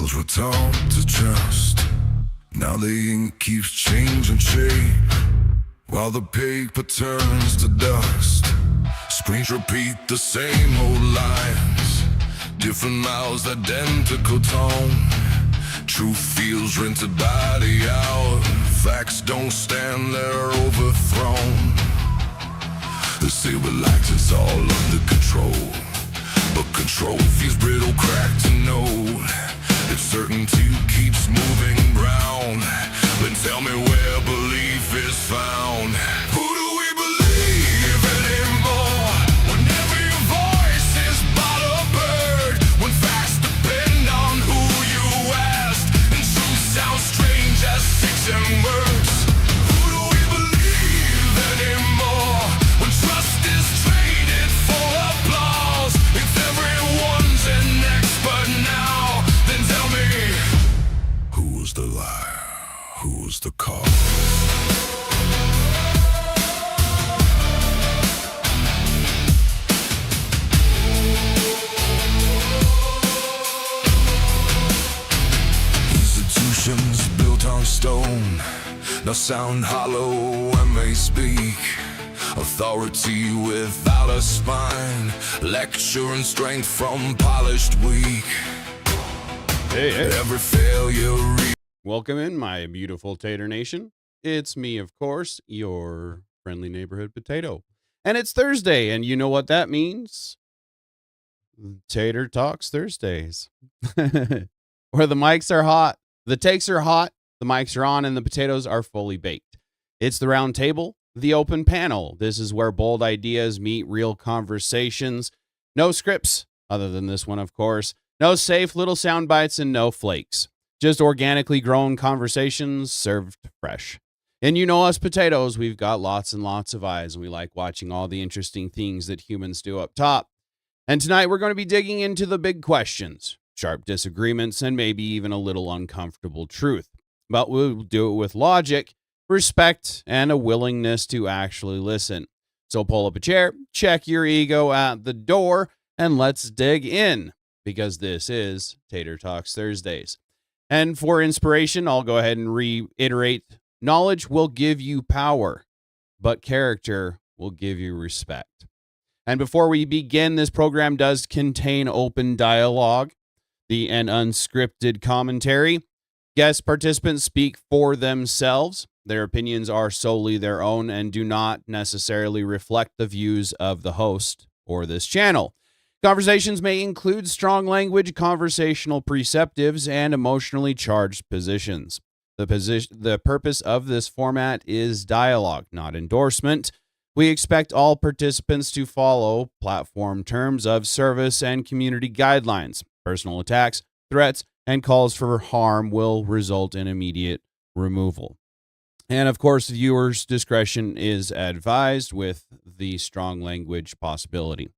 Heroes were taught to trust. Now the ink keeps changing shape, while the paper turns to dust. Screens repeat the same old lines, different mouths, identical tone. Truth feels rented by the hour. Facts don't stand, they're overthrown. They say we like it's all under control, but control feels brittle, cracked and old. If certainty keeps moving ground, then tell me where belief is found. Who do we believe anymore? When every voice is but a bird, when facts depend on who you ask, and truth sounds strange as six and words. Who do we believe anymore? When trust is traded for applause, if everyone's an expert now, then tell me, who was the liar? Who was the cause? Institutions built on stone now sound hollow when they speak. Authority without a spine, lecture and strength from polished weak. Hey. Every failure. Welcome in, my beautiful Tater Nation. It's me, of course, your friendly neighborhood potato. And it's Thursday, and you know what that means? Tater Talks Thursdays. Where the mics are hot, the takes are hot, the mics are on, and the potatoes are fully baked. It's the round table, the open panel. This is where bold ideas meet real conversations. No scripts, other than this one, of course. No safe little sound bites and no flakes. Just organically grown conversations served fresh. And you know us potatoes, we've got lots and lots of eyes, and we like watching all the interesting things that humans do up top. And tonight we're going to be digging into the big questions, sharp disagreements, and maybe even a little uncomfortable truth. But we'll do it with logic, respect, and a willingness to actually listen. So pull up a chair, check your ego at the door, and let's dig in, because this is Tater Talks Thursdays. And for inspiration, I'll go ahead and reiterate, knowledge will give you power, but character will give you respect. And before we begin, this program does contain open dialogue, and unscripted commentary. Guest participants speak for themselves. Their opinions are solely their own and do not necessarily reflect the views of the host or this channel. Conversations may include strong language, conversational perceptives, and emotionally charged positions. The purpose of this format is dialogue, not endorsement. We expect all participants to follow platform terms of service and community guidelines. Personal attacks, threats, and calls for harm will result in immediate removal. And of course, viewers' discretion is advised with the strong language possibility.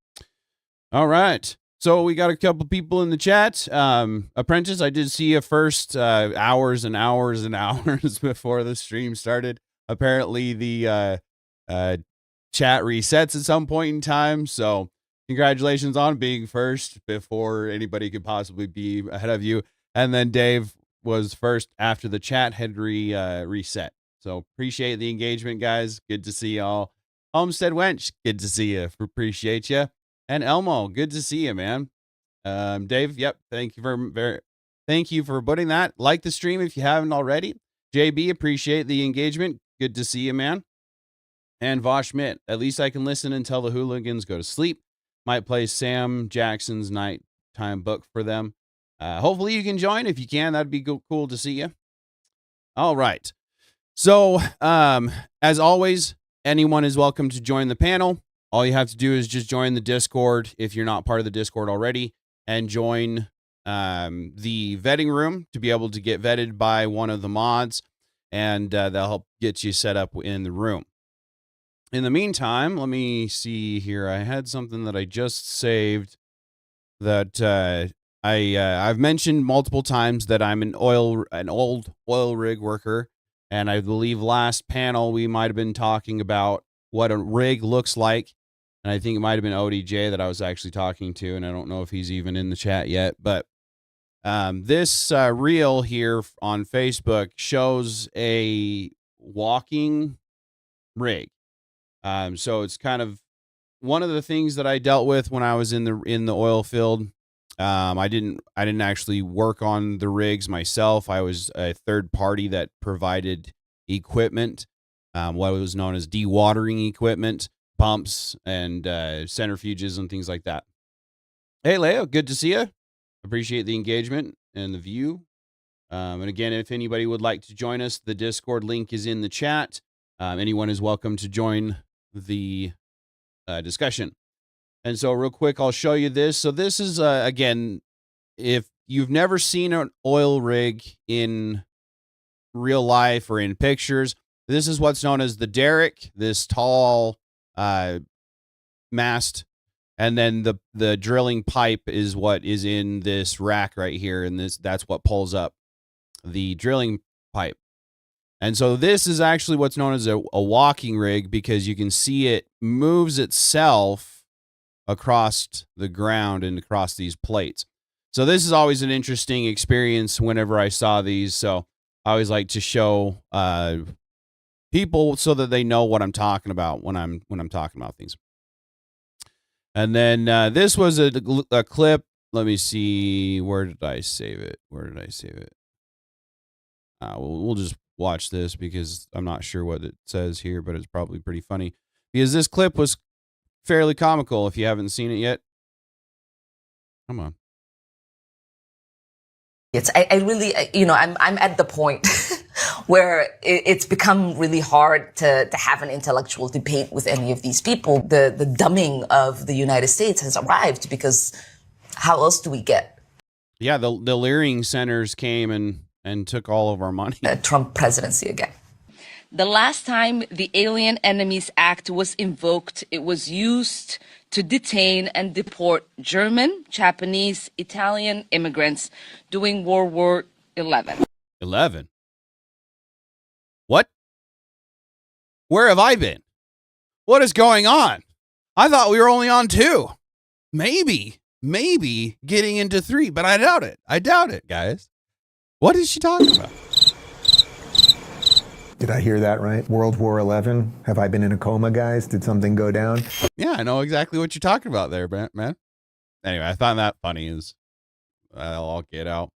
All right. So we got a couple people in the chat. Apprentice, I did see you first hours and hours and hours before the stream started. Apparently the chat resets at some point in time. So congratulations on being first before anybody could possibly be ahead of you. And then Dave was first after the chat had reset. So appreciate the engagement, guys. Good to see y'all. Homestead Wench, good to see you. Appreciate you. And Elmo, good to see you, man. Dave, yep, thank you for putting that. Like the stream if you haven't already. JB, appreciate the engagement. Good to see you, man. And Vosh Mitt, at least I can listen until the hooligans go to sleep. Might play Sam Jackson's nighttime book for them. Hopefully you can join. If you can, that'd be cool to see you. All right. So, as always, anyone is welcome to join the panel. All you have to do is just join the Discord if you're not part of the Discord already, and join the vetting room to be able to get vetted by one of the mods, and they'll help get you set up in the room. In the meantime, let me see here. I had something that I just saved that I've mentioned multiple times that I'm an old oil rig worker, and I believe last panel we might have been talking about what a rig looks like. And I think it might have been ODJ that I was actually talking to, and I don't know if he's even in the chat yet. But This reel here on Facebook shows a walking rig. So it's kind of one of the things that I dealt with when I was in the oil field. I didn't actually work on the rigs myself. I was a third party that provided equipment, what was known as dewatering equipment, pumps, and centrifuges and things like that. Hey, Leo, good to see you. Appreciate the engagement and the view. And again, if anybody would like to join us, the Discord link is in the chat. Anyone is welcome to join the discussion. And so real quick, I'll show you this. So this is, again, if you've never seen an oil rig in real life or in pictures, this is what's known as the derrick, this tall mast. And then the drilling pipe is what is in this rack right here. And that's what pulls up the drilling pipe. And so this is actually what's known as a walking rig, because you can see it moves itself across the ground and across these plates. So this is always an interesting experience whenever I saw these. So I always like to show people so that they know what I'm talking about when I'm talking about things. And then this was a clip. Let me see. Where did I save it? We'll just watch this because I'm not sure what it says here, but it's probably pretty funny because this clip was fairly comical if you haven't seen it yet. Come on. I really, I'm at the point where it's become really hard to have an intellectual debate with any of these people. The dumbing of the United States has arrived, because how else do we get? Yeah, the Leering centers came and took all of our money. Trump presidency again. The last time the Alien Enemies Act was invoked, it was used to detain and deport German, Japanese, Italian immigrants during World War XI. 11? What? Where have I been? What is going on? I thought we were only on 2. Maybe getting into 3, but I doubt it, guys. What is she talking about? Did I hear that right? World War XI? Have I been in a coma, guys? Did something go down? Yeah, I know exactly what you're talking about there, man. Anyway, I thought that funny as I'll get out.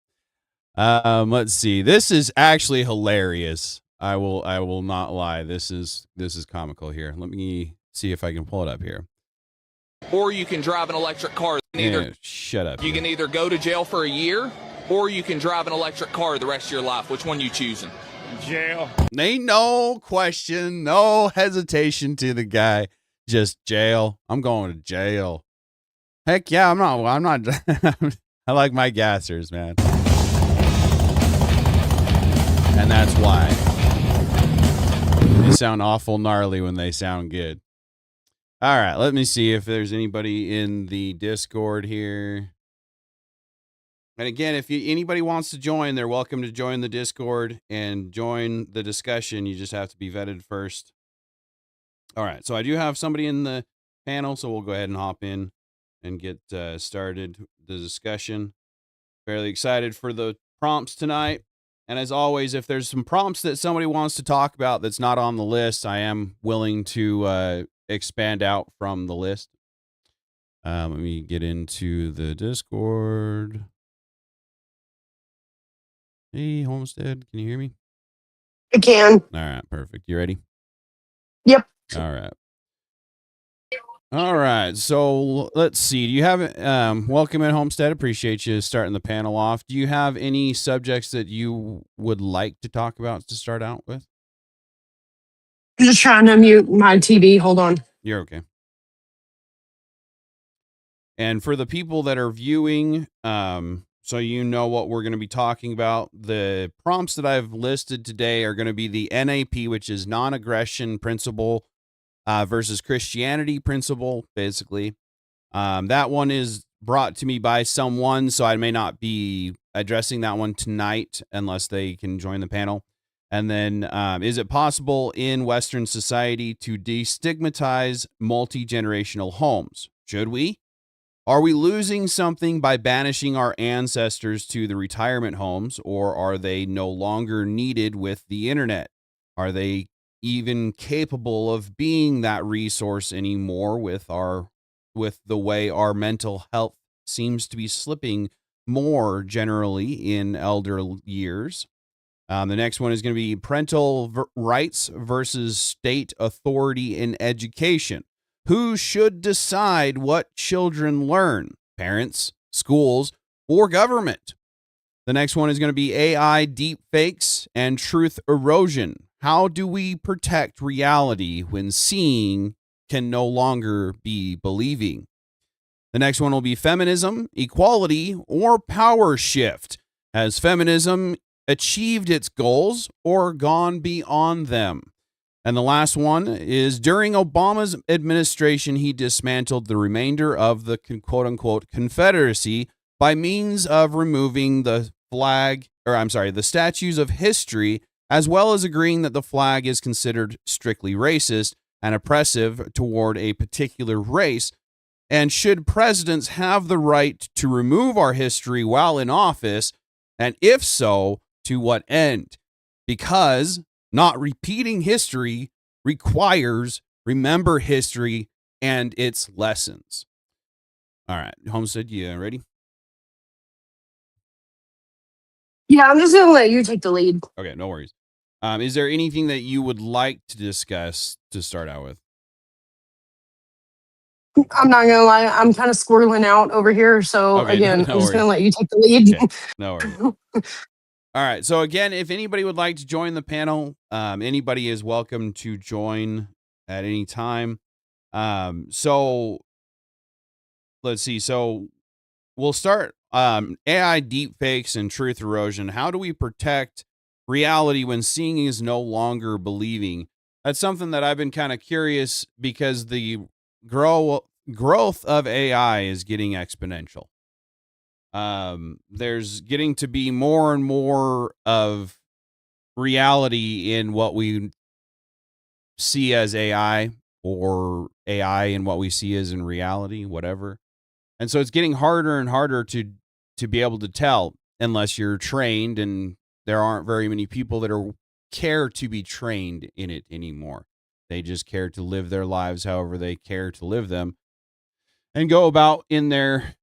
Let's see. This is actually hilarious. I will not lie. This is comical here. Let me see if I can pull it up here. Or you can drive an electric car. Shut up. You can either go to jail for a year, or you can drive an electric car the rest of your life. Which one you choosing? Jail. Ain't no question, no hesitation to the guy. Just jail. I'm going to jail. Heck yeah, I'm not. I like my gassers, man. And that's why. They sound awful gnarly when they sound good. All right, let me see if there's anybody in the Discord here. And again, if anybody wants to join, they're welcome to join the Discord and join the discussion. You just have to be vetted first. All right, so I do have somebody in the panel, so we'll go ahead and hop in and get started the discussion. Fairly excited for the prompts tonight. And as always, if there's some prompts that somebody wants to talk about that's not on the list, I am willing to expand out from the list. Let me get into the Discord. Hey, Homestead, can you hear me? I can. All right, perfect. You ready? Yep. All right. So let's see. Do you have welcome in, Homestead? Appreciate you starting the panel off. Do you have any subjects that you would like to talk about to start out with? I'm just trying to mute my TV. Hold on. You're okay. And for the people that are viewing, so you know what we're going to be talking about, the prompts that I've listed today are going to be the NAP, which is non-aggression principle versus Christianity principle, basically. That one is brought to me by someone, so I may not be addressing that one tonight unless they can join the panel. And then, is it possible in Western society to destigmatize multi-generational homes? Should we? Are we losing something by banishing our ancestors to the retirement homes, or are they no longer needed with the internet? Are they even capable of being that resource anymore with the way our mental health seems to be slipping more generally in elder years? The next one is going to be parental rights versus state authority in education. Who should decide what children learn? Parents, schools, or government? The next one is going to be AI deepfakes and truth erosion. How do we protect reality when seeing can no longer be believing? The next one will be feminism, equality, or power shift. Has feminism achieved its goals or gone beyond them? And the last one is during Obama's administration, he dismantled the remainder of the quote unquote Confederacy by means of removing the the statues of history, as well as agreeing that the flag is considered strictly racist and oppressive toward a particular race. And should presidents have the right to remove our history while in office? And if so, to what end? Because not repeating history requires remember history and its lessons. All right, Homestead, you ready? Yeah, I'm just gonna let you take the lead. Okay, no worries. Is there anything that you would like to discuss to start out with? I'm not gonna lie, I'm kind of squirreling out over here. So Okay, again, no I'm just gonna worries. let you take the lead. Okay, no worries. All right. So again, if anybody would like to join the panel, anybody is welcome to join at any time. So let's see. So we'll start AI deepfakes and truth erosion. How do we protect reality when seeing is no longer believing? That's something that I've been kind of curious because the growth of AI is getting exponential. There's getting to be more and more of reality in what we see as AI, or AI in what we see as in reality, whatever. And so it's getting harder and harder to be able to tell unless you're trained, and there aren't very many people that are care to be trained in it anymore. They just care to live their lives however they care to live them and go about in their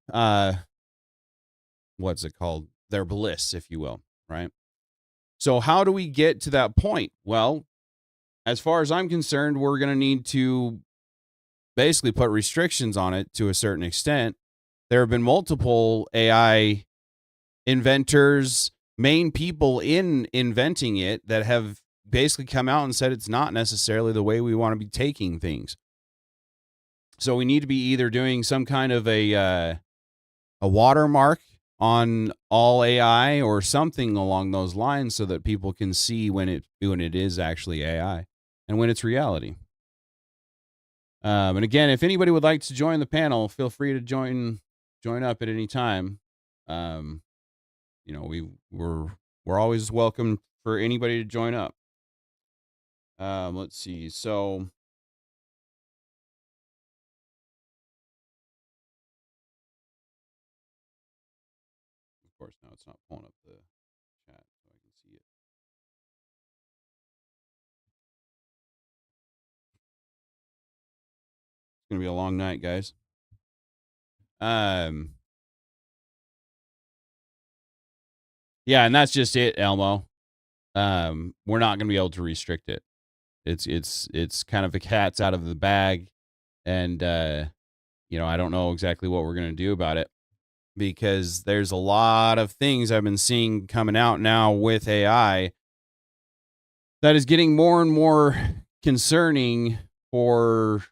what's it called? Their bliss, if you will, right? So how do we get to that point? Well, as far as I'm concerned, we're going to need to basically put restrictions on it to a certain extent. There have been multiple AI inventors, main people in inventing it, that have basically come out and said it's not necessarily the way we want to be taking things. So we need to be either doing some kind of a watermark on all AI or something along those lines so that people can see when it is actually AI and when it's reality. And again, if anybody would like to join the panel, feel free to join up at any time. We're always welcome for anybody to join up. Let's see. So of course now it's not pulling up the chat so I can see it. It's gonna be a long night, guys. Yeah, and that's just it, Elmo. We're not gonna be able to restrict it. It's kind of a cat's out of the bag, and I don't know exactly what we're gonna do about it, because there's a lot of things I've been seeing coming out now with AI that is getting more and more concerning for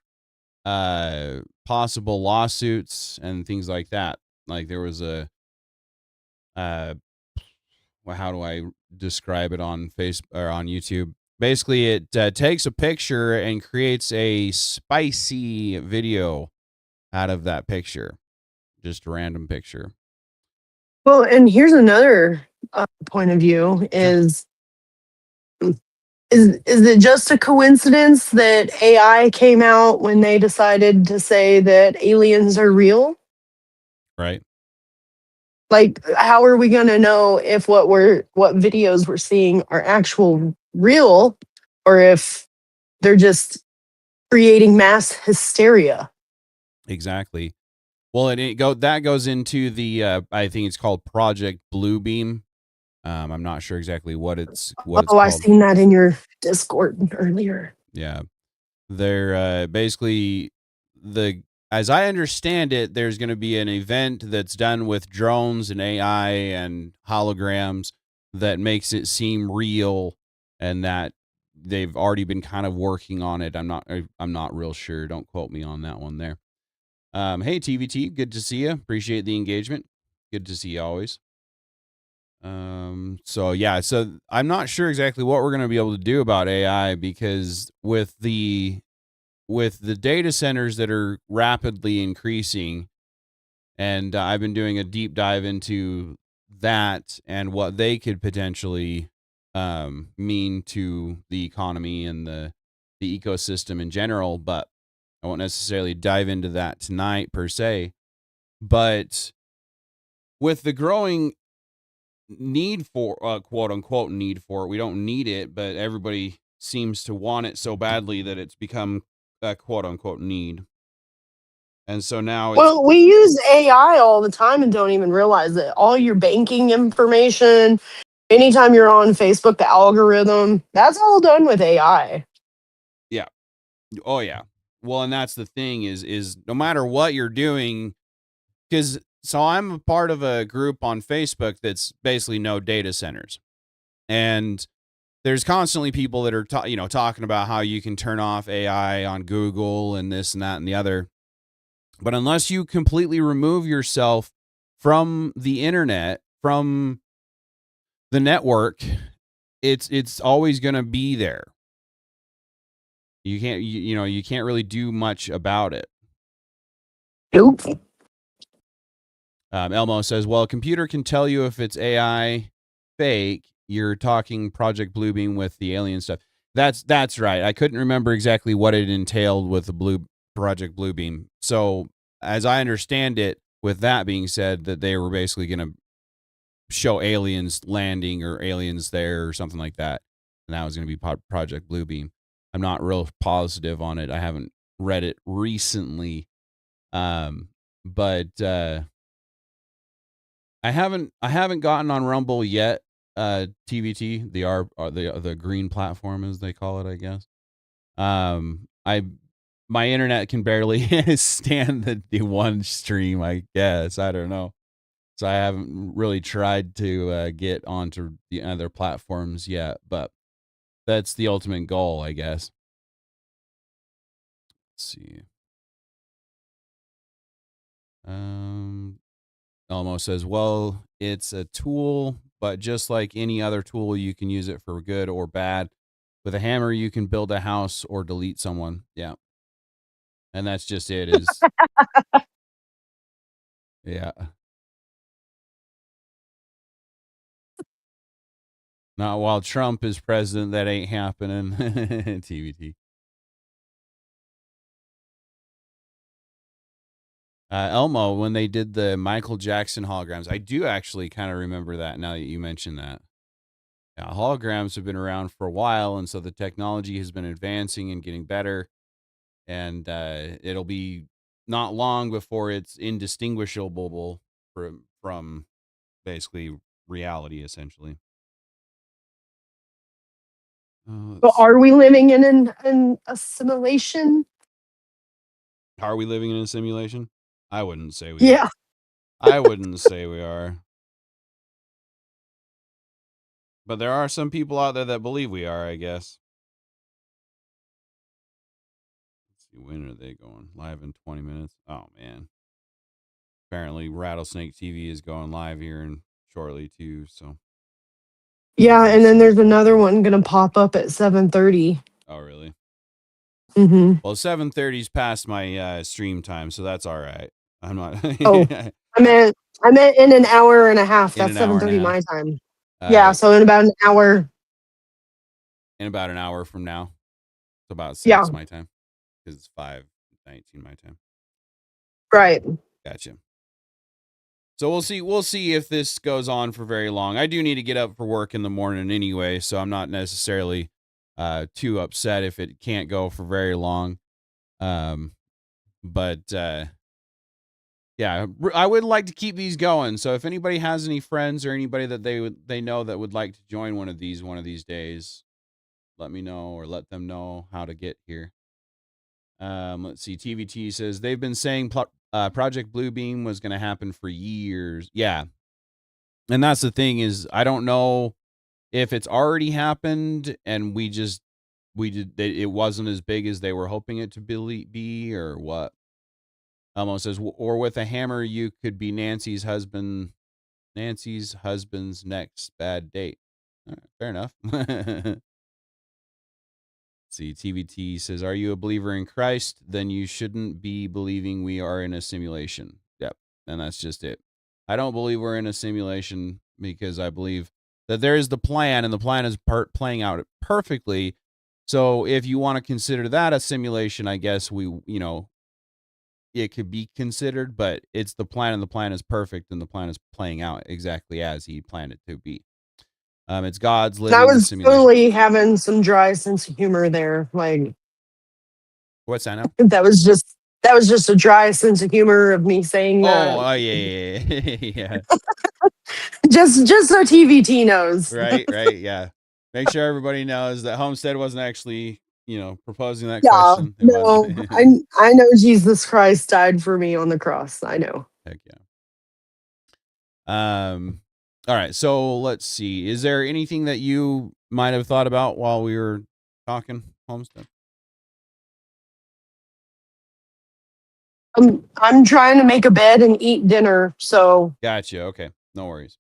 possible lawsuits and things like that. Like there was a how do I describe it on Facebook or on YouTube? Basically, it takes a picture and creates a spicy video out of that picture, just a random picture. Well, and here's another point of view: is it just a coincidence that AI came out when they decided to say that aliens are real? Right. Like, how are we going to know if what videos we're seeing are actual real, or if they're just creating mass hysteria? Exactly. Well, that goes into the I think it's called Project Bluebeam. I'm not sure exactly what it's Oh, I called. seen that in your Discord earlier. Yeah. They're basically as I understand it, there's going to be an event that's done with drones and AI and holograms that makes it seem real, and that they've already been kind of working on it. I'm not real sure. Don't quote me on that one there. Hey TVT, good to see you. Appreciate the engagement. Good to see you always. So I'm not sure exactly what we're going to be able to do about AI, because with the data centers that are rapidly increasing, and I've been doing a deep dive into that and what they could potentially mean to the economy and the ecosystem in general, but I won't necessarily dive into that tonight per se. But with the growing need for quote unquote need for it, we don't need it, but everybody seems to want it so badly that it's become a quote unquote need. And so now it's Well, we use AI all the time and don't even realize it. All your banking information, anytime you're on Facebook, the algorithm, that's all done with AI. yeah. Oh yeah. Well, and that's the thing is no matter what you're doing, because so I'm a part of a group on Facebook that's basically no data centers. And there's constantly people that are talking about how you can turn off AI on Google and this and that and the other. But unless you completely remove yourself from the internet, from the network, it's always going to be there. You can't you can't really do much about it. Nope. Elmo says, well, a computer can tell you if it's AI fake. You're talking Project Bluebeam with the alien stuff. That's right. I couldn't remember exactly what it entailed with the Project Bluebeam. So as I understand it, with that being said, that they were basically going to show aliens landing or aliens there or something like that. And that was going to be Project Bluebeam. I'm not real positive on it. I haven't read it recently. But I haven't gotten on Rumble yet. TVT, the green platform as they call it, I guess. My internet can barely stand the one stream, I guess. I don't know. So I haven't really tried to get onto the other platforms yet, but that's the ultimate goal, I guess. Let's see. Elmo says, well, it's a tool, but just like any other tool, you can use it for good or bad. With a hammer, you can build a house or delete someone. Yeah. And that's just it is. Yeah. Not while Trump is president. That ain't happening. TBT. Elmo, when they did the Michael Jackson holograms, I do actually kind of remember that now that you mentioned that. Yeah, holograms have been around for a while, and so the technology has been advancing and getting better. And it'll be not long before it's indistinguishable from basically reality, essentially. But are we living in a simulation? Are we living in a simulation? I wouldn't say we Yeah. are. I wouldn't say we are. But there are some people out there that believe we are, I guess. Let's see, when are they going? Live in 20 minutes? Oh, man. Apparently, Rattlesnake TV is going live here in shortly, too, so. Yeah, and then there's another one gonna pop up at 7:30. Oh, really? Mm-hmm. Well, 7:30 is past my stream time, so that's all right. I'm not. Oh, I meant in an hour and a half. In That's an hour and a 7:30 half. my time. Yeah, so in about an hour. In about an hour from now. It's about 6 Yeah. my time, because it's 5:19 my time. Right. Gotcha. So we'll see if this goes on for very long. I do need to get up for work in the morning anyway, so I'm not necessarily too upset if it can't go for very long. But yeah, I would like to keep these going. So if anybody has any friends or anybody that they know that would like to join one of these days, let me know or let them know how to get here. Let's see. TVT says they've been saying Project Bluebeam was going to happen for years. Yeah. And that's the thing is, I don't know if it's already happened and it wasn't as big as they were hoping it to be or what. Almost says, or with a hammer, you could be Nancy's husband's next bad date. All right, fair enough. See, TVT says, are you a believer in Christ? Then you shouldn't be believing we are in a simulation. Yep. And that's just it. I don't believe we're in a simulation because I believe that there is the plan and the plan is playing out perfectly. So if you want to consider that a simulation, I guess it could be considered, but it's the plan and the plan is perfect and the plan is playing out exactly as he planned it to be. It's God's living I was simulation. totally having some dry sense of humor there. Like, what's that now? that was just a dry sense of humor of me saying that. Oh, yeah. Yeah. Just so TVT knows. Right, yeah. Make sure everybody knows that Homestead wasn't actually, proposing that Yeah, question. It no, wasn't. I know Jesus Christ died for me on the cross. I know. Heck yeah. All right, so let's see. Is there anything that you might have thought about while we were talking, Homestead? I'm trying to make a bed and eat dinner, so. Gotcha. Okay, no worries.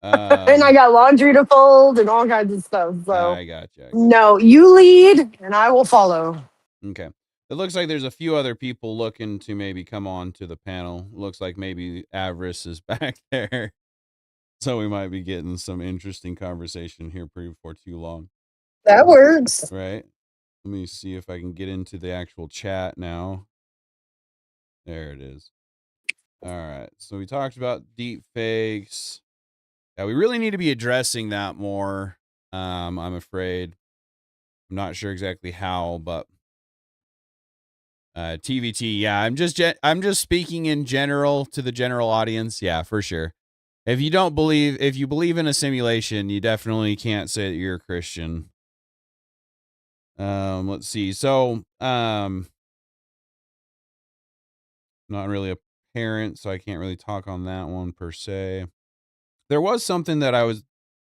And I got laundry to fold and all kinds of stuff. So I gotcha. No, you lead and I will follow. Okay. It looks like there's a few other people looking to maybe come on to the panel. Looks like maybe Avarice is back there. So we might be getting some interesting conversation here before too long. That works. Right. Let me see if I can get into the actual chat now. There it is. All right. So we talked about deep fakes. Yeah, we really need to be addressing that more. I'm afraid. I'm not sure exactly how, but TVT. Yeah, I'm just speaking in general to the general audience. Yeah, for sure. If you believe in a simulation, you definitely can't say that you're a Christian. Let's see. So, not really a parent, so I can't really talk on that one per se. There was something that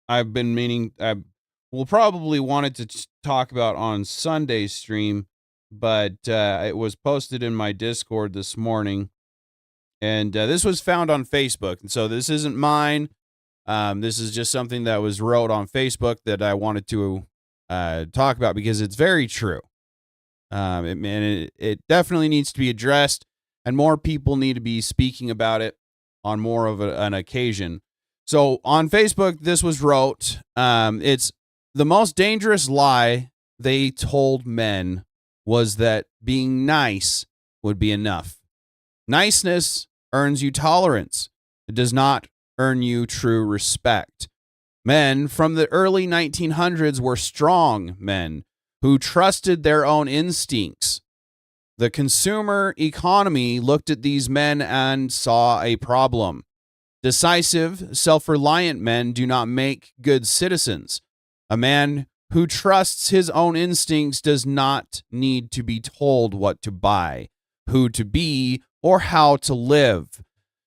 I've been meaning, I will probably wanted to talk about on Sunday's stream, but it was posted in my Discord this morning. And this was found on Facebook. And so this isn't mine. This is just something that was wrote on Facebook that I wanted to talk about because it's very true. It definitely needs to be addressed, and more people need to be speaking about it on more of an occasion. So on Facebook, this was wrote, it's the most dangerous lie they told men was that being nice would be enough. Niceness earns you tolerance. It does not earn you true respect. Men from the early 1900s were strong men who trusted their own instincts. The consumer economy looked at these men and saw a problem. Decisive, self-reliant men do not make good citizens. A man who trusts his own instincts does not need to be told what to buy, who to be, or how to live.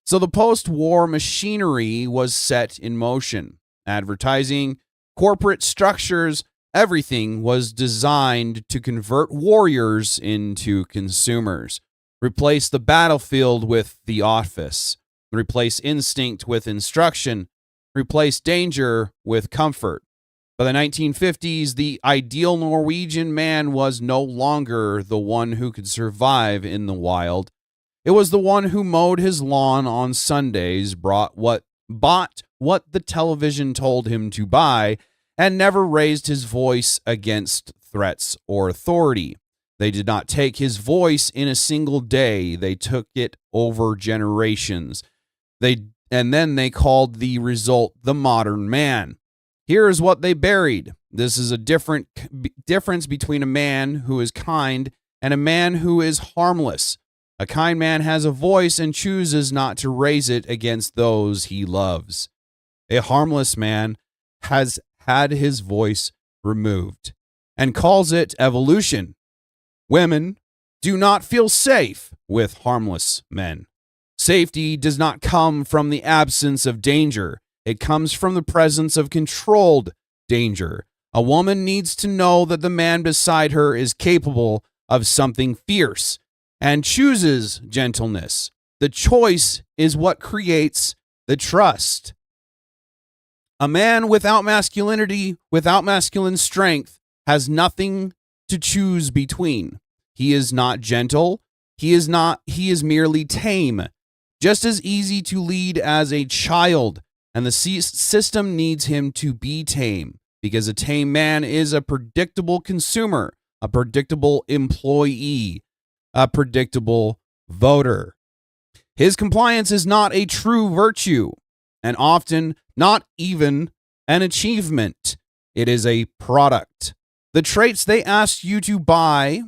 So the post-war machinery was set in motion. Advertising, corporate structures, everything was designed to convert warriors into consumers. Replace the battlefield with the office. Replace instinct with instruction. Replace danger with comfort. By the 1950s, the ideal Norwegian man was no longer the one who could survive in the wild. It was the one who mowed his lawn on Sundays, bought what the television told him to buy, and never raised his voice against threats or authority. They did not take his voice in a single day. They took it over generations. And then they called the result the modern man. Here is what they buried. This is a difference between a man who is kind and a man who is harmless. A kind man has a voice and chooses not to raise it against those he loves. A harmless man has had his voice removed and calls it evolution. Women do not feel safe with harmless men. Safety does not come from the absence of danger. It comes from the presence of controlled danger. A woman needs to know that the man beside her is capable of something fierce and chooses gentleness. The choice is what creates the trust. A man without masculinity, without masculine strength, has nothing to choose between. He is not gentle. He is merely tame. Just as easy to lead as a child, and the system needs him to be tame, because a tame man is a predictable consumer, a predictable employee, a predictable voter. His compliance is not a true virtue, and often not even an achievement. It is a product. The traits they asked you to buy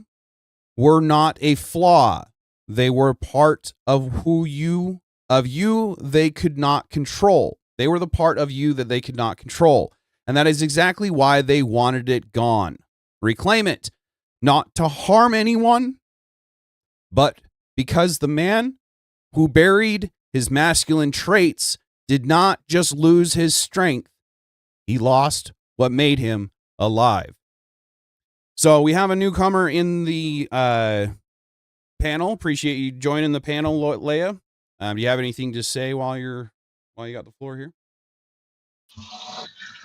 were not a flaw. They were part of you they could not control. They were the part of you that they could not control. And that is exactly why they wanted it gone. Reclaim it, not to harm anyone, but because the man who buried his masculine traits did not just lose his strength, he lost what made him alive. So we have a newcomer in the panel. Appreciate you joining the panel, Leia. Do you have anything to say while you got the floor here?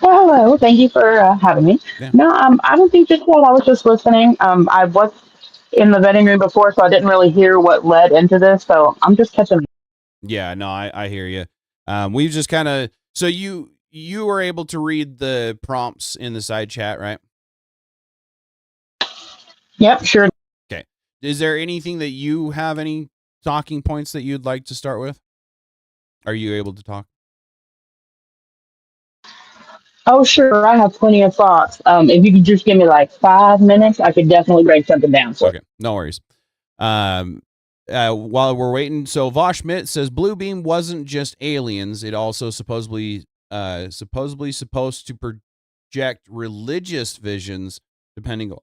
Well, hello. Thank you for having me. Yeah. No, I don't think just that. I was just listening. I was in the vetting room before, so I didn't really hear what led into this. So I'm just catching. Yeah, no, I hear you. We've just kind of, so you were able to read the prompts in the side chat, right? Yep, sure. Okay. Is there anything that you have any talking points that you'd like to start with? Are you able to talk? Oh, sure. I have plenty of thoughts. If you could just give me like 5 minutes, I could definitely break something down for you. Okay, no worries. While we're waiting, so Vosh Mitt says Blue Beam wasn't just aliens; it also supposedly supposed to project religious visions, depending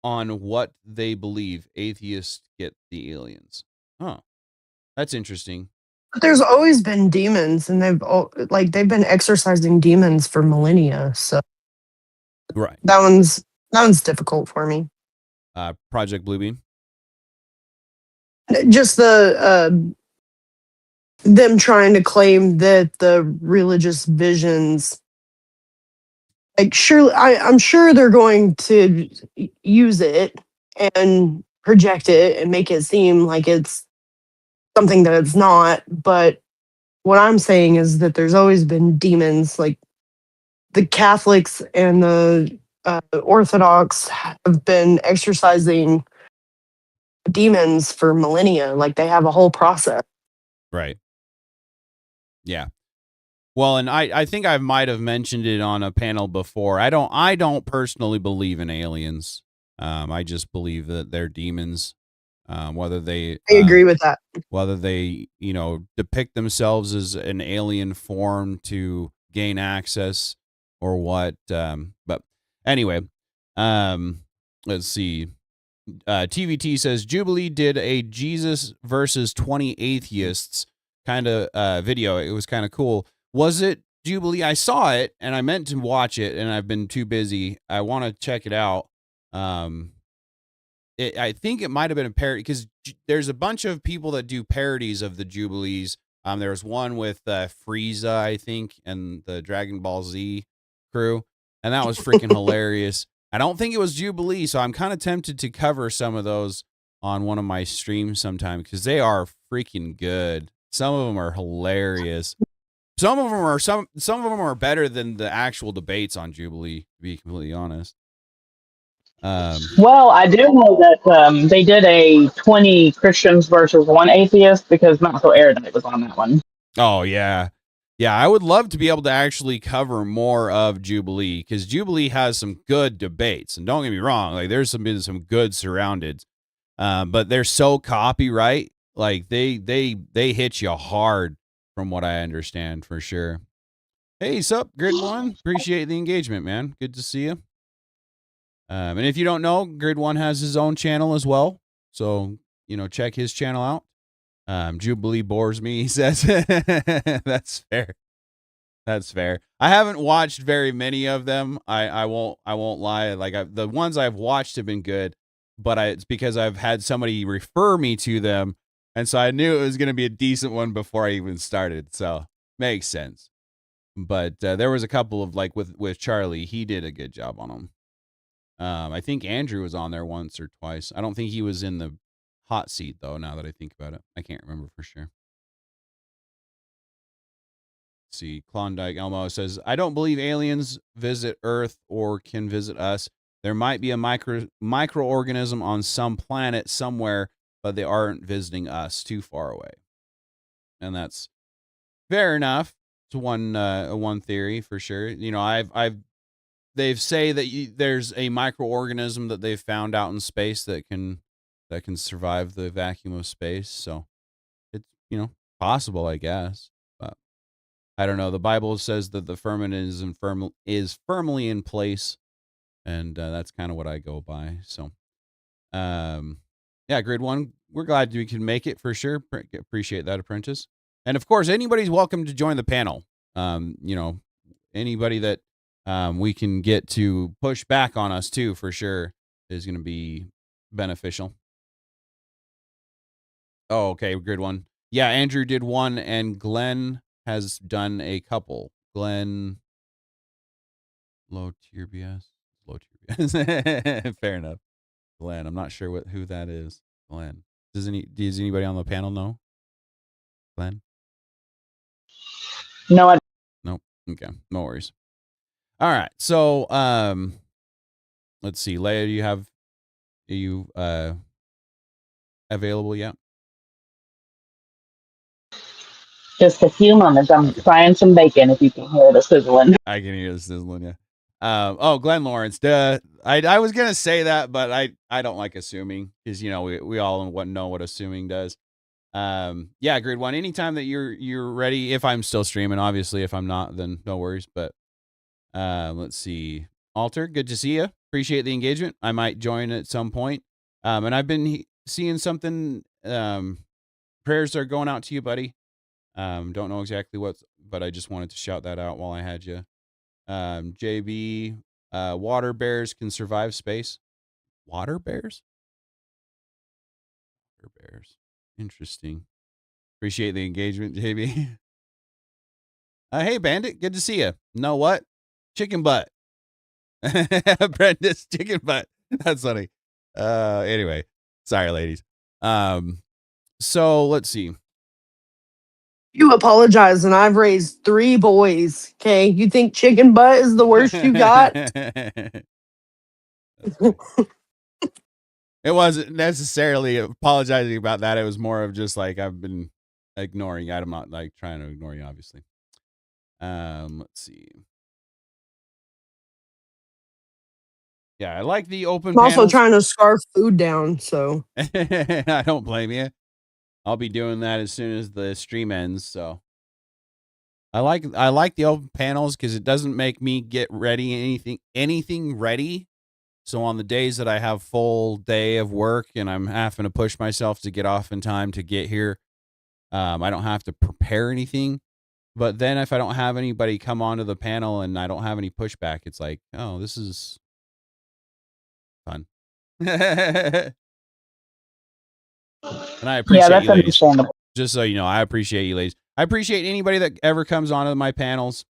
on what they believe. Atheists get the aliens. Oh, that's interesting. But there's always been demons, and they've been exorcising demons for millennia. So Right. that one's difficult for me. Project Bluebeam. Just the them trying to claim that the religious visions, like, surely I'm sure they're going to use it and project it and make it seem like it's something that it's not. But what I'm saying is that there's always been demons. Like, the Catholics and the Orthodox have been exorcising demons for millennia. Like, they have a whole process. Right. Yeah. Well, and I think I might have mentioned it on a panel before. I don't personally believe in aliens. I just believe that they're demons. Whether they I agree with that. Whether they, depict themselves as an alien form to gain access or what. But anyway, let's see. TVT says Jubilee did a Jesus versus 20 atheists kind of video. It was kind of cool. Was it Jubilee? I saw it and I meant to watch it and I've been too busy. I want to check it out. I think it might have been a parody because there's a bunch of people that do parodies of the Jubilees. There was one with Frieza, I think, and the Dragon Ball Z crew, and that was freaking hilarious. I don't think it was Jubilee, so I'm kind of tempted to cover some of those on one of my streams sometime because they are freaking good. Some of them are hilarious. Some of them are better than the actual debates on Jubilee, to be completely honest. Well, I do know that they did a 20 Christians versus 1 atheist because Not So Erudite was on that one. Oh, yeah. Yeah, I would love to be able to actually cover more of Jubilee, because Jubilee has some good debates. And don't get me wrong, like there's been some good surrounded, but they're so copyright. Like they hit you hard, from what I understand, for sure. Hey, sup, Grid One? Appreciate the engagement, man. Good to see you. And if you don't know, Grid One has his own channel as well, so check his channel out. Jubilee bores me, he says. That's fair. That's fair. I haven't watched very many of them. I won't lie. Like the ones I've watched have been good, but it's because I've had somebody refer me to them, and so I knew it was going to be a decent one before I even started. So makes sense. But there was a couple of, like, with Charlie, he did a good job on them. I think Andrew was on there once or twice. I don't think he was in the hot seat, though, now that I think about it. I can't remember for sure. Let's see, Klondike Elmo says, I don't believe aliens visit Earth or can visit us. There might be a microorganism on some planet somewhere, but they aren't visiting us, too far away. And that's fair enough. It's one theory for sure. They say that there's a microorganism that they've found out in space that can survive the vacuum of space. So it's possible, I guess. But I don't know. The Bible says that the firmament is firmly in place, and that's kind of what I go by. So, yeah, Grid One, we're glad we can make it for sure. Appreciate that, Apprentice. And of course, anybody's welcome to join the panel. Anybody that we can get to push back on us too, for sure, is going to be beneficial. Oh, okay, Grid One. Yeah, Andrew did one, and Glenn has done a couple. Glenn, low tier BS. Fair enough. Glenn, I'm not sure who that is. Glenn, does anybody on the panel know? Glenn? No, I Nope. Okay, no worries. All right, so let's see, Leia, are you available yet? just a few moments. I'm frying some bacon. If you can hear the sizzling. I can hear the sizzling, yeah. Oh, Glenn Lawrence. Duh. I was gonna say that, but I don't like assuming, because we all know what assuming does. Yeah, Grid One. Anytime that you're ready, if I'm still streaming, obviously. If I'm not, then no worries. But let's see. Alter, good to see you. Appreciate the engagement. I might join at some point. And I've been seeing something. Prayers are going out to you, buddy. Don't know exactly what, but I just wanted to shout that out while I had you. JB, water bears can survive space. Water bears? Water bears. Interesting. Appreciate the engagement, JB. Hey, Bandit. Good to see you. Know what? Chicken butt. Apprentice chicken butt. That's funny. Anyway. Sorry, ladies. So let's see. You apologize, and I've raised 3 boys. Okay, you think chicken butt is the worst you got? It wasn't necessarily apologizing about that. It was more of just like, I've been ignoring you. I'm not like trying to ignore you, obviously. Let's see. Yeah, I like the open I'm also panels. trying to scarf food down, so I don't blame you. I'll be doing that as soon as the stream ends. So I like the open panels because it doesn't make me get ready anything ready. So on the days that I have full day of work and I'm having to push myself to get off in time to get here, I don't have to prepare anything. But then if I don't have anybody come onto the panel and I don't have any pushback, it's like, oh, this is fun. And I appreciate that's you, ladies. understandable. Just so you know, I appreciate you, ladies. I appreciate anybody that ever comes onto my panels.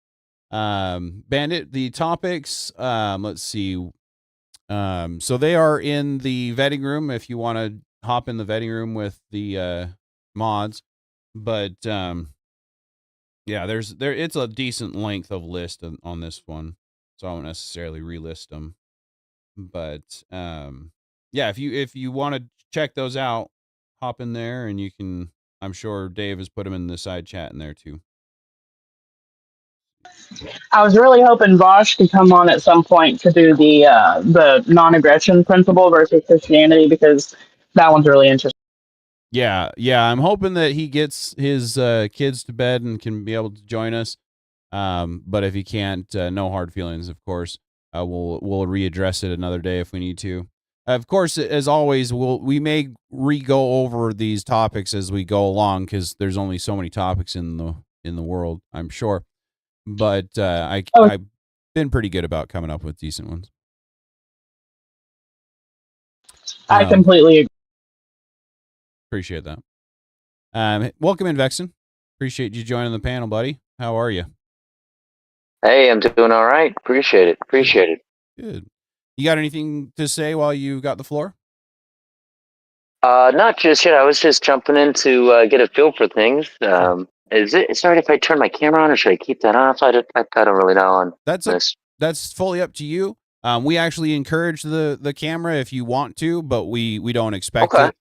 Bandit, the topics, let's see. So they are in the vetting room if you want to hop in the vetting room with the mods. But yeah, it's a decent length of list on this one, so I won't necessarily relist them. But yeah, if you want to check those out, hop in there and you can I'm sure Dave has put them in the side chat in there too. I was really hoping Vosh could come on at some point to do the non-aggression principle versus Christianity, because that one's really interesting. Yeah, I'm hoping that he gets his kids to bed and can be able to join us. But if he can't, no hard feelings, of course. We'll readdress it another day if we need to. Of course, as always, we may go over these topics as we go along, because there's only so many topics in the world, I'm sure. But I've been pretty good about coming up with decent ones. I completely agree. Appreciate that. Welcome in, Vexen. Appreciate you joining the panel, buddy. How are you? Hey, I'm doing all right. Appreciate it. Good. You got anything to say while you got the floor? Not just yet. I was just jumping in to get a feel for things. Is it alright if I turn my camera on, or should I keep that off? I don't really know on this. That's fully up to you. We actually encourage the camera if you want to, but we don't expect it.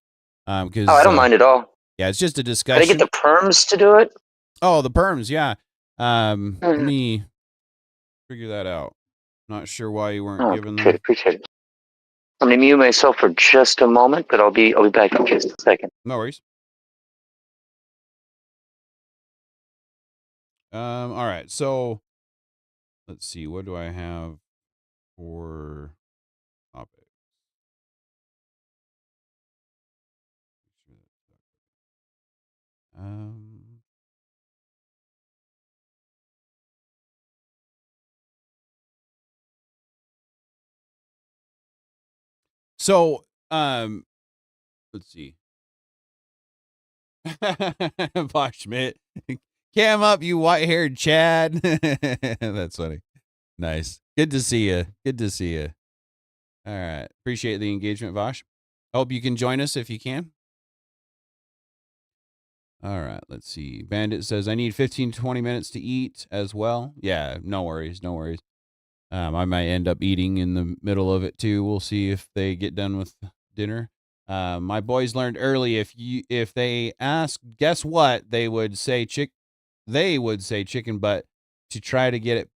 Because I don't mind at all. Yeah, it's just a discussion. Can I get the perms to do it? Oh, the perms, yeah. Let me figure that out. Not sure why you weren't given them. Appreciate it. I'm gonna mute myself for just a moment, but I'll be back in just a second. No worries. All right, so let's see. What do I have for topics? So, let's see. Bosh Schmidt. Cam up, you white-haired Chad. That's funny. Nice. Good to see you. All right. Appreciate the engagement, Vosh. Hope you can join us if you can. All right. Let's see. Bandit says, I need 15 to 20 minutes to eat as well. Yeah, no worries. I might end up eating in the middle of it too. We'll see if they get done with dinner. My boys learned early if they ask, guess what? They would say chicken, but to try to get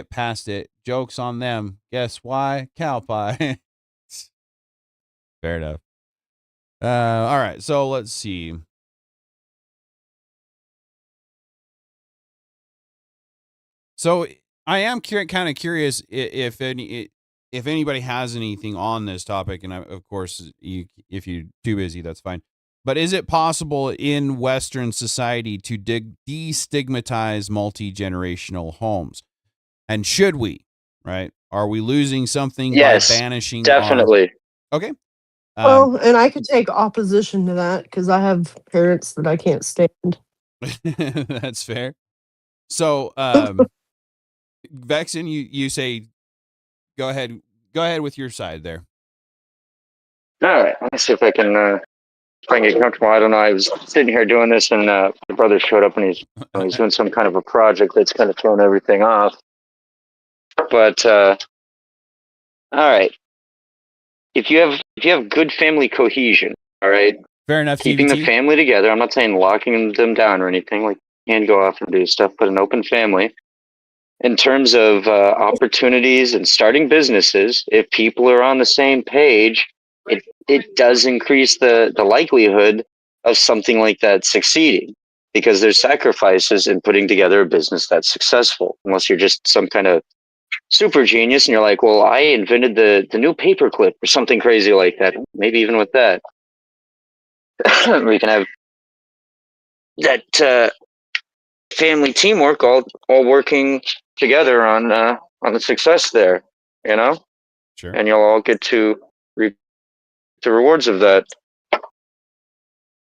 past it. Joke's on them. Guess why? Cow pie. Fair enough. All right. So let's see. So I am kind of curious if anybody has anything on this topic, and of course, if you're too busy, that's fine. But is it possible in Western society to de-stigmatize multi-generational homes? And should we, right? Are we losing something by banishing? Definitely. Okay. Well, and I could take opposition to that because I have parents that I can't stand. That's fair. So, Vexen, you say, go ahead with your side there. All right. Let me see if I can get comfortable. I don't know. I was sitting here doing this, and my brother showed up, and he's doing some kind of a project that's kind of thrown everything off. But all right. If you have good family cohesion, all right. Fair enough. Keeping the family together. I'm not saying locking them down or anything. Like, you can go off and do stuff, but an open family. In terms of opportunities and starting businesses, if people are on the same page, it does increase the likelihood of something like that succeeding, because there's sacrifices in putting together a business that's successful. Unless you're just some kind of super genius and you're like, well, I invented the new paperclip or something crazy like that. Maybe even with that, we can have that family teamwork, all working together on the success there, you know. Sure. And you'll all get to reap the rewards of that.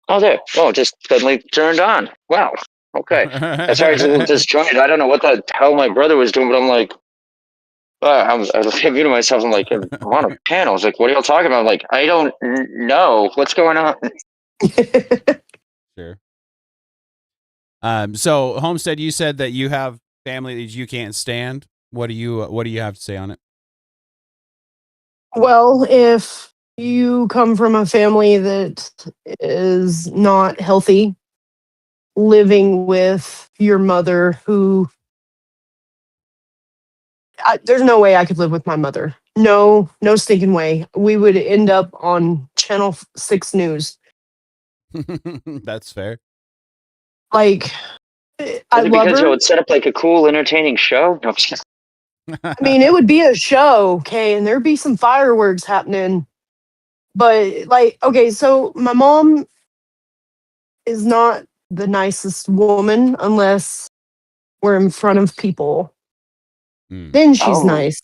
Oh, there. Oh, just suddenly turned on. Wow. Okay. That's hard to disjointed. I don't know what the hell my brother was doing, but I'm like, I was muting myself. I'm like, I'm on a panel. I was like, what are y'all talking about? I'm like, I don't know what's going on. Sure. So Homestead, you said that you have family that you can't stand. What do you have to say on it? Well, if you come from a family that is not healthy, living with your mother who there's no way I could live with my mother. No, no stinking way. We would end up on Channel 6 News. That's fair. Like, I Is it love because you her. would set up like a cool, entertaining show? No, I'm just I mean, it would be a show, okay, and there'd be some fireworks happening. But, like, okay, so my mom is not the nicest woman unless we're in front of people. Mm. Then she's Oh. nice.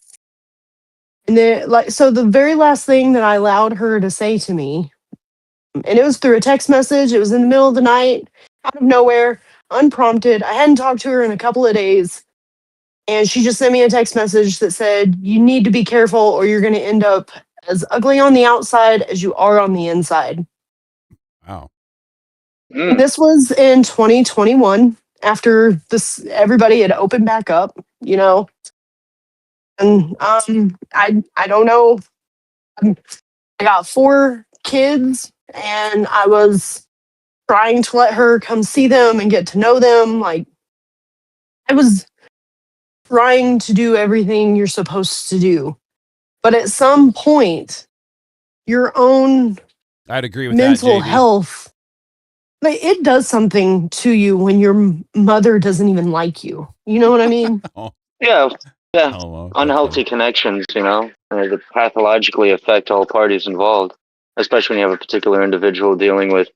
And then, like, so the very last thing that I allowed her to say to me, and it was through a text message, it was in the middle of the night, out of nowhere, unprompted. I hadn't talked to her in a couple of days. And she just sent me a text message that said, "You need to be careful or you're going to end up as ugly on the outside as you are on the inside." Wow. Mm. This was in 2021 after this everybody had opened back up, you know. And I don't know. I got 4 kids and I was trying to let her come see them and get to know them. Like, I was trying to do everything you're supposed to do. But at some point, your own I'd agree with mental that, JB. health, like, it does something to you when your mother doesn't even like you. You know what I mean? Oh, Yeah, yeah. well, that's Unhealthy funny. connections, that pathologically affect all parties involved, especially when you have a particular individual dealing with,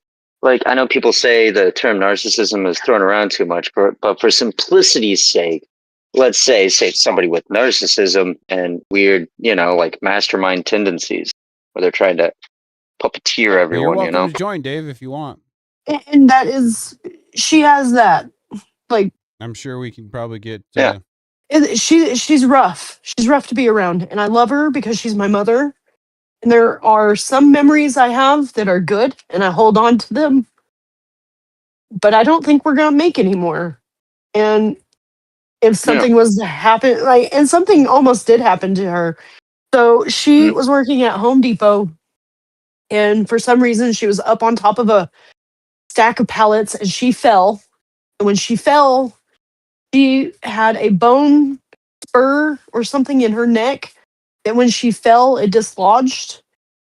like, I know people say the term narcissism is thrown around too much, but for simplicity's sake, let's say somebody with narcissism and weird, like mastermind tendencies, where they're trying to puppeteer Well, you're everyone, welcome to join, Dave, if you want. And that is, she has that. Like, I'm sure we can probably get. Yeah. she's rough. She's rough to be around. And I love her because she's my mother. And there are some memories I have that are good and I hold on to them. But I don't think we're going to make anymore. And if Yeah. something was to happen, like, and something almost did happen to her. So she Mm. was working at Home Depot, and for some reason, she was up on top of a stack of pallets and she fell. And when she fell, she had a bone spur or something in her neck. And when she fell, it dislodged.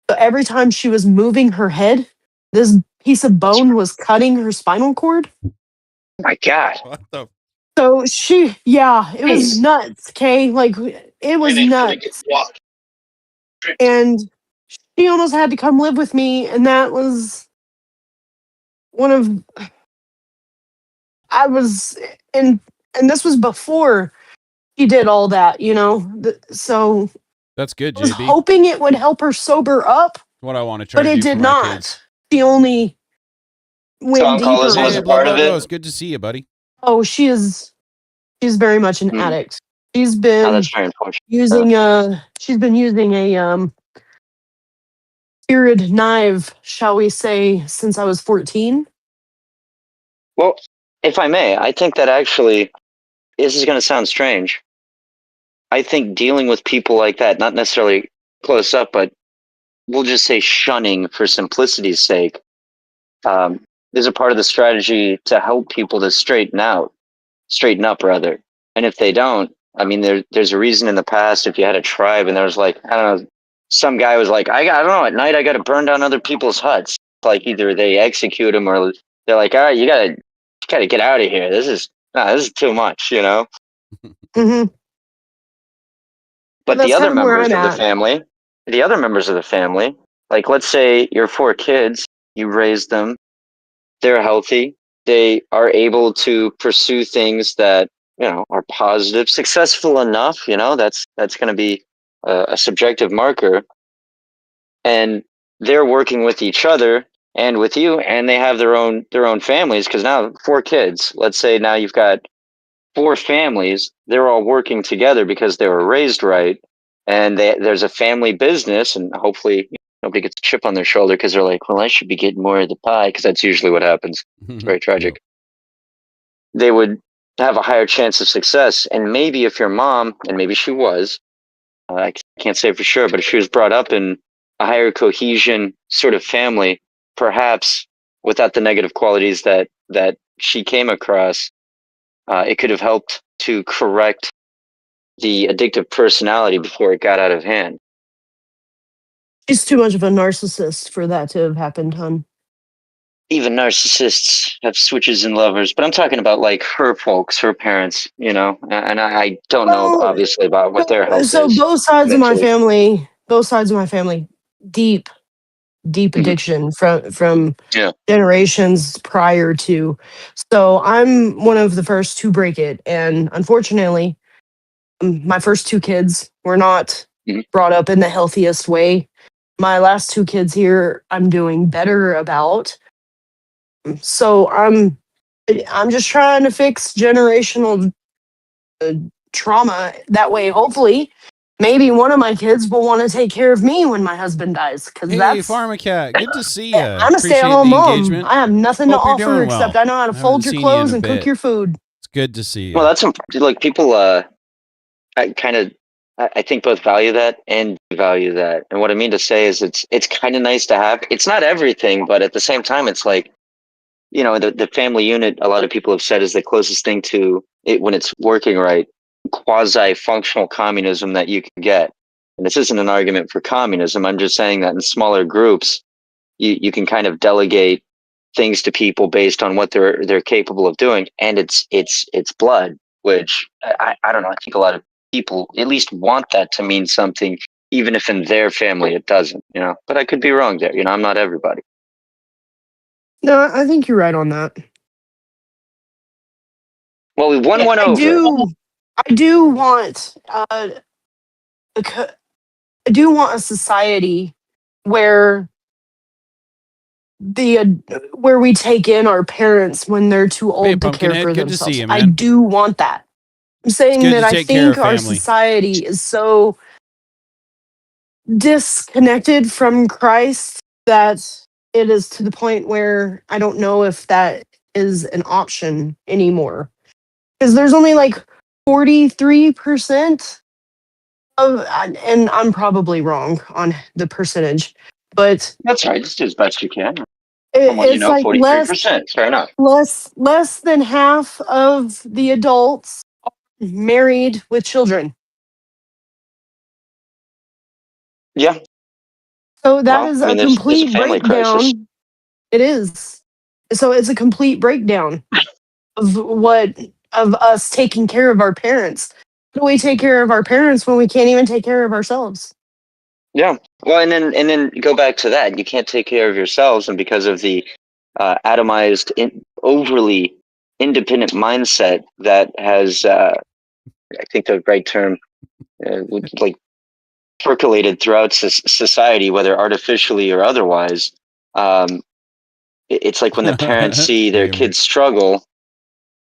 So every time she was moving her head, this piece of bone was cutting her spinal cord. Oh my God. What the? So it was Jeez. nuts. Okay. Like, it was nuts. And she almost had to come live with me. And that was one of, I was in, and this was before he did all that, So That's good, I was JB. hoping it would help her sober up, What I want to try but to it do for did my not. kids. She only So went deeper alcoholism was Hey, a in. Blood part of Love it. Rose, good to see you, buddy. Oh, she's very much an Mm. addict. She's Oh, been that's very unfortunate. using a spirit knife, shall we say, since I was 14. Well, if I may, I think that actually, this is going to sound strange. I think dealing with people like that, not necessarily close up, but we'll just say shunning for simplicity's sake, is a part of the strategy to help people to straighten up rather. And if they don't, I mean, there's a reason in the past, if you had a tribe and there was like, I don't know, some guy was like, I don't know, at night I got to burn down other people's huts. Like either they execute them or they're like, all right, you gotta get out of here. This is too much, Mm-hmm. But But that's kind of where I'm at. the other members of the family, like let's say your 4 kids, you raised them, they're healthy, they are able to pursue things that, are positive, successful enough, that's going to be a subjective marker. And they're working with each other and with you, and they have their own families, because now 4 kids, let's say now you've got 4 families, they're all working together because they were raised right, and there's a family business, and hopefully nobody gets a chip on their shoulder because they're like, well, I should be getting more of the pie, because that's usually what happens. It's very tragic. They would have a higher chance of success, and maybe if your mom, and maybe she was, I can't say for sure, but if she was brought up in a higher cohesion sort of family, perhaps without the negative qualities that she came across, it could have helped to correct the addictive personality before it got out of hand. She's too much of a narcissist for that to have happened, hon. Even narcissists have switches in lovers, but I'm talking about like her folks, her parents, and I don't know Well, obviously about what their health so is mentally. both sides of my family, deep, deep Mhm. addiction from Yeah. generations prior to. So I'm one of the first to break it, and unfortunately, my first two kids were not Mhm. brought up in the healthiest way. My last two kids here, I'm doing better about. So I'm just trying to fix generational trauma. That way, hopefully, maybe one of my kids will want to take care of me when my husband dies. Because Hey, that's Pharmacat, good to see you. I'm a Appreciate stay-at-home the mom. engagement. I have nothing to Hope you're offer doing except well. I know how to I haven't fold your seen you in clothes a and cook bit. your food. It's good to see you. Well, that's important. Like people, I think both value that and devalue that. And what I mean to say is, it's kind of nice to have. It's not everything, but at the same time, it's like, the family unit. A lot of people have said is the closest thing to it when it's working right, quasi-functional communism that you can get. And this isn't an argument for communism. I'm just saying that in smaller groups, you can kind of delegate things to people based on what they're capable of doing, and it's blood, which I don't know. I think a lot of people at least want that to mean something, even if in their family it doesn't. But I could be wrong there. I'm not everybody. No, I think you're right on that. Well, we won one I over. do want I do want a society where the where we take in our parents when they're too Hey, old to care Pumpkinhead, for good to see themselves. you, I man. do want that. I'm It's saying good that to I take care think of our family. society is so disconnected from Christ that it is to the point where I don't know if that is an option anymore. Because there's only like 43% of, and I'm probably wrong on the percentage, but That's right. Just do as best you can. From what you it's know, like 43%. Fair enough. less than half of the adults are married with children. Yeah. So that Well, is I a mean, there's a complete family crisis. breakdown. It is. So it's a complete breakdown of what of us taking care of our parents. How do we take care of our parents when we can't even take care of ourselves? Yeah. Well, and then go back to that. You can't take care of yourselves, and because of the atomized, overly independent mindset that has, I think the right term, like percolated throughout society, whether artificially or otherwise. Um, it's like when the parents see their Gamer. kids struggle,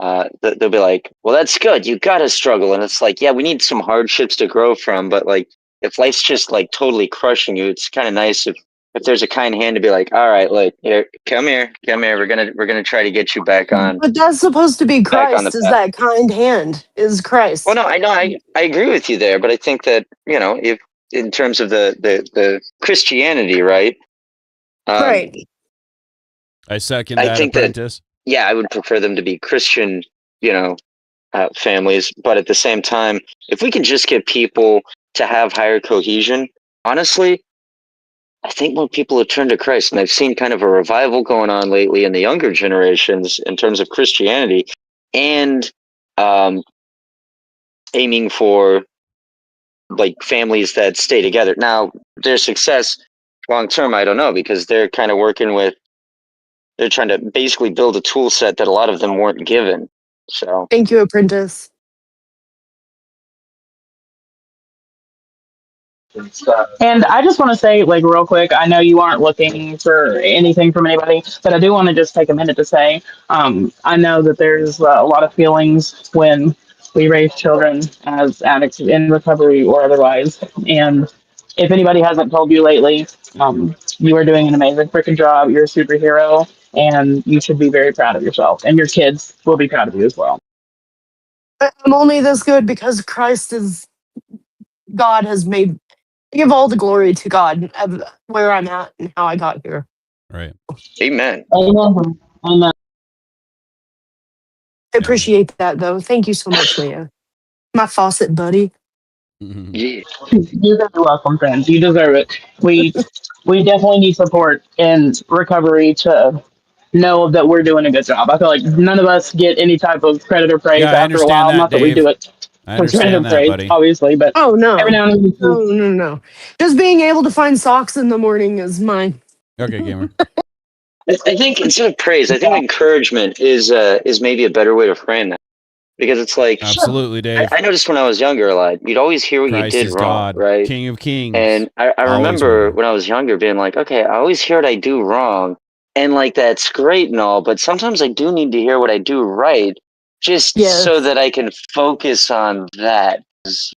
they'll be like, "Well, that's good. You gotta struggle." And it's like, yeah, we need some hardships to grow from, but like, if life's just like totally crushing you, it's kind of nice if there's a kind hand to be like, "All right, like, here, come here, come here. We're gonna try to get you But that's supposed to be back on the Christ, is path." that kind hand, is Well, Christ. no, I know, I agree with you there, but I think that if in terms of the Christianity, right? Um, Right. I second I that, think that, apprentice. yeah, I would prefer them to be Christian, you know, families. But at the same time, if we can just get people to have higher cohesion, honestly, I think more people have turned to Christ. And I've seen kind of a revival going on lately in the younger generations in terms of Christianity and um, aiming for like families that stay together. Now, their success long term, I don't know, because they're kind of they're trying to basically build a tool set that a lot of them weren't given. So, Thank you, apprentice. And I just want to say, like, real quick, I know you aren't looking for anything from anybody, but I do want to just take a minute to say, I know that there's a lot of feelings when we raise children as addicts in recovery or otherwise. And if anybody hasn't told you lately, you are doing an amazing freaking job. You're a superhero, and you should be very proud of yourself. And your kids will be proud of you as well. I'm only this good because Christ is God has made give all the glory to God of where I'm at and how I got here. Right. Amen. Amen. Amen. I appreciate that, though. Thank you so much, Leah. My faucet buddy. Yeah. You're very welcome, friends. You deserve it. We definitely need support in recovery to know that we're doing a good job. I feel like none of us get any type of credit or praise Yeah, I after a understand while. that, Not that we Dave. do it I for credit or understand that, praise, buddy. obviously, but Oh, every no. now and then. No, no, no. Just being able to find socks in the morning is mine. Okay, gamer. I think instead of praise, I think encouragement is maybe a better way to frame that, because it's like Absolutely, Dave. I noticed when I was younger, like you'd always hear what you Christ did is wrong, God, right? King of Kings. And I Always remember will be. when I was younger being like, okay, I always hear what I do wrong, and like that's great and all, but sometimes I do need to hear what I do right, just so Yes. that I can focus on that. 'Cause,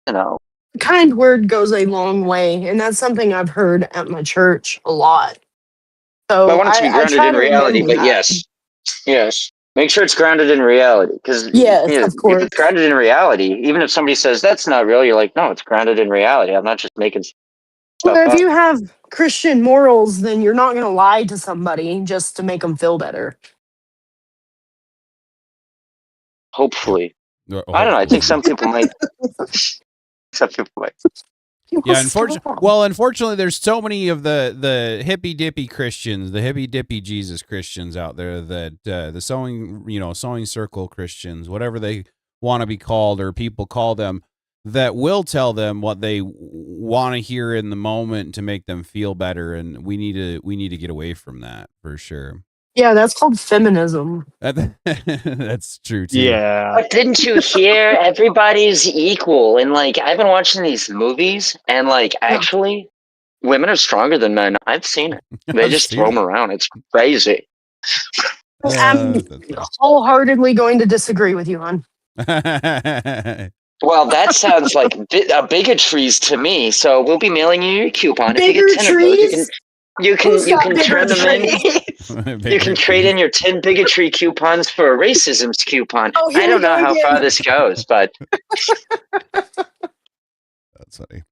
Kind word goes a long way, and that's something I've heard at my church a lot. I So want it to be I grounded try in to reality, remember but that. yes. Make sure it's grounded in reality, because Yes, of if it's course. grounded in reality, even if somebody says that's not real, you're like, no, it's grounded in reality. I'm not just making stuff Well, if up. you have Christian morals, then you're not going to lie to somebody just to make them feel better. Hopefully, Or I don't know. I think hopefully. some people might. Some people might. Yeah, unfortunately, there's so many of the hippy dippy Christians, the hippy dippy Jesus Christians out there that the sewing circle Christians, whatever they want to be called or people call them, that will tell them what they want to hear in the moment to make them feel better, and we need to get away from that for sure. Yeah, that's called feminism. That's true too. Yeah. But didn't you hear everybody's equal? And like, I've been watching these movies, and like, actually, women are stronger than men. I've seen it. They I've just seen throw it. them around. It's crazy. I'm That's funny. wholeheartedly going to disagree with you, hon. Well, that sounds like bigotries to me. So we'll be mailing you your coupon. If you Bigger get 10 of those, trees? you Who's got can bigger turn them in. trees? You can trade in your 10 bigotry coupons for a racism's coupon. Oh, I here we don't know go how far again. this goes, but That's funny.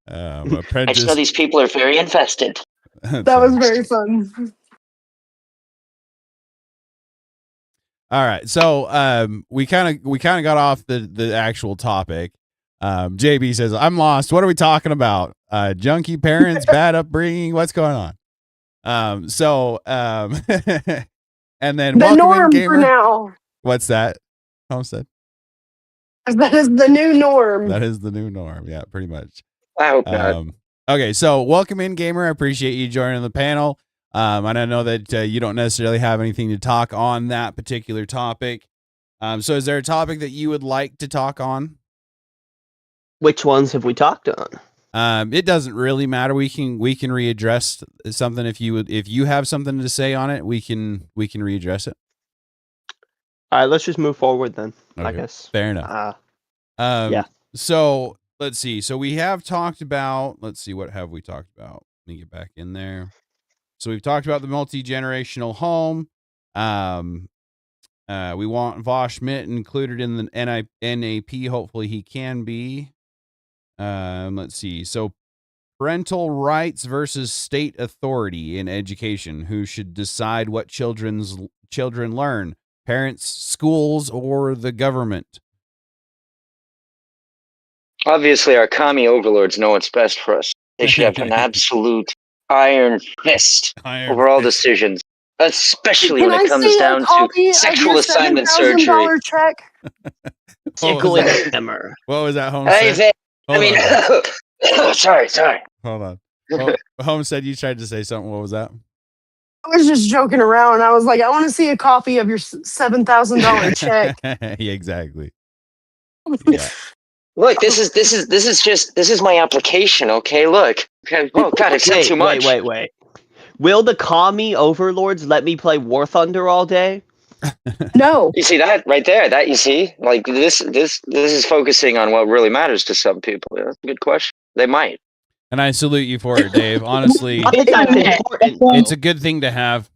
I Apprentice. just know these people are very invested. That was very fun. All right, so we kind of got off the actual topic. JB says, "I'm lost. What are we talking about? Junkie parents, bad upbringing. What's going on?" and then The welcome in, norm for gamer. now. What's that? Homestead. That is the new norm. That is the new norm. Yeah, pretty much. I hope not. Okay, so welcome in, gamer. I appreciate you joining the panel. And I know that you don't necessarily have anything to talk on that particular topic. So is there a topic that you would like to talk on? Which ones have we talked on? It doesn't really matter. We can readdress something if you have something to say on it. We can readdress it. All right, let's just move forward then. Okay, I guess. fair enough. Yeah. So let's see. So we have talked about. Let's see. What have we talked about? Let me get back in there. So we've talked about the multi-generational home. We want Vosh Schmidt included in the NAP. Hopefully he can be. Let's see. So parental rights versus state authority in education. Who should decide what children learn? Parents, schools, or the government? Obviously, our commie overlords know what's best for us. They should have an absolute iron fist over all decisions, especially Can when I it comes see a down to copy of sexual your assignment surgery. $7,000 check? Tickling hammer. What was that, Holmes? Hey, said? I mean, sorry. Hold on. Holmes said you tried to say something. What was that? I was just joking around. I was like, I want to see a copy of your $7,000 check. Yeah, exactly. Yeah. Look, this is my application. Okay, look. Okay. Oh God, I've said too much. Wait. Will the commie overlords let me play War Thunder all day? No. You see that right there? That you see, like this is focusing on what really matters to some people. Yeah, that's a good question. They might. And I salute you for it, Dave. Honestly, Not that that's important, it's though. a good thing to have.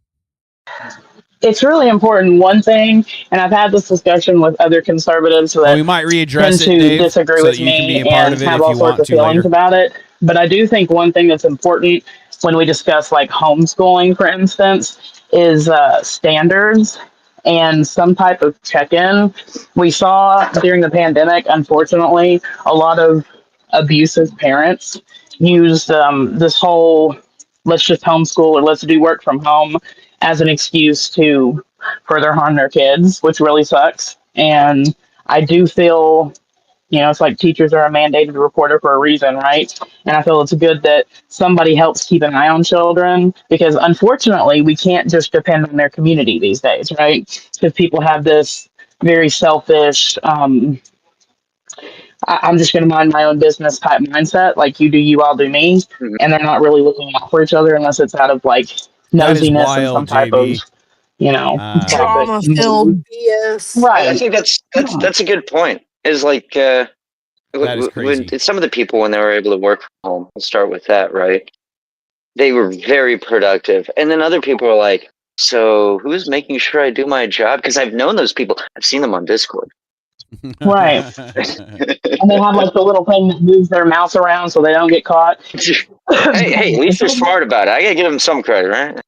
it's really important. One thing, and I've had this discussion with other conservatives Well, we that might readdress tend it, to Dave, disagree so that with you can be me a part and of it have if all you sorts want of to feelings later. about it. But I do think one thing that's important when we discuss like homeschooling, for instance, is standards and some type of check-in. We saw during the pandemic, unfortunately, a lot of abusive parents used this whole let's just homeschool or let's do work from home as an excuse to further harm their kids, which really sucks. And I do feel, it's like teachers are a mandated reporter for a reason, right? And I feel it's good that somebody helps keep an eye on children because unfortunately we can't just depend on their community these days, right? Because people have this very selfish, I'm just going to mind my own business type mindset, like you do you, I'll do me. Mhm. And they're not really looking out for each other unless it's out of like That is nosiness and some wild, type of, JB. profit. Drama filled BS. I Right. think that's a good point. Is like That is when crazy. some of the people when they were able to work from home, we'll start with that, right? They were very productive, and then other people were like, "So who's making sure I do my job?" Because I've known those people. I've seen them on Discord. Right. And they have like the little thing that moves their mouse around so they don't get caught. Hey, at least they're smart about it. I gotta give them some credit, right?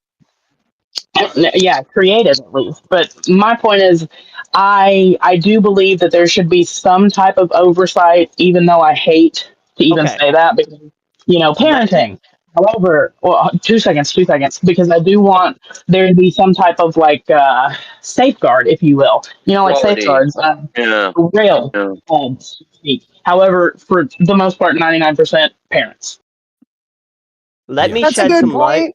Yeah, creative at least. But my point is, I do believe that there should be some type of oversight, even though I hate to even Okay. say that because Let parenting. However, well, 2 seconds, because I do want there to be some type of like safeguard, if you will. Like Quality. safeguards, Yeah. rail. Yeah. So to speak. However, for the most part, 99% parents. let me That's a shed good some light. point.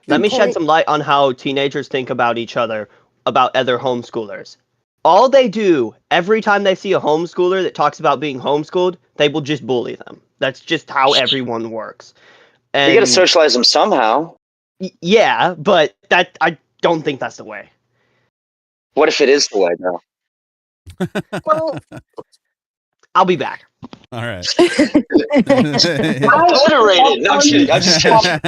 Let Good me shed point. some light on how teenagers think about each other, about other homeschoolers. All they do every time they see a homeschooler that talks about being homeschooled, they will just bully them. That's just how everyone works. You gotta And socialize them somehow. yeah, but that I don't think that's the way. What if it is the way though? Well, I'll be back. All right. Obliterated. No, I'm kidding. I'm just kidding.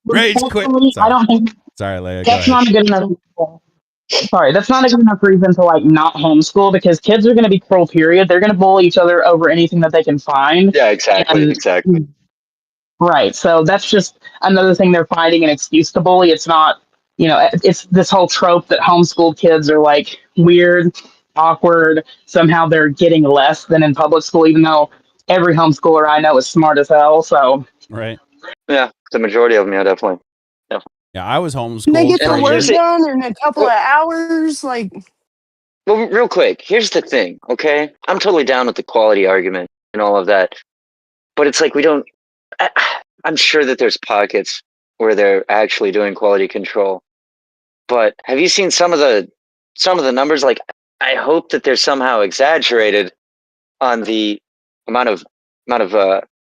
Rage quit. I Sorry. don't think Sorry, Leia. Go that's ahead. not a good enough. Sorry, that's not a good enough reason to like not homeschool because kids are going to be cruel. Period. They're going to bully each other over anything that they can find. Yeah, exactly. And Exactly. right, so that's just another thing they're finding an excuse to bully. It's not, it's this whole trope that homeschool kids are like weird, awkward. Somehow they're getting less than in public school, even though every homeschooler I know is smart as hell. So Right. Yeah, the majority of them, yeah, definitely. Yeah, I was they homeschooled get for the a And work here's year. it. done in a couple of hours. Like, Well, real quick, here's the thing, okay? I'm totally down with the quality argument and all of that, but it's like we don't. I, I'm sure that there's pockets where they're actually doing quality control, but have you seen some of the numbers? Like, I hope that they're somehow exaggerated on the amount of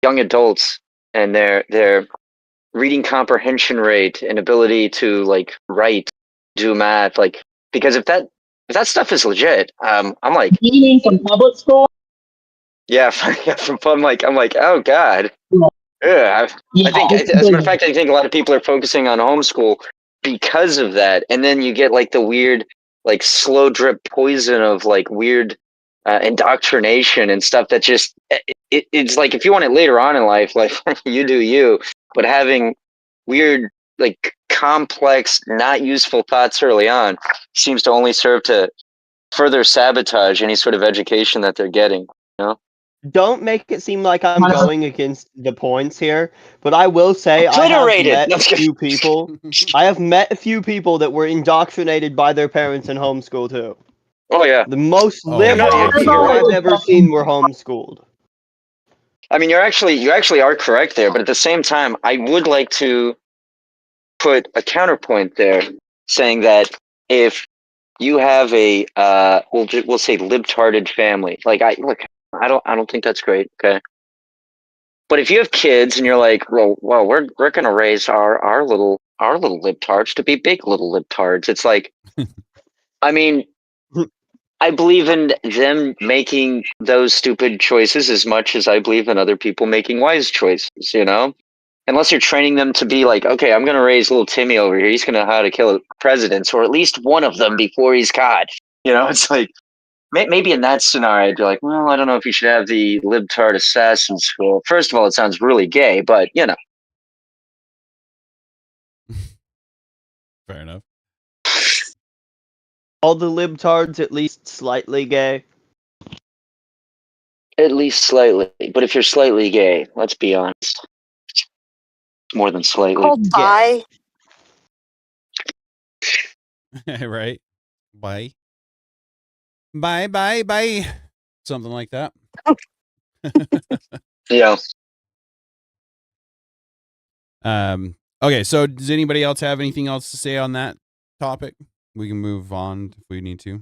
young adults and their reading comprehension rate and ability to like write, do math, like because if that stuff is legit, I'm like, meaning from public school, yeah, I'm like, oh god, yeah. I yeah, think, it's as a matter of big. fact, I think a lot of people are focusing on homeschool because of that, and then you get like the weird, like slow drip poison of like weird indoctrination and stuff that just it's like if you want it later on in life, like you do you, but having weird like complex, not useful thoughts early on seems to only serve to further sabotage any sort of education that they're getting. You know? Don't make it seem like I'm going against the points here, but I will say I have Obliterated. met No, a I'm just kidding. few people. I have met a few people that were indoctrinated by their parents in homeschool too. Oh yeah. The most Oh, Yeah, no, liberal yeah. people I've ever seen were homeschooled. I mean, you actually are correct there, but at the same time, I would like to put a counterpoint there, saying that if you have a we'll say libtarded family, like I don't think that's great, okay. But if you have kids and you're like, well, we're gonna raise our little libtards to be big little libtards. It's like, I mean, I believe in them making those stupid choices as much as I believe in other people making wise choices, you know? unless you're training them to be like, okay, I'm going to raise little Timmy over here. He's going to know how to kill presidents, or at least one of them before he's caught. It's like, maybe in that scenario, I'd be like, well, I don't know if you should have the libtard assassin school. First of all, it sounds really gay, but Fair enough. All the libtards at least slightly gay. At least slightly. But if you're slightly gay, let's be honest, more than slightly. Called bi. Right. Bye. Bye, bye, bye. Something like that. Yeah. Okay, so does anybody else have anything else to say on that topic? We can move on if we need to.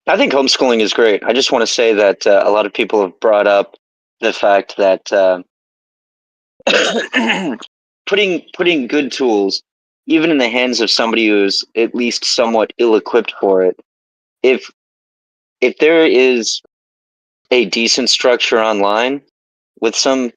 I think homeschooling is great. I just want to say that a lot of people have brought up the fact that putting good tools, even in the hands of somebody who's at least somewhat ill-equipped for it, if there is a decent structure online with some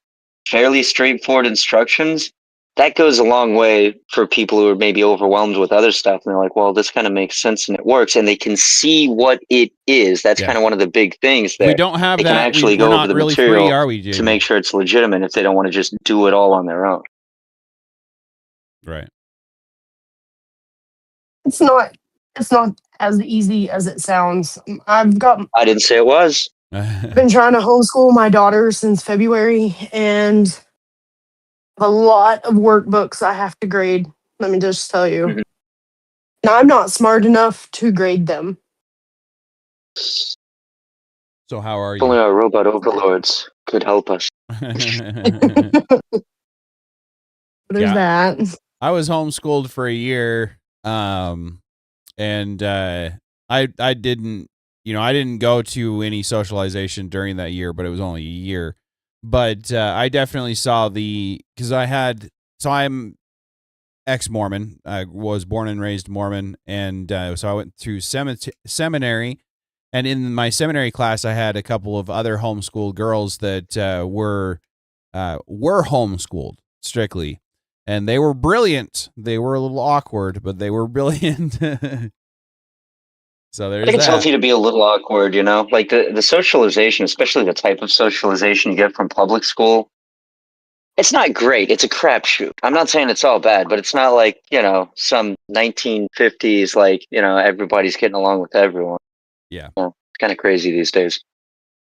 fairly straightforward instructions, that goes a long way for people who are maybe overwhelmed with other stuff. And they're like, well, this kind of makes sense and it works. And they can see what it is. That's kind of one of the big things there. We don't have they that. Can actually we're go not over the really material free, are we, Jamie? to make sure it's legitimate if they don't want to just do it all on their own. Right. It's not as easy as it sounds. I didn't say it was. I've been trying to homeschool my daughter since February, and a lot of workbooks I have to grade. Let me just tell you. Mhm. Now, I'm not smart enough to grade them. So how are If only you? our robot overlords could help us. There's that. I was homeschooled for a year, and I didn't, I didn't go to any socialization during that year, but it was only a year. But I definitely saw because I'm ex-Mormon. I was born and raised Mormon, and so I went through seminary. And in my seminary class, I had a couple of other homeschooled girls that were homeschooled strictly, and they were brilliant. They were a little awkward, but they were brilliant. So there's I think it's that. healthy to be a little awkward, like the socialization, especially the type of socialization you get from public school. It's not great. It's a crapshoot. I'm not saying it's all bad, but it's not like, some 1950s, like, everybody's getting along with everyone. Yeah. It's kind of crazy these days.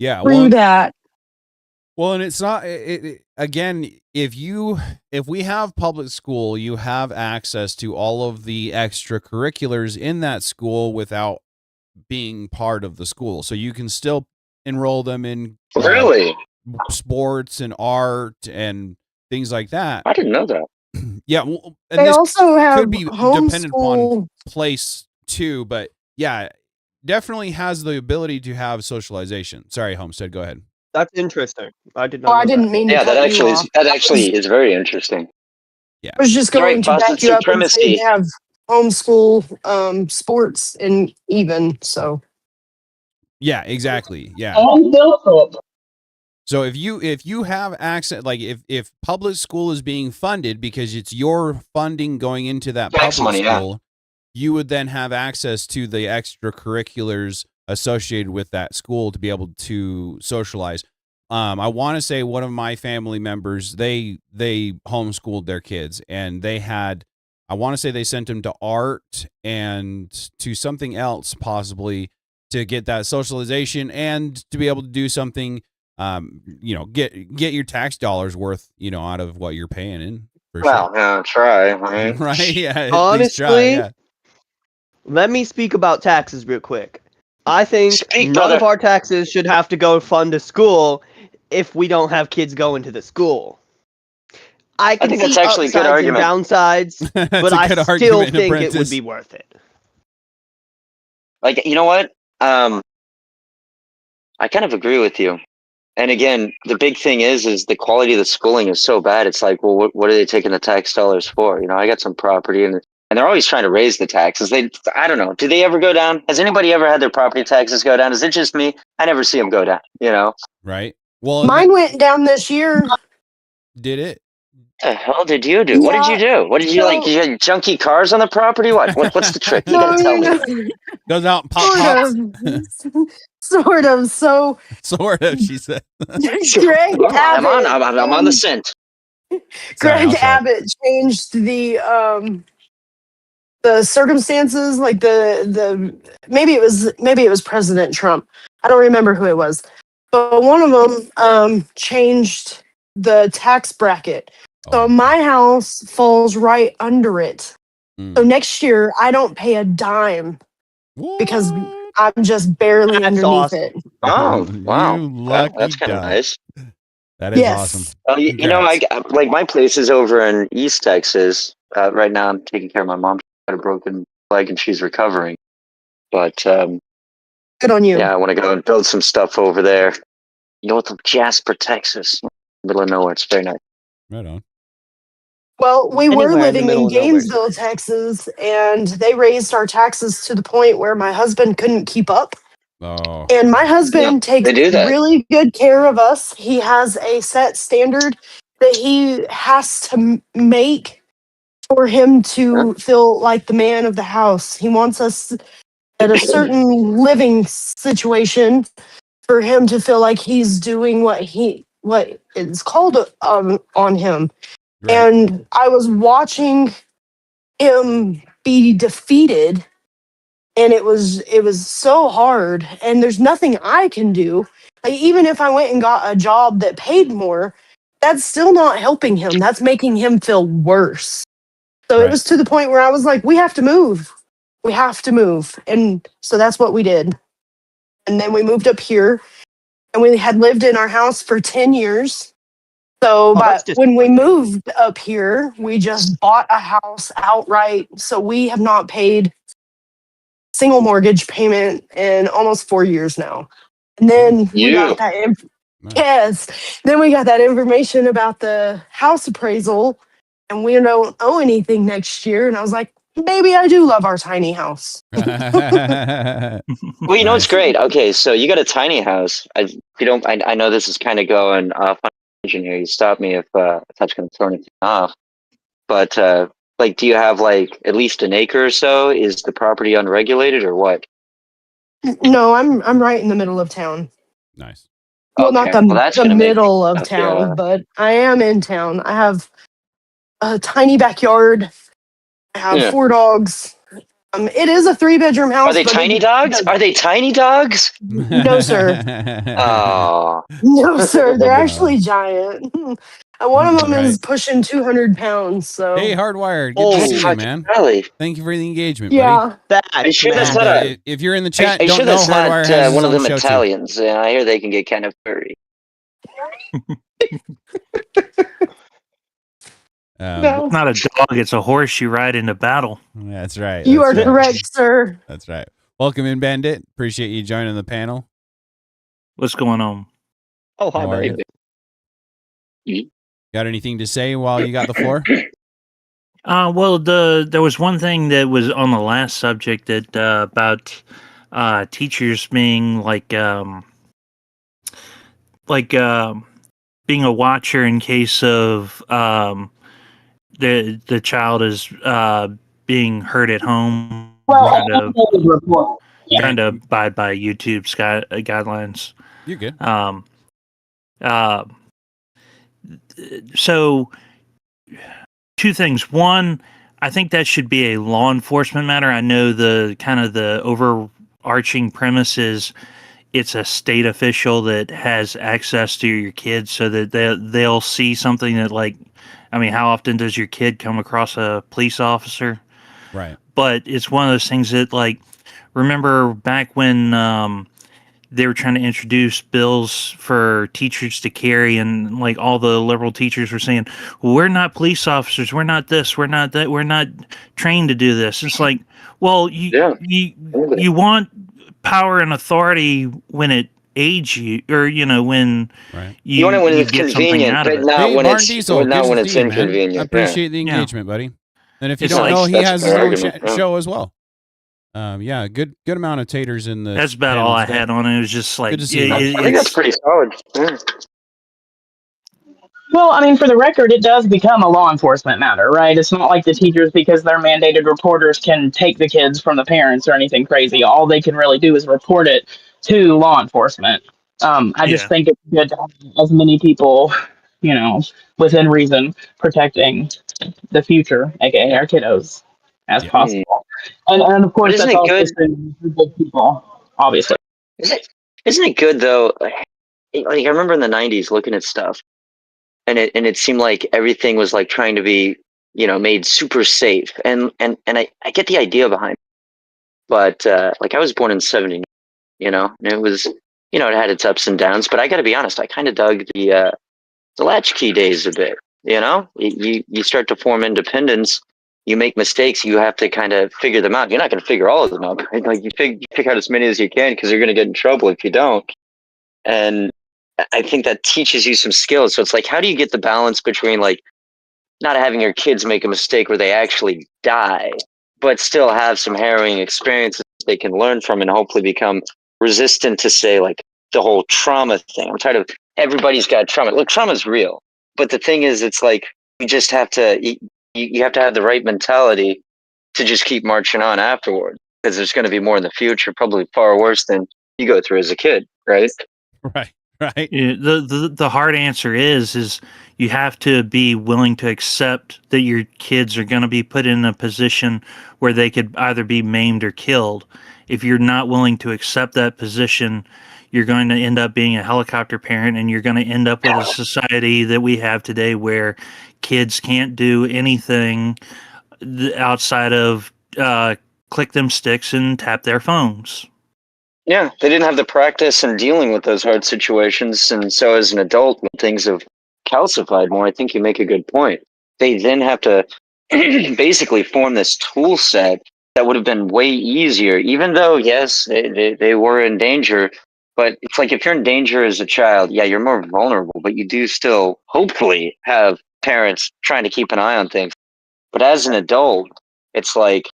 Yeah. Through that. Well, and it's not, again, if we have public school, you have access to all of the extracurriculars in that school without being part of the school. So you can still enroll them in Really? Sports and art and things like that. I didn't know that. Yeah. Well, and They this also have could be dependent upon homeschool. place too, but yeah, definitely has the ability to have socialization. Sorry, Homestead, go ahead. That's interesting. I did not. Oh, know I didn't mean to Yeah, cut you off. that actually is very interesting. Yeah. I was just going to Positive back you up and say supremacy. they have homeschool sports and even so. Yeah, exactly. Yeah. So if you have access, like if public school is being funded because it's your funding going into that Tax public money, school, you would then have access to the extracurriculars associated with that school to be able to socialize. I want to say one of my family members, they homeschooled their kids, and I want to say they sent them to art and to something else possibly to get that socialization and to be able to do something, get your tax dollars worth, out of what you're paying in. Try, right? Right? Yeah. At least Honestly, try, yeah. let me speak about taxes real quick. I think none brother. of our taxes should have to go fund a school if we don't have kids going to the school. I can think see that's actually a good upsides and argument. downsides, That's but a I good still argument, think it Apprentice. would be worth it. Like, you know what? I kind of agree with you. And again, the big thing is the quality of the schooling is so bad. It's like, well, what are they taking the tax dollars for? I got some property, and they're always trying to raise the taxes. I don't know. Do they ever go down? Has anybody ever had their property taxes go down? Is it just me? I never see them go down. Right. Well, Mine went down this year. Did it? The hell did you do? What did you do? What did you like? So- You had junky cars on the property? What's the trick? You gotta tell me. Goes out and pop sort pops. of, sort of. So Sort of, she said. Greg Come on, Abbott, I'm on the scent. Sorry, Greg I'll shut up. Abbott changed the circumstances, like the maybe it was President Trump. I don't remember who it was, but one of them changed the tax bracket. So Oh. my house falls right under it. Mm. So next year I don't pay a dime because What? I'm just barely That's underneath awesome. it. Oh, wow. You Well, lucky that's kind of duck. nice. That is Yes. awesome. Well, you know, Congrats. like my place is over in East Texas. Right now, I'm taking care of my mom. She's got a broken leg and she's recovering. But Good on you. yeah, I want to go and build some stuff over there. North of Jasper, Texas, middle of nowhere. It's very nice. Right on. Well, we were Anywhere in the living middle in of nowhere. Gainesville, Texas, and they raised our taxes to the point where my husband couldn't keep up. Oh. And my husband takes they do that. really good care of us. He has a set standard that he has to make for him to feel like the man of the house. He wants us at a certain living situation for him to feel like he's doing what is called on him. Right. And I was watching him be defeated, and it was so hard, and there's nothing I can do. Like, even if I went and got a job that paid more, that's still not helping him. That's making him feel worse. So Right. it was to the point where I was like, we have to move. We have to move. And so that's what we did. And then we moved up here, and we had lived in our house for 10 years. So, that's but when we moved up here, we just bought a house outright. So we have not paid single mortgage payment in almost 4 years now. And then we got that. Nice. Yes. Then we got that information about the house appraisal, and we don't owe anything next year. And I was like, maybe I do love our tiny house. Well, you know, it's great. Okay, so you got a tiny house. I know this is kind of going off on a tangent here. You stop me if that's going to throw anything off. But like, do you have like at least an acre or so? Is the property unregulated or what? No, I'm right in the middle of town. Nice. Well, not Okay, well, that's the gonna make middle of stuff, town, yeah. but I am in town. I have a tiny backyard. I have Yeah. 4 dogs. It is a 3-bedroom house. Are they but tiny dogs? Are they tiny dogs? No, sir. Oh, No, sir. They're actually giant. And one of them is Right. pushing 200 pounds. So Hey, Hardwired. Good oh, to see you, fucking man. really? Thank you for the engagement, buddy. yeah, Are you sure that's And not a? if you're in the Are chat, you don't sure know that's not Hardwire has his one of own them show too. Italians? I hear they can get kind of furry. no. It's not a dog, it's a horse you ride into battle. That's right. You are that's right. correct, sir. That's right. Welcome in, Bandit. Appreciate you joining the panel. What's going on? Oh, hi, How are baby. you? Got anything to say while you got the floor? Well, there was one thing that was on the last subject that about teachers being being a watcher in case of the child is being hurt at home, trying to abide by YouTube's guidelines. You're good. So 2 things. One, I think that should be a law enforcement matter. I know the kind of the overarching premise is it's a state official that has access to your kids so that they'll see something that, like, I mean, how often does your kid come across a police officer? Right. But it's one of those things that, like, remember back when they were trying to introduce bills for teachers to carry, and like all the liberal teachers were saying, well, we're not police officers, we're not this, we're not that, we're not trained to do this. It's like, well, you want power and authority when it aids you, or when right. You want it when it's get convenient, but not hey, when Barn it's Diesel, not good when to it's see you, man. inconvenient. I appreciate the engagement, buddy. And if you It's don't like- know, he That's has his fair own argument, yeah. show as well. Yeah, good amount of taters in the. That's about panel all I today. had on it. It was just like Good to see you. I think that's pretty solid. Yeah. Well, I mean, for the record, it does become a law enforcement matter, right? It's not like the teachers, because they're mandated reporters, can take the kids from the parents or anything crazy. All they can really do is report it to law enforcement. I just Yeah. think it's good to have as many people, within reason, protecting the future, aka our kiddos, as Yeah. possible. And of But course, isn't that's it also good? true for good people, obviously. Isn't it good though? Like I remember in the '90s looking at stuff, and it seemed like everything was like trying to be, made super safe, and I get the idea behind it. But like I was born in '79, and it was, it had its ups and downs. But I got to be honest, I kind of dug the latchkey days a bit. You start to form independence. You make mistakes. You have to kind of figure them out. You're not going to figure all of them out, right? Like you pick out as many as you can because you're going to get in trouble if you don't. And I think that teaches you some skills. So it's like, how do you get the balance between like not having your kids make a mistake where they actually die, but still have some harrowing experiences they can learn from and hopefully become resistant to, say, like the whole trauma thing. I'm tired of everybody's got trauma. Look, trauma is real, but the thing is, it's like you just have to you have to have the right mentality to just keep marching on afterward, because there's going to be more in the future, probably far worse than you go through as a kid, right? Right. Right. Yeah, the hard answer is you have to be willing to accept that your kids are going to be put in a position where they could either be maimed or killed. If you're not willing to accept that position, you're going to end up being a helicopter parent, and you're going to end up with a society that we have today where kids can't do anything outside of click them sticks and tap their phones. Yeah, they didn't have the practice in dealing with those hard situations, and so as an adult, when things have calcified more, I think you make a good point. They then have to basically form this tool set that would have been way easier, even though, yes, they were in danger. But it's like if you're in danger as a child, yeah, you're more vulnerable, but you do still hopefully have parents trying to keep an eye on things. But as an adult, it's like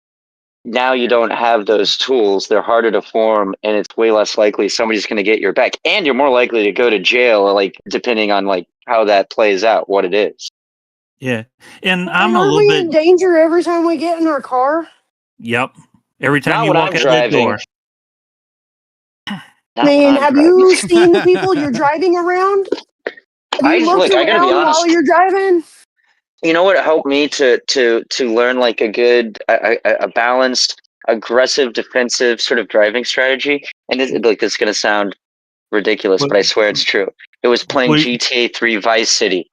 now you don't have those tools. They're harder to form, and it's way less likely somebody's going to get your back, and you're more likely to go to jail, like depending on like how that plays out, what it is. Yeah, and I'm And a aren't little we bit. in danger every time we get in our car? Yep. Every time Not you when I'm walk out that driving. door. Not when Man, I'm have driving. you seen the people you're driving around? Have you looked I gotta be around while honest. you're driving? You know what helped me to learn like a good, a balanced, aggressive, defensive sort of driving strategy. And this is gonna sound ridiculous, What, but I swear it's true. It was playing what, GTA 3 Vice City.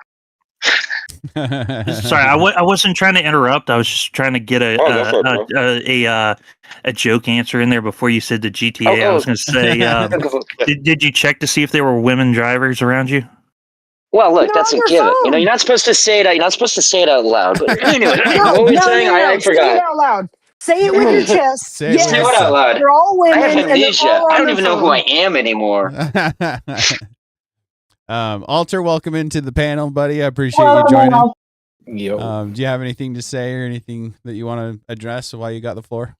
sorry, I wasn't trying to interrupt. I was just trying to get Oh, go for it, bro. a joke answer in there before you said the GTA. I Oh, was going to say, oh. did you check to see if there were women drivers around you? Well, No, look, that's on a your given. You're phone. not supposed to say it. You're not supposed to say it out loud. But anyway, No, what were we no, saying? no, I no. Say it forgot. out loud. Say it with your chest. Say it with Say your what Yes, out chest. loud? they're all I have women and they're amnesia. all I on don't their even know who I phone. am anymore. Alter, welcome into the panel, buddy. I appreciate you joining. Well, Yo. Do you have anything to say or anything that you want to address while you got the floor?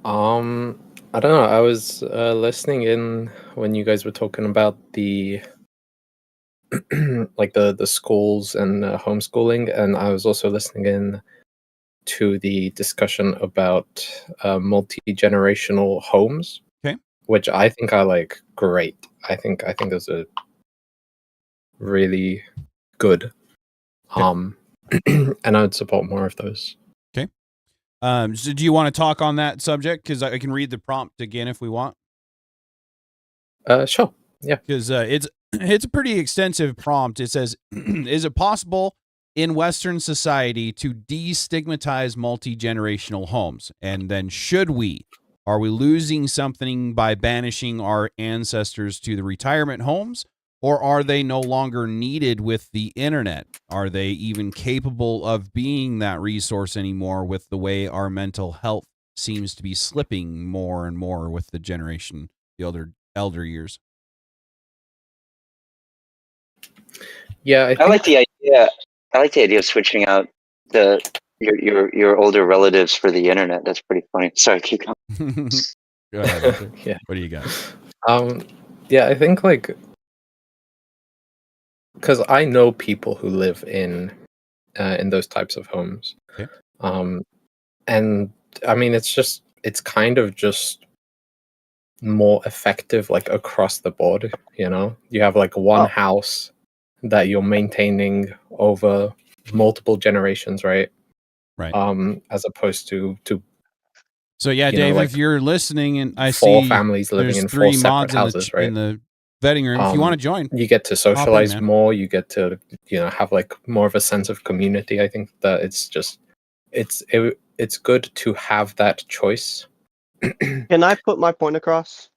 I don't know. I was listening in when you guys were talking about the like the schools and homeschooling, and I was also listening in to the discussion about multi-generational homes. Okay. Which I think are like great. I think those are really good. And I would support more of those. Okay. So do you want to talk on that subject? Because I can read the prompt again if we want. Sure. Yeah. Because it's a pretty extensive prompt. It says, "Is it possible in Western society to de-stigmatize multi-generational homes? And then should we? Are we losing something by banishing our ancestors to the retirement homes? Or are they no longer needed with the internet? Are they even capable of being that resource anymore with the way our mental health seems to be slipping more and more with the generation, the elder years?" Yeah, I like the idea. I like the idea of switching out your older relatives for the internet. That's pretty funny. Sorry, keep going. Go ahead, Arthur. Yeah. What do you got? Yeah, I think like because I know people who live in those types of homes. Okay. And I mean, it's kind of just more effective, like across the board. You know, you have like one house that you're maintaining over multiple generations, right? Right. As opposed to So yeah, you know, Dave, like if you're listening and I four see families living there's in 3 4 mods separate houses, right? in the vetting room, if you want to join, you get to hop in, socialize man. more. You get to, you know, have like more of a sense of community. I think that it's good to have that choice. Can I put my point across?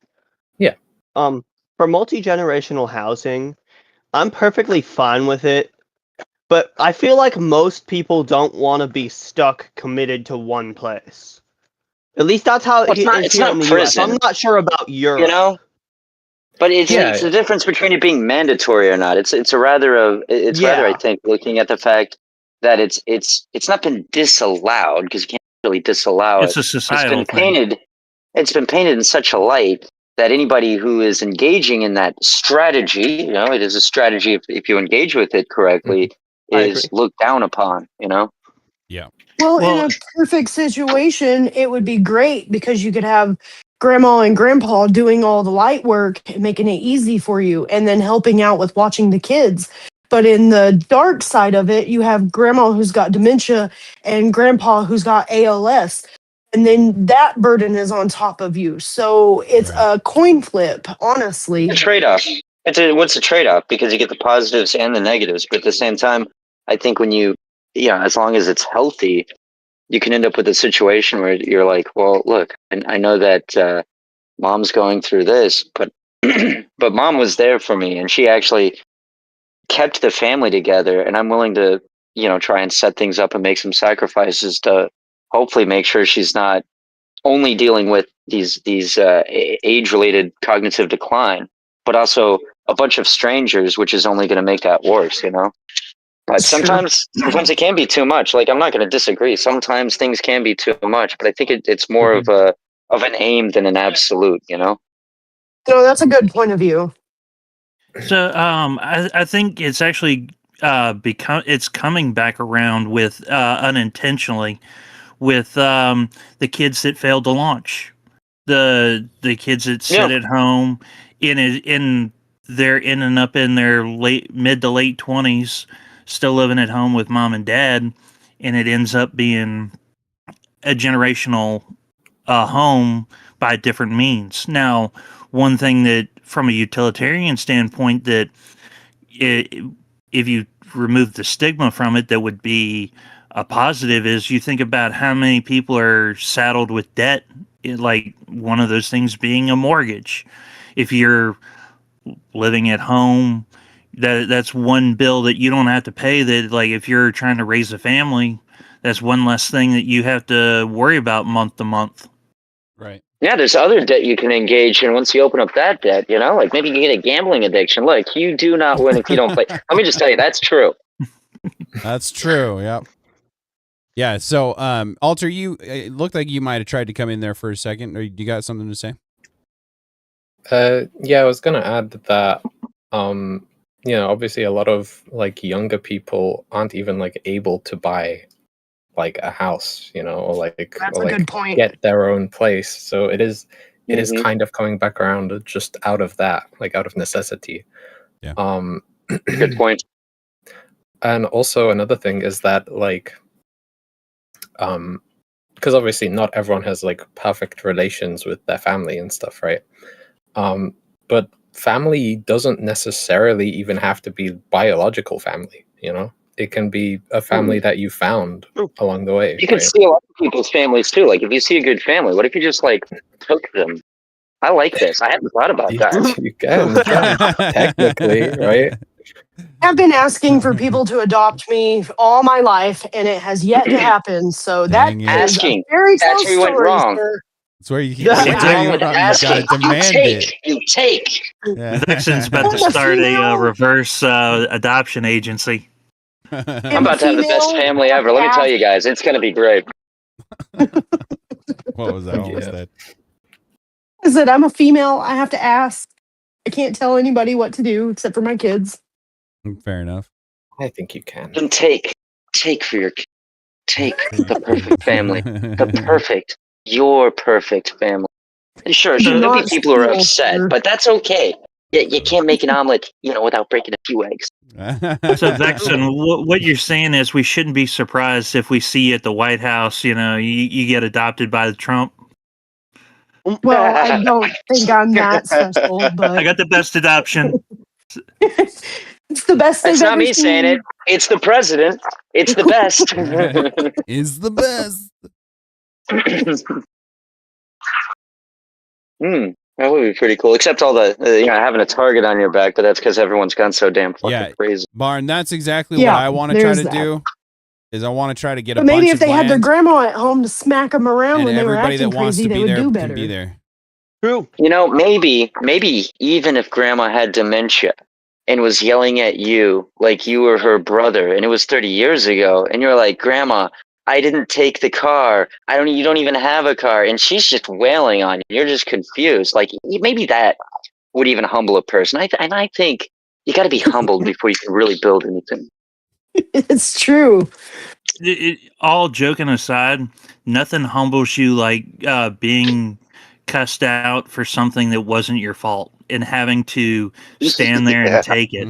Yeah. For multi-generational housing, I'm perfectly fine with it, but I feel like most people don't want to be stuck committed to one place. At least that's how it is It's here not in the US. prison, I'm not sure about Europe. you know. But it's the difference between it being mandatory or not. It's rather I think looking at the fact that it's not been disallowed, because you can't really disallow It's it. a societal thing. It's been painted in such a light that anybody who is engaging in that strategy, you know, it is a strategy if you engage with it correctly, is looked down upon, you know? Yeah. Well, in a perfect situation, it would be great because you could have grandma and grandpa doing all the light work and making it easy for you and then helping out with watching the kids. But in the dark side of it, you have grandma who's got dementia and grandpa who's got ALS. And then that burden is on top of you. So it's a coin flip, honestly. A trade-off. What's a trade-off? Because you get the positives and the negatives, but at the same time, I think when as long as it's healthy, you can end up with a situation where you're like, well, look, and I know that mom's going through this, but but mom was there for me, and she actually kept the family together, and I'm willing to, try and set things up and make some sacrifices to hopefully make sure she's not only dealing with these age-related cognitive decline, but also a bunch of strangers, which is only going to make that worse, you know. But sometimes it can be too much. Like, I'm not going to disagree. Sometimes things can be too much, but I think it's more of an aim than an absolute, you know. No, that's a good point of view. So I think it's actually it's coming back around with unintentionally with the kids that failed to launch, the kids that sit at home they're ending up in their mid to late 20s, still living at home with mom and dad, and it ends up being a generational home by different means. Now, one thing that, from a utilitarian standpoint, that if you remove the stigma from it, that would be a positive is you think about how many people are saddled with debt, like one of those things being a mortgage. If you're living at home, that's one bill that you don't have to pay. That, like, if you're trying to raise a family, that's one less thing that you have to worry about month to month. Right. Yeah, there's other debt you can engage in once you open up that debt, you know? Like, maybe you get a gambling addiction. Look, you do not win if you don't play. Let me just tell you, that's true. That's true, yeah. Yeah, so, Alter, it looked like you might have tried to come in there for a second, or you got something to say? Yeah, I was gonna add that, obviously a lot of, like, younger people aren't even, like, able to buy, like, a house, or That's a good point. get their own place. So it is kind of coming back around just out of that, like, out of necessity. Yeah. Good point. And also another thing is that, like, because obviously not everyone has, like, perfect relations with their family and stuff, right? But family doesn't necessarily even have to be biological family, It can be a family that you found along the way. You can see a lot of people's families too. Like, if you see a good family, what if you just, like, took them? I like this. I hadn't thought about that. You can technically, right? I've been asking for people to adopt me all my life, and it has yet to happen. So that Dang it. is Asking. a very That's close where you went story, wrong. sir. That's where you What's that's where wrong you with gotta asking? You demand take. it. You take. Yeah. Vexen's about to I'm a start a female. reverse adoption agency. I'm I'm about to have the best female. family ever. Let me tell you guys, it's going to be great. What was that? What was that? I said I'm a female. I have to ask. I can't tell anybody what to do except for my kids. Fair enough. I think you can. And take for your take the perfect family, your perfect family. And sure, Do there'll be not people who are steal, upset, sir. but that's okay. You can't make an omelet, without breaking a few eggs. So, Vexen, what you're saying is we shouldn't be surprised if we see you at the White House, you get adopted by the Trump. Well, I don't think I'm that special, I but got the best adoption. it's the best That's they've not ever me saying seen. it. It's the president. It's the best. Is the best. That would be pretty cool. Except all the, having a target on your back, but that's because everyone's gone so damn fucking crazy. Barn, that's exactly what Yeah, I want to try there's to that. do. Is I want to try to get a But maybe bunch if of they had their land, grandma at home to smack them around and when they were everybody acting that wants crazy, to they be would there do can better. be there. True. Maybe even if grandma had dementia and was yelling at you like you were her brother and it was 30 years ago and you're like, Grandma, I didn't take the car. You don't even have a car. And she's just wailing on you. You're just confused. Like maybe that would even humble a person. I think you got to be humbled before you can really build anything. It's true. All joking aside, nothing humbles you like being cussed out for something that wasn't your fault and having to stand there and take it.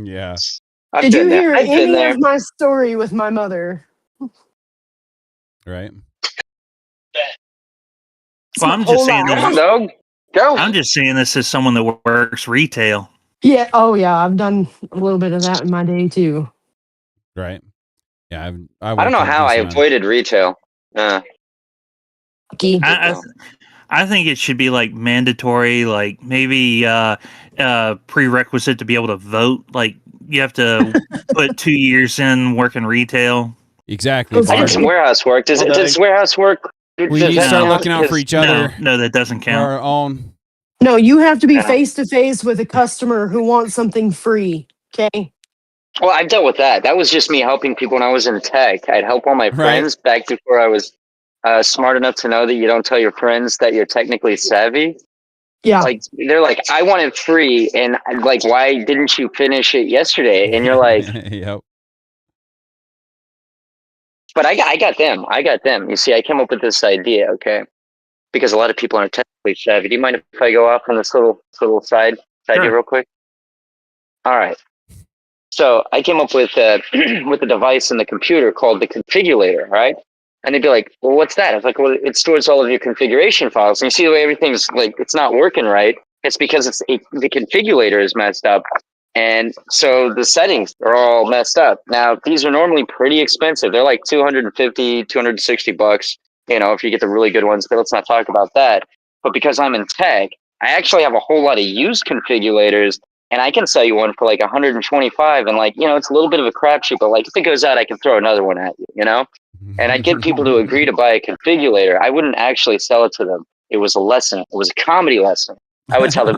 Yeah. Did you hear any of my story with my mother? Right. Well, I'm just saying Hola. this. Go. I'm just saying this as someone that works retail. Yeah. Oh, yeah. I've done a little bit of that in my day too. Right. Yeah. I don't know how I avoided retail. I think it should be like mandatory, like maybe prerequisite to be able to vote. Like you have to put 2 years in working retail. Exactly. I did some warehouse work. Does warehouse work? We need to start looking out for each other. No, that doesn't For count. our own. No, you have to be face to face with a customer who wants something free. Okay. Well, I've dealt with that. That was just me helping people when I was in tech. I'd help all my friends back before I was smart enough to know that you don't tell your friends that you're technically savvy. Yeah. Like they're like, I want it free, and I'm like, why didn't you finish it yesterday? And you're like, yep. But I got them. You see, I came up with this idea, okay? Because a lot of people aren't technically savvy. Do you mind if I go off on this little side here real quick? All right. So I came up with with a device in the computer called the configurator, right? And they'd be like, well, what's that? I was like, well, it stores all of your configuration files. And you see the way everything's like, it's not working right. It's because the configurator is messed up. And so the settings are all messed up. Now, these are normally pretty expensive. They're like $250, $260, if you get the really good ones, but let's not talk about that. But because I'm in tech, I actually have a whole lot of used configurators, and I can sell you one for like 125, and it's a little bit of a crapshoot, but like if it goes out, I can throw another one at you, And I'd get people to agree to buy a configurator. I wouldn't actually sell it to them. It was a lesson. It was a comedy lesson. I would tell them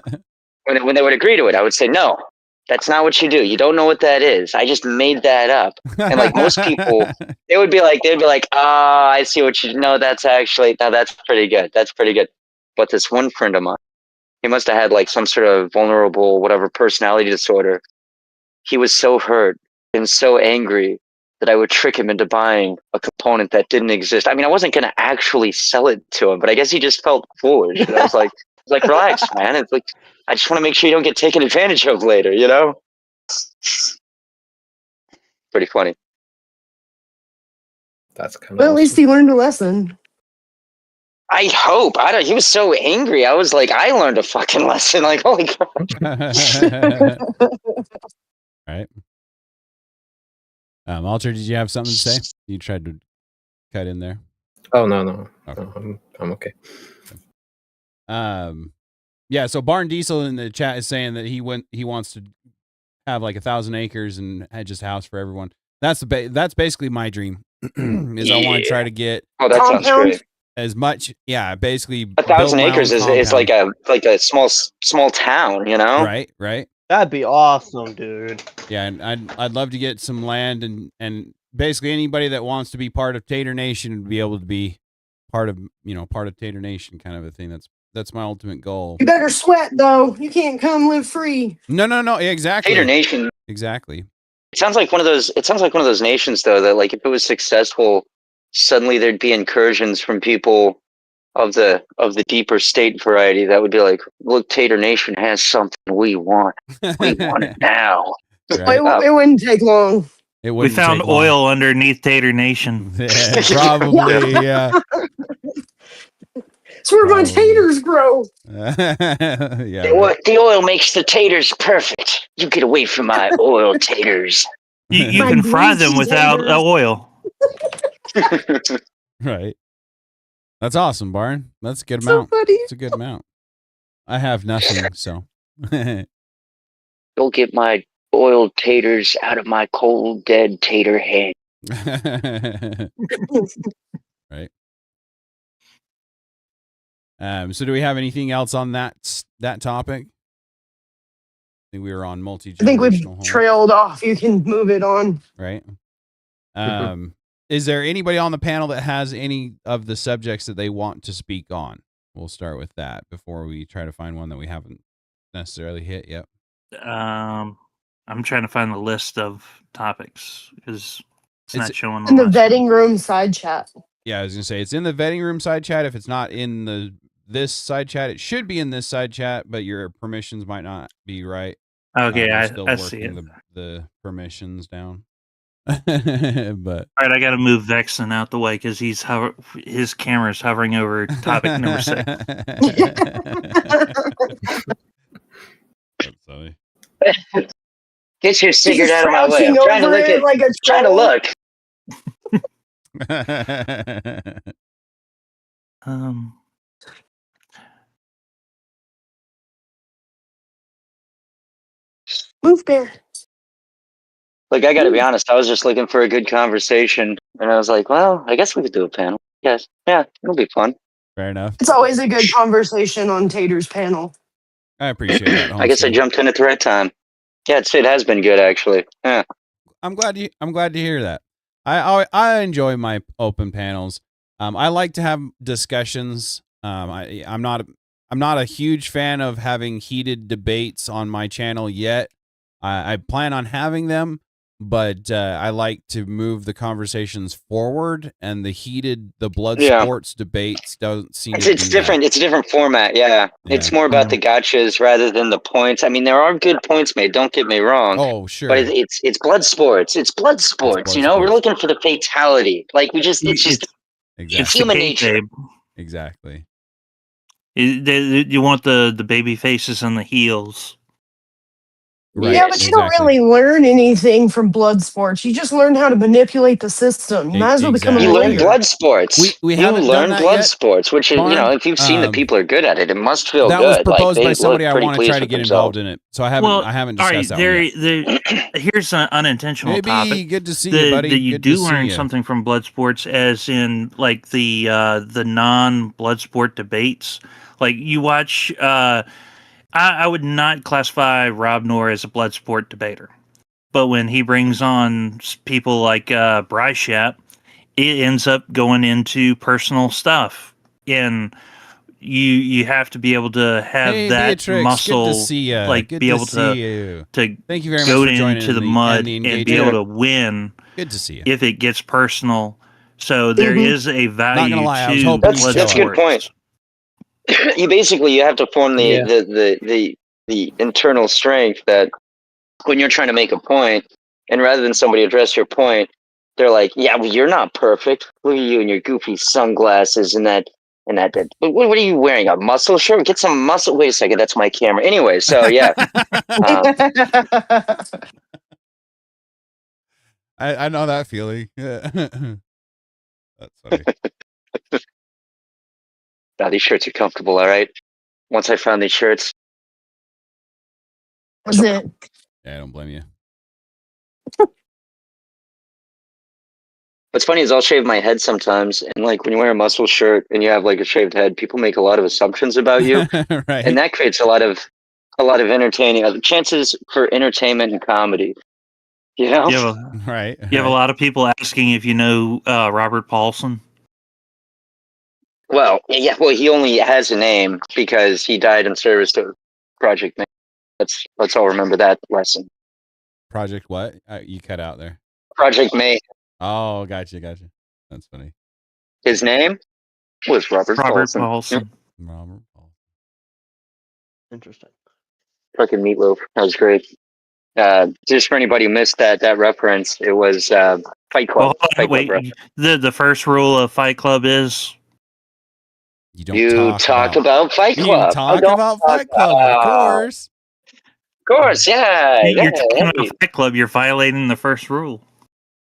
when they would agree to it, I would say, no, that's not what you do. You don't know what that is. I just made that up. And like most people, they'd be like, I see what you know. That's pretty good. That's pretty good. But this one friend of mine, he must have had like some sort of vulnerable, whatever personality disorder. He was so hurt and so angry that I would trick him into buying a component that didn't exist. I mean, I wasn't going to actually sell it to him, but I guess he just felt foolish. And I was like, relax, man. It's like, I just want to make sure you don't get taken advantage of later, Pretty funny. That's kind of Well, at least he learned a lesson. I hope. He was so angry. I was like, I learned a fucking lesson. Like, holy crap. Right. Alter, did you have something to say? You tried to cut in there. Oh no. Okay. No, I'm okay. Yeah. So Barn Diesel in the chat is saying that he wants to have like 1,000 acres and had just a house for everyone. That's basically my dream. Is I want to try to get that sounds great. As much, yeah. Basically, 1,000 acres is like a small town, Right. That'd be awesome, dude. Yeah, and I'd love to get some land and basically anybody that wants to be part of Tater Nation would be able to be part of Tater Nation kind of a thing. That's That's my ultimate goal. You better sweat though. You can't come live free. No. Yeah, exactly. Tater Nation. Exactly. It sounds like one of those nations though that like if it was successful, suddenly there'd be incursions from people of the deeper state variety that would be like, look, Tater Nation has something we want. We want it now. Right. It wouldn't take long. It We wouldn't found take long. oil underneath Tater Nation. Yeah, probably, yeah. It's where my taters grow. Yeah. The oil makes the taters perfect. You get away from my oil taters. You can fry them without oil. Right. That's awesome, Barn. That's a good So amount. funny. It's a good amount. I have nothing, so. Go get my oil taters out of my cold, dead tater head. Right. So do we have anything else on that topic? I think we were on multi-generational I think we've home. trailed off. You can move it on. Right. Is there anybody on the panel that has any of the subjects that they want to speak on? We'll start with that before we try to find one that we haven't necessarily hit yet. I'm trying to find the list of topics because it's not showing In the on my vetting room side chat. Yeah, I was gonna say it's in the vetting room side chat. If it's not in this side chat, it should be in this side chat, but your permissions might not be right. Okay, I'm I still see it. the permissions down. But All right, I got to move Vexen out the way because his camera's hovering over topic number 6. That's funny. Get your cigarette He's out of my way. I'm crouching trying to over look it like a trying to troll. look. Move, bear. Like, I gotta be honest, I was just looking for a good conversation, and I was like, well, I guess we could do a panel. Yes. Yeah, it'll be fun. Fair enough. It's always a good conversation on Tater's panel. I appreciate that. I guess I jumped in at the right time. Yeah, it has been good, actually. Yeah. I'm glad to hear that. I enjoy my open panels. I like to have discussions. I'm not a huge fan of having heated debates on my channel yet. I plan on having them, but I like to move the conversations forward, and the blood sports debates don't seem to It's different. It's a different format. Yeah. It's more about the gotchas rather than the points. I mean, there are good points made. Don't get me wrong. Oh, sure. But it's blood sports. It's blood sports. You know, we're looking for the fatality. Like it's human nature. Exactly. You want the baby faces and the heels. Right, yeah, but you don't really learn anything from blood sports. You just learn how to manipulate the system. You might as well become a You lawyer. learn blood sports. We you haven't learn done that blood yet, sports, which is, you know, if you've seen that people are good at it, it must feel that good. was proposed like, by somebody I want want to try to get involved in it. So I haven't discussed that one yet. Here's an unintentional topic. Good to see you, buddy. That you Good do to see learn you. something from blood sports, as in like the non-blood sport debates. Like you watch. I would not classify Rob Noor as a blood sport debater. But when he brings on people like Bryce Shapp, it ends up going into personal stuff. And you have to be able to have that Beatrix, muscle, good to see ya. like Good be to able see to you. Thank you very go much for joining into the and mud the and be engagement. able to win. Good to see you. If it gets personal. So there is a value Not gonna lie, I was to hoping blood That's a good point. You have to form the internal strength that when you're trying to make a point, and rather than somebody address your point, they're like, "Yeah, well, you're not perfect. Look at you and your goofy sunglasses and that." What are you wearing? A muscle shirt? Get some muscle. Wait a second, that's my camera. Anyway, so yeah. I know that feeling. That's funny. Now these shirts are comfortable. All right. Once I found these shirts, That's it. Yeah, I don't blame you. what's funny is I'll shave my head sometimes, and like when you wear a muscle shirt and you have like a shaved head, people make a lot of assumptions about you, right. and that creates a lot of entertaining chances for entertainment and comedy. You know, right. You have a lot of people asking if you know Robert Paulson. Well, yeah. Well, he only has a name because he died in service to Project May. Let's all remember that lesson. Project what? You cut out there. Project May. Oh, gotcha. That's funny. His name was Robert Paulson. Paulson. Robert Paul. Interesting. Fucking Meatloaf. That was great. Just for anybody who missed that reference, it was Fight Club. Well, Fight Club wait. reference. The first rule of Fight Club is You don't talk about Fight You Club. talk about Fight Club, of course. Of course, yeah. you're talking about Fight Club. You're violating the first rule.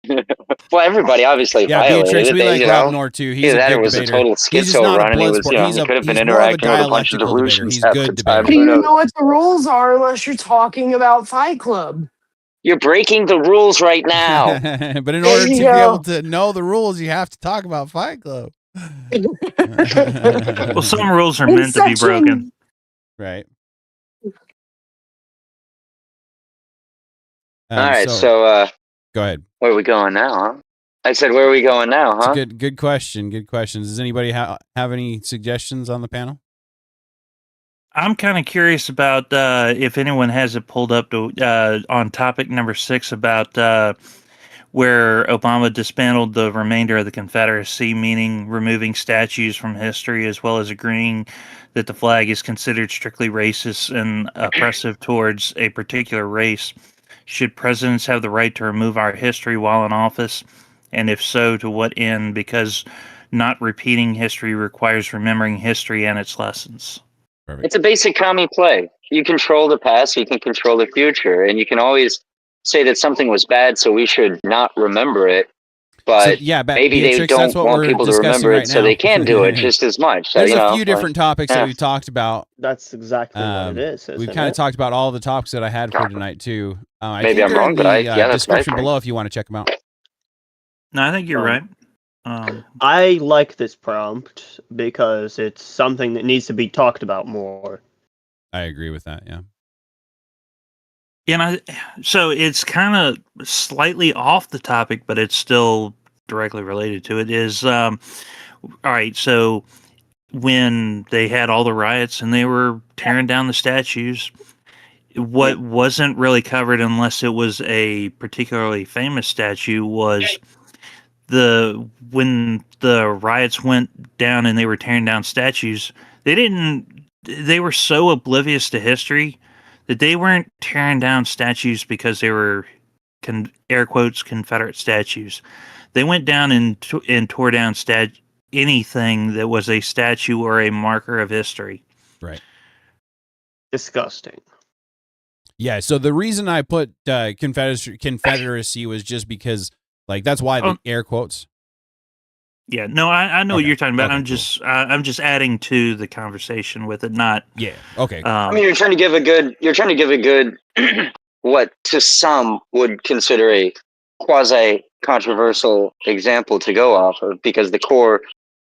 Well, everybody obviously Yeah, violated Beatrix, it. we like you Rob know? Nor too. He's Either a that good or it was debater. a total He's just schizo not a run, and he blood was, sport. you know, He's he could have been more of a interacting with a bunch of dialectical debater. delusions He's half good the time. debater. How do Who you knows? know what the rules are unless you're talking about Fight Club? You're breaking the rules right now. But in There order you to be able go. to know the rules, you have to talk about Fight Club. Well, some rules are meant to be broken. Right. All right, so go ahead. where are we going now, huh? I said, where are we going now, huh? It's a good question. Good questions. Does anybody have any suggestions on the panel? I'm kind of curious about if anyone has it pulled up to on topic number 6 about where Obama dismantled the remainder of the Confederacy, meaning removing statues from history as well as agreeing that the flag is considered strictly racist and oppressive towards a particular race. Should presidents have the right to remove our history while in office? And if so, to what end? Because not repeating history requires remembering history and its lessons. Perfect. It's a basic common play. You control the past, you can control the future, and you can always say that something was bad, so we should not remember it. But maybe Beatrix, they don't that's what want we're people to discussing remember right it, so now. they can do it just as much. So, There's you a know, few different topics that we've talked about. That's exactly what it is. We've kind of talked about all the topics that I had for tonight too. I Maybe think I'm they're wrong, in but the that's what I description think. below if you want to check them out. No, I think you're right. I like this prompt because it's something that needs to be talked about more. I agree with that. Yeah. And so it's kind of slightly off the topic, but it's still directly related to it. Is all right. So when they had all the riots and they were tearing down the statues, what wasn't really covered, unless it was a particularly famous statue, was when the riots went down and they were tearing down statues. They were so oblivious to history that they weren't tearing down statues because they were air quotes Confederate statues. They went down and tore down anything that was a statue or a marker of history. Right. Disgusting. Yeah. So the reason I put Confederacy was just because, like, that's why the air quotes. Yeah, no, I know what you're talking about. Okay, I'm just adding to the conversation with it, not. Yeah. Okay. I mean, you're trying to give a good, what to some would consider a quasi-controversial example to go off of, because the core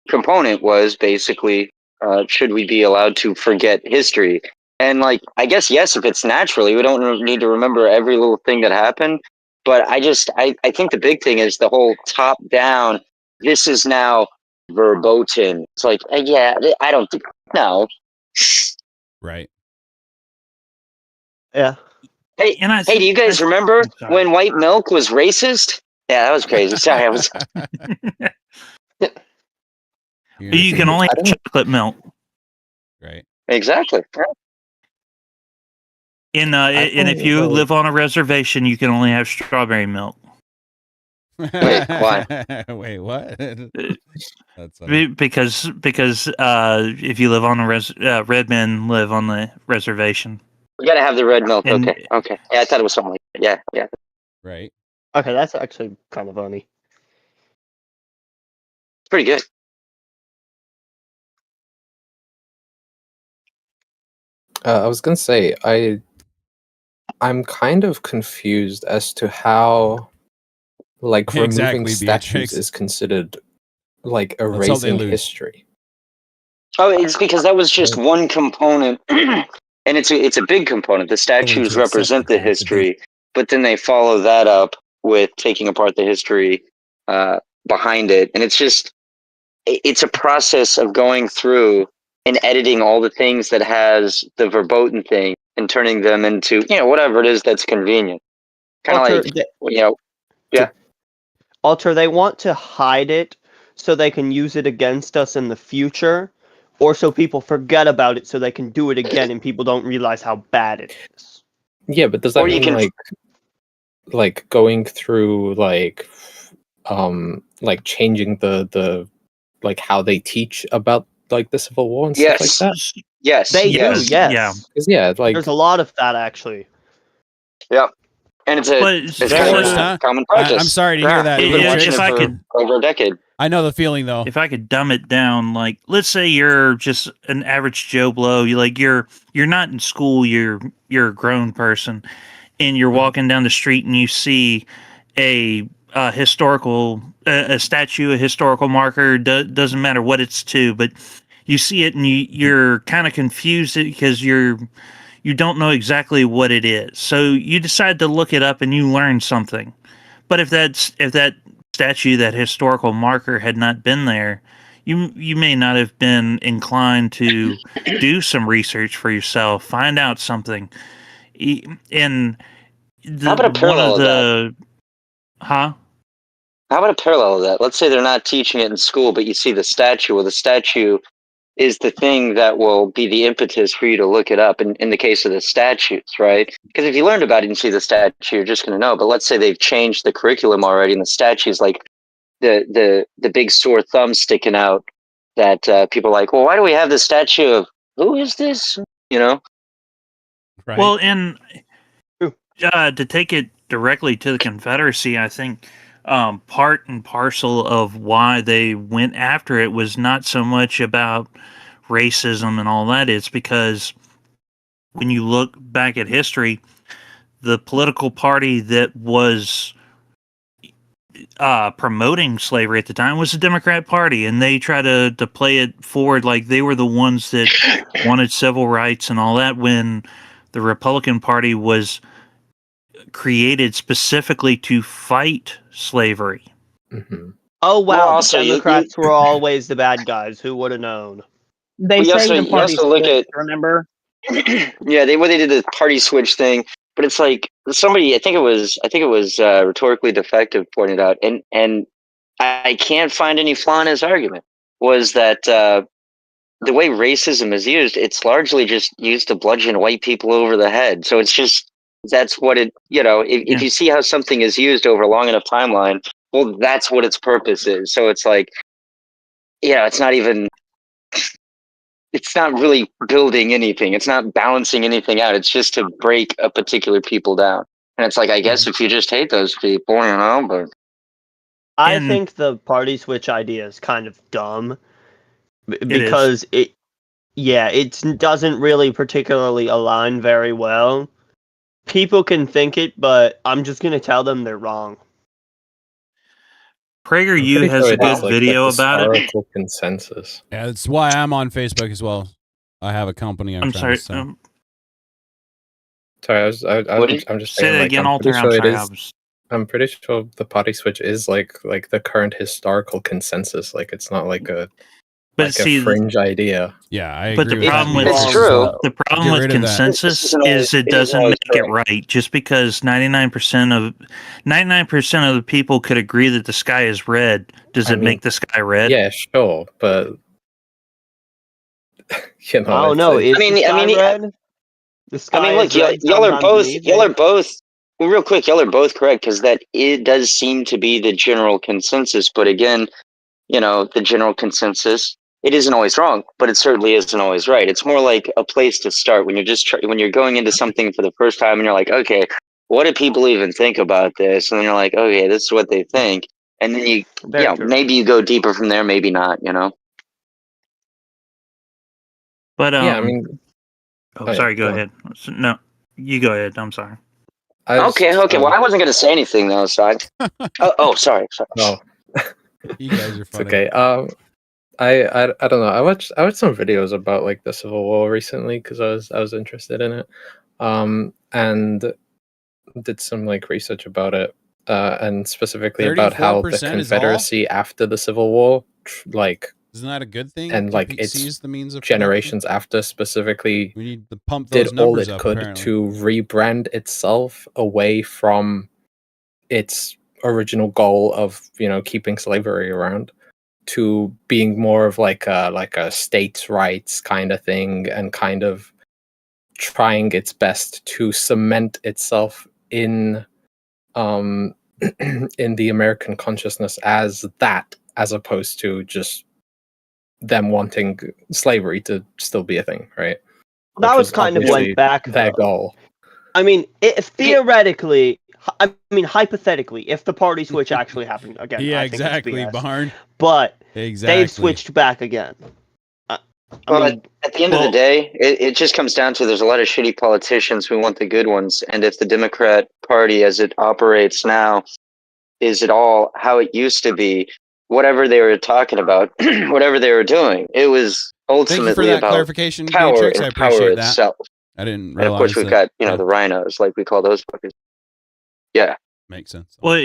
component was basically, should we be allowed to forget history? And, like, I guess, yes, if it's naturally, we don't need to remember every little thing that happened. But I think the big thing is the whole top-down, this is now verboten. It's like, yeah, I don't think, no. Right. Yeah. Hey, do you guys remember when white milk was racist? Yeah, that was crazy. Sorry, I was. You can only have chocolate milk. Right. Exactly. And if you live on a reservation, you can only have strawberry milk. Wait, why? Wait, what? That's funny. Because if you live on a red men live on the reservation. We gotta have the red milk. And- Okay. Yeah, I thought it was something like that. Yeah. Right. Okay, that's actually kind of funny. It's pretty good. I was gonna say I'm kind of confused as to how, like, removing Exactly, statues Beatrix. is considered like That's how they erasing lose. history. Oh, it's because that was just one component, and it's a big component. The statues to accept represent the the fact that history, but then they follow that up with taking apart the history behind it, and it's just, it's a process of going through and editing all the things that has the verboten thing and turning them into, whatever it is that's convenient. Kind of Alter, like, yeah. Alter, they want to hide it so they can use it against us in the future, or so people forget about it so they can do it again and people don't realize how bad it is. Yeah, but does that Or you mean can- like going through like changing the like how they teach about like the Civil War and stuff like Yes. that? Yes. They yes. do, yes. Yeah. 'Cause, yeah, like There's a lot of that actually. Yep. And it's But it's it's kind of just, a common practice. I'm sorry to hear that. We've been If watching it I for could- over a decade. I know the feeling though. If I could dumb it down, like let's say you're just an average Joe Blow, you're not in school, you're a grown person, and you're walking down the street and you see a historical a statue, a historical marker, doesn't matter what it's to, but you see it and you're kind of confused because you don't know exactly what it is. So you decide to look it up and you learn something. But if that statue, that historical marker had not been there, you may not have been inclined to do some research for yourself, find out something. And How about a parallel of that? Huh? How about a parallel of that? Let's say they're not teaching it in school, but you see the statue. Well, the statue is the thing that will be the impetus for you to look it up in the case of the statutes, right? Because if you learned about it and see the statue, you're just going to know. But let's say they've changed the curriculum already and the statue's like the big sore thumb sticking out that people are like, well, why do we have this statue of, who is this? Right. Well, and to take it directly to the Confederacy, I think part and parcel of why they went after it was not so much about racism and all that. It's because when you look back at history, the political party that was promoting slavery at the time was the Democrat Party, and they try to play it forward like they were the ones that wanted civil rights and all that, when the Republican Party was created specifically to fight slavery. Mm-hmm. Oh wow, Well, the also, Democrats were always the bad guys. Who would have known? They Well, you say also- the you party also look split, at- remember? Yeah, they did the party switch thing, but it's like somebody, I think it was rhetorically defective, pointed out, and I can't find any flaw in his argument. Was that the way racism is used? It's largely just used to bludgeon white people over the head. So it's just that's what it. If you see how something is used over a long enough timeline, well, that's what its purpose is. So it's like, it's not even. It's not really building anything. It's not balancing anything out. It's just to break a particular people down. And it's like, I guess if you just hate those people, but I think the party switch idea is kind of dumb is. because it doesn't really particularly align very well. People can think it, but I'm just gonna tell them they're wrong. PragerU has a good video about it. Historical consensus. Yeah, that's why I'm on Facebook as well. I have a company. I'm trying sorry. to sell. Sorry, I'm just Say saying, that like, again, I'm Alter. pretty I'm sure it sorry. is. I'm pretty sure the party switch is like the current historical consensus. Like, it's not like a But see, a fringe idea. Yeah, I agree. But the with problem that. with It's true. the problem Get with rid of that. consensus It is it doesn't always make it correct. right. Just because 99% of the people could agree that the sky is red, does it make the sky red? Yeah, sure, but I don't know. Is the sky red? The sky look, is red y'all are sometimes both. in the Y'all are evening. both. Well, real quick, y'all are both correct because that it does seem to be the general consensus. But again, the general consensus, it isn't always wrong, but it certainly isn't always right. It's more like a place to start when you're just when you're going into something for the first time and you're like, okay, what do people even think about this? And then you're like, okay, this is what they think, and then you, True. maybe you go deeper from there, maybe not. But yeah, I mean, sorry. Go ahead. No, you go ahead. I'm sorry. Okay. Well, I wasn't going to say anything though, so sorry. No, You guys are it's funny. okay. I don't know. I watched some videos about like the Civil War recently because I was interested in it, and did some like research about it, and specifically about how the 34% is all? Confederacy after the Civil War like, Isn't that a good thing? and like Keep- its seize the means of generations after specifically We need to pump did those all numbers it up. could Apparently. to rebrand itself away from its original goal of, you know, keeping slavery around, to being more of like a states' rights kind of thing, and kind of trying its best to cement itself in in the American consciousness as that, as opposed to just them wanting slavery to still be a thing, right? That Which was kind of obviously went back their though. goal. I mean, theoretically, I mean, hypothetically, if the party switch actually happened again, Yeah, I think it's exactly, BS. Barn. But Exactly. they've switched back again. Well, at the end of the day, it just comes down to there's a lot of shitty politicians who want the good ones. And if the Democrat Party, as it operates now, is at all how it used to be, whatever they were talking about, whatever they were doing, it was ultimately Thank you for that about clarification, power Beatrix. and I power appreciate that. itself. I didn't And of realize course, we've that. got, the rhinos, like we call those fuckers. Yeah. Makes sense. Well,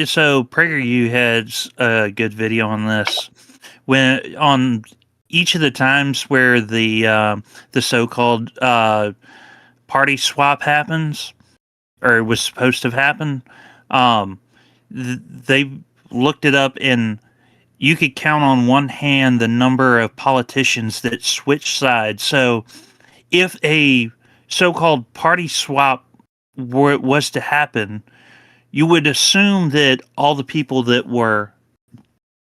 so PragerU had a good video on this, when on each of the times where the so-called party swap happens, or was supposed to happen, they looked it up, and you could count on one hand the number of politicians that switched sides. So if a so-called party swap was to happen, you would assume that all the people that were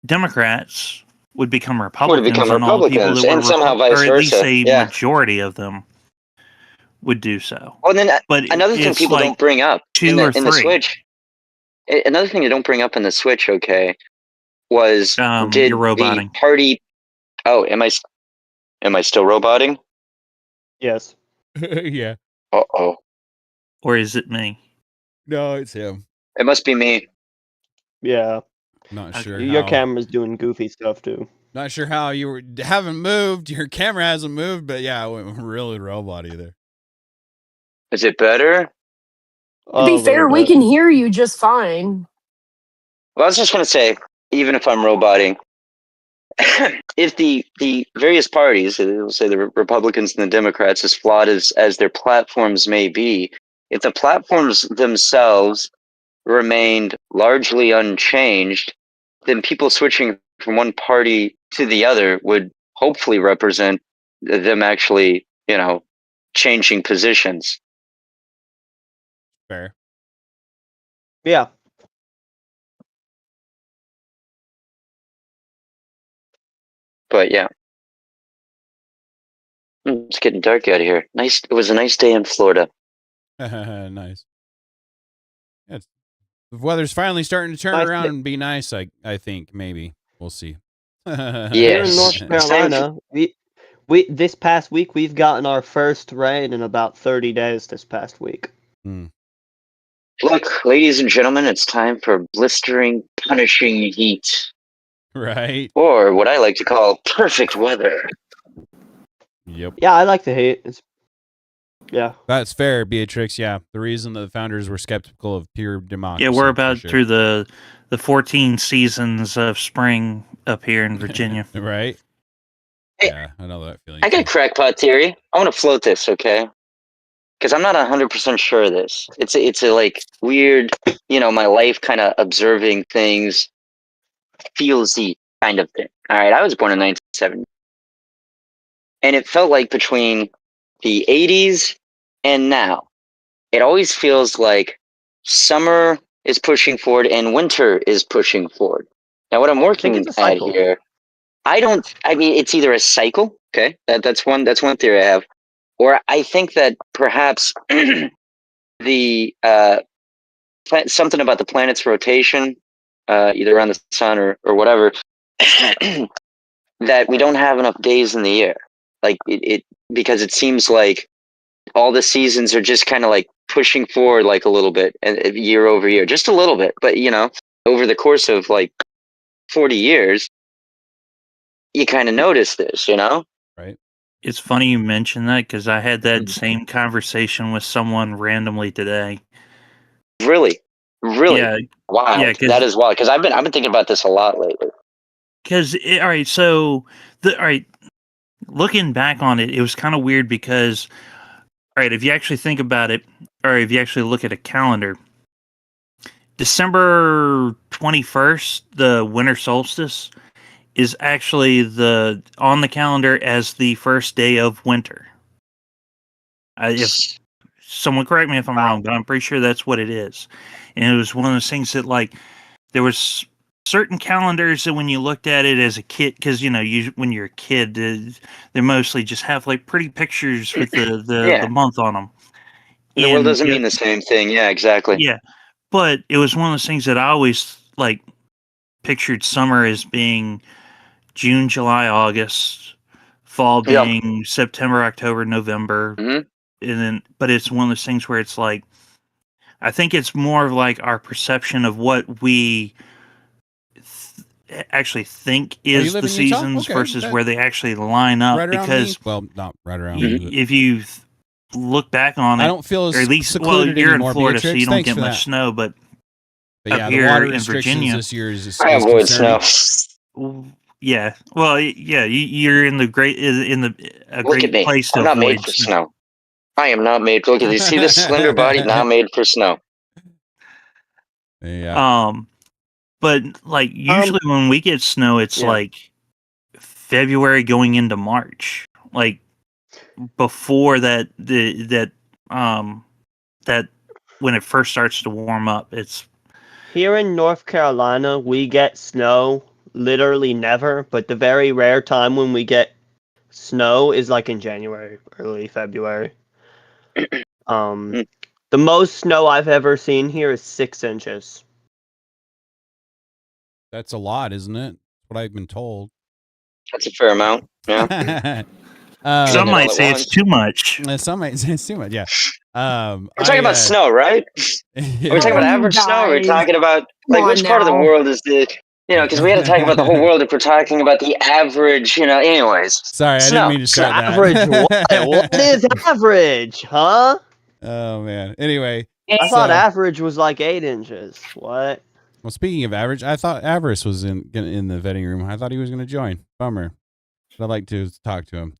Democrats would become Republicans, become and all the people Republicans, that were and somehow vice or at least versa, a yeah. majority of them would do so. Well, then But another thing it's people like don't bring up two or in the three. Switch, another thing they don't bring up in the Switch, okay, was did you're the roboting. party? Oh, am I still roboting? Yes. Yeah. Uh-oh. Or is it me? No, it's him. It must be me. Yeah. Not sure Your how. camera's doing goofy stuff too. Not sure how you haven't moved. Your camera hasn't moved, but yeah, it went really robot-y there. Is it better? To be fair, we can hear you just fine. Well, I was just gonna say, even if I'm roboting, if the various parties, we'll say the Republicans and the Democrats, as flawed as their platforms may be, if the platforms themselves remained largely unchanged, then people switching from one party to the other would hopefully represent them actually, changing positions. Fair. Yeah. But yeah. It's getting dark out of here. Nice. It was a nice day in Florida. Nice. Yeah, the weather's finally starting to turn Nice around day. and be nice. I think maybe we'll see. Here in North Carolina, we this past week we've gotten our first rain in about 30 days this past week. Look, ladies and gentlemen, it's time for blistering, punishing heat. Right. Or what I like to call perfect weather. Yep. Yeah, I like the heat. Yeah. That's fair, Beatrix. Yeah. The reason that the founders were skeptical of pure democracy. Yeah, we're about sure. through the 14 seasons of spring up here in Virginia. Right? Hey, yeah, I know that feeling. I got a crackpot theory. I want to float this, okay? Because I'm not 100% sure of this. It's a like weird, my life kind of observing things, feelsy kind of thing. All right, I was born in 1970. And it felt like between the 80s and now, it always feels like summer is pushing forward and winter is pushing forward. Now, what I'm working it's a at cycle. here, it's either a cycle, okay? That's one theory I have. Or I think that perhaps the something about the planet's rotation, either around the sun or whatever, that we don't have enough days in the year. Like because it seems like all the seasons are just kind of like pushing forward like a little bit, year over year, just a little bit. But over the course of like 40 years, you kind of notice this, Right. It's funny you mention that because I had that same conversation with someone randomly today. Really, Yeah, wild. yeah, That is wild because I've been thinking about this a lot lately. because all right, so all right, looking back on it, it was kind of weird because, all right, if you actually think about it, or if you actually look at a calendar, December 21st, the winter solstice, is actually on the calendar as the first day of winter. If someone correct me if I'm wrong, but I'm pretty sure that's what it is. And it was one of those things that, like, there was certain calendars that when you looked at it as a kid, because when you're a kid, they mostly just have like pretty pictures with the month on them. And the world doesn't mean the same thing. Yeah, exactly. Yeah, but it was one of those things that I always like pictured summer as being June, July, August, fall being September, October, November, and then. But it's one of those things where it's like, I think it's more of like our perception of what we actually think is the seasons versus where they actually line up. Right around because not right around. If you look back on it, I don't feel as or at least secluded you're anymore, in Florida, Beatrix. so you don't Thanks get for much that. snow. But yeah, up the here water in restrictions Virginia, this year is I avoid snow. Yeah, well, yeah, you're in the great Look at me. place to I'm not made avoid for snow. I am not made. Look at you. See this slender body? Not made for snow. Yeah. But like usually when we get snow, it's like February going into March. Like before that when it first starts to warm up, it's Here in North Carolina, we get snow literally never, but the very rare time when we get snow is like in January, early February. The most snow I've ever seen here is 6 inches. That's a lot, isn't it? What I've been told. That's a fair amount. Yeah. Some might say it's too much. Some might say it's too much. Yeah. We're talking about snow, right? Are we talking about average snow? Or are we talking about like which part of the world is the because we had to talk about the whole world if we're talking about the average, anyways. Sorry, I didn't mean to start that. Average what? What is average, huh? Oh man. Anyway, I thought average was like 8 inches. What? Well, speaking of average, I thought Avarice was in the vetting room. I thought he was going to join. Bummer. But I'd like to talk to him.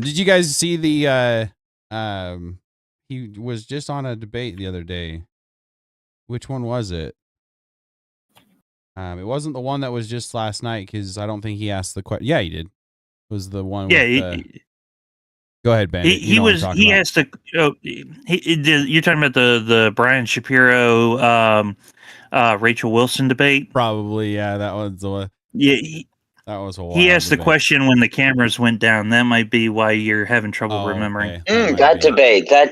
Did you guys see the he was just on a debate the other day. Which one was it? It wasn't the one that was just last night because I don't think he asked the question. Yeah, he did. It was the one with Go ahead, Ben. He asked the you're talking about the Brian Shapiro Rachel Wilson debate? Probably, yeah. That was the one. Yeah, that was a while. He asked the question when the cameras went down. That might be why you're having trouble remembering. Okay. That debate. I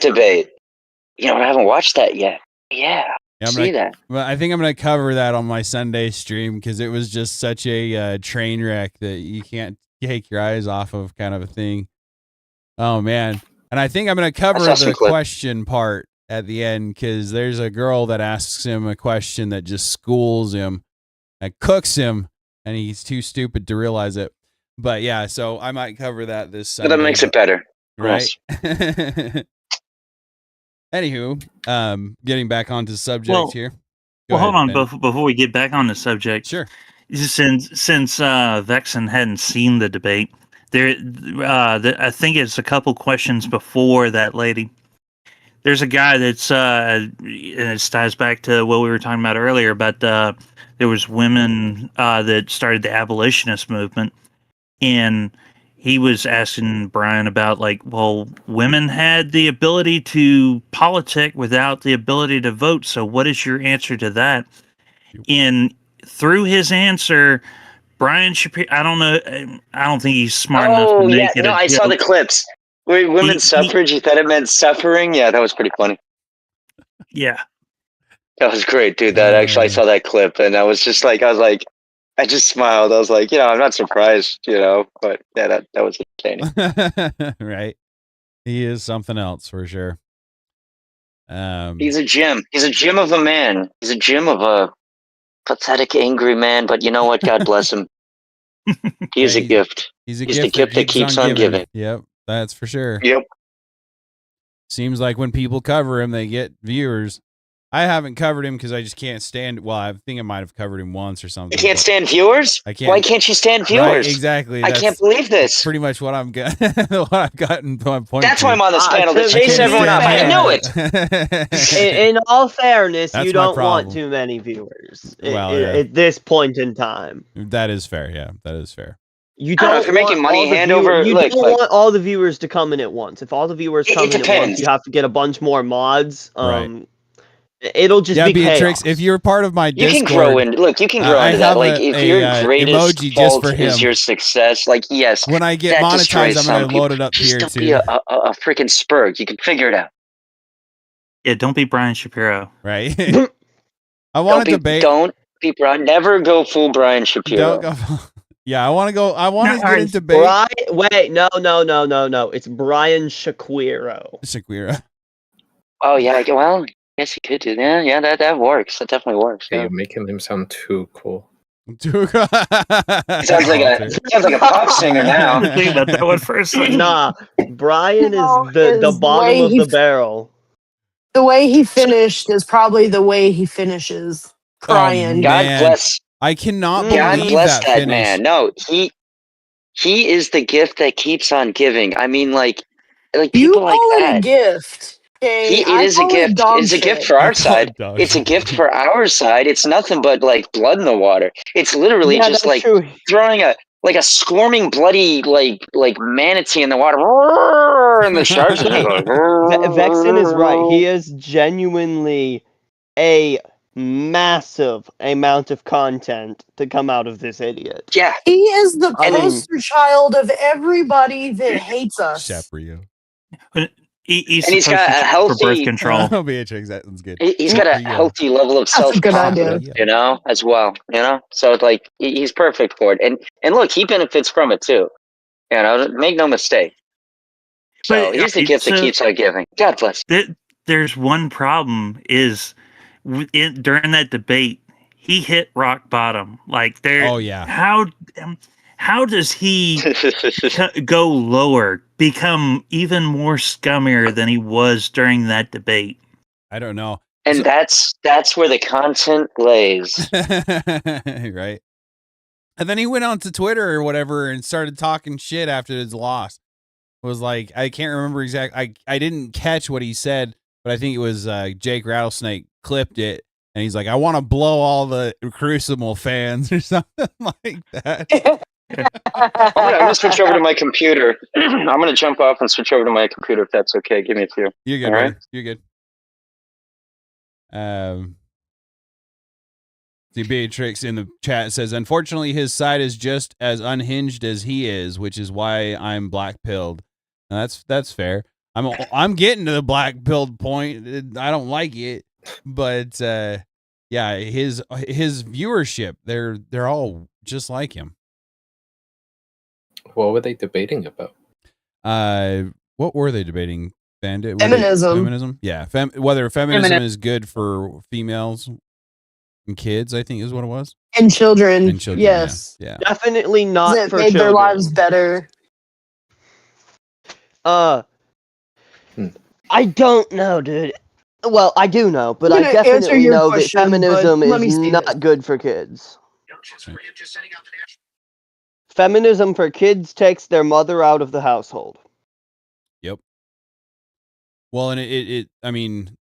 haven't watched that yet. Yeah, that. Well, I think I'm going to cover that on my Sunday stream because it was just such a train wreck that you can't take your eyes off of, kind of a thing. Oh man! And I think I'm going to cover the question part at the end because there's a girl that asks him a question that just schools him, that cooks him, and he's too stupid to realize it. But yeah, so I might cover that this Sunday. But that makes it better, right? Yes. Anywho, getting back onto subject here. Hold on, before we get back on the subject. Sure. Since Vexen hadn't seen the debate, I think it's a couple questions before that lady. There's a guy that's and it ties back to what we were talking about earlier, but there was women that started the abolitionist movement, and he was asking Brian about women had the ability to politic without the ability to vote. So what is your answer to that? And through his answer, Brian Shapiro, I don't think he's smart enough to make it. I saw the clips. Women's suffrage, you thought it meant suffering? Yeah, that was pretty funny. Yeah. That was great, dude. That actually, I saw that clip and I was just I just smiled. I was like, I'm not surprised, but yeah, that was entertaining. Right. He is something else for sure. He's a gem. He's a gem of a man. He's a gem of a pathetic, angry man, but you know what? God bless him. He is a gift. He's the gift that keeps on giving. Yep, that's for sure. Yep. Seems like when people cover him, they get viewers. I haven't covered him because I just can't stand. Well, I think I might have covered him once or something. You can't stand viewers? I can't. Why can't you stand viewers? Right, exactly. I can't believe this. Pretty much what I'm what I've gotten to my point. That's why I'm on this panel to chase everyone up. I knew it. In all fairness, That's you my don't want problem. too many viewers Well, yeah. at this point in time. That is fair. Yeah, that is fair. You I don't know, if you're making money hand over. You Look, don't want all the viewers to come in at once. If all the viewers come in at once, you have to get a bunch more mods. Right. It'll just be Beatrix, chaos. if you're part of my You Discord, can grow in. Look, you can grow into that. Like, if your greatest emoji fault just for him. is your success, like, yes, when I get that monetized, I'm going to load it up just here don't too. be a freaking spurg. You can figure it out. Yeah, don't be Brian Shapiro. Right. I want to debate. Don't be Brian. Never go full Brian Shapiro. Don't go. Yeah, I want to go. I want to get into debate. No. It's Brian Shapiro. Shapiro. Oh yeah. Well, yes, you could do that. Yeah, that works. That definitely works. Yeah, you're making him sound too cool. Too cool. Sounds like a pop singer now. Think about that one first. Nah, Brian is the bottom of the barrel. The way he finished is probably the way he finishes, crying. God bless. I cannot God believe bless that that finish. man. No, he is the gift that keeps on giving. I mean, like You people like call it that. a gift. Okay? It is a gift. It's a gift for our side. dog It's a gift for our side. It's nothing but like blood in the water. It's literally Yeah, just that's like true. throwing a squirming bloody like manatee in the water, and the sharks are going. Vexen is right. He is genuinely a massive amount of content to come out of this idiot. Yeah. He is the I mean- poster child of everybody that hates us. Shapiro. He's And he's got a for birth healthy control. Oh, Beatrix, that's good. He's got a healthy level of That's a good self-confidence, idea. you know, as well. You know, so it's like he's perfect for it. And look, he benefits from it too. You know, make no mistake. So But, he's the gift that keeps on giving. God bless. There's one problem is during that debate, he hit rock bottom. Like there. Oh yeah. How does he go lower, become even more scummier than he was during that debate? I don't know. And that's where the content lays. Right. And then he went on to Twitter or whatever and started talking shit after his loss. It was like, I can't remember exactly. I didn't catch what he said, but I think it was Jake Rattlesnake clipped it. And he's like, I want to blow all the Crucible fans or something like that. I'm gonna switch over to my computer. I'm gonna jump off and switch over to my computer if that's okay. Give me a few. You're good, All brother. right? You're good. See, Beatrix in the chat says, unfortunately, his side is just as unhinged as he is, which is why I'm black pilled. That's fair. I'm getting to the black pilled point. I don't like it, but yeah, his viewership, they're all just like him. What were they debating about? What were they debating? Bandit? Feminism. Feminism? Yeah. Whether feminism is good for females and kids, I think is what it was. And children. And children, yes. Yeah. Definitely not That for made children. their lives better. I don't know, dude. Well, I do know, but I'm I gonna answer definitely your know that question, feminism but let me is see not this. good for kids. Feminism for kids takes their mother out of the household. Yep. Well, and it I mean,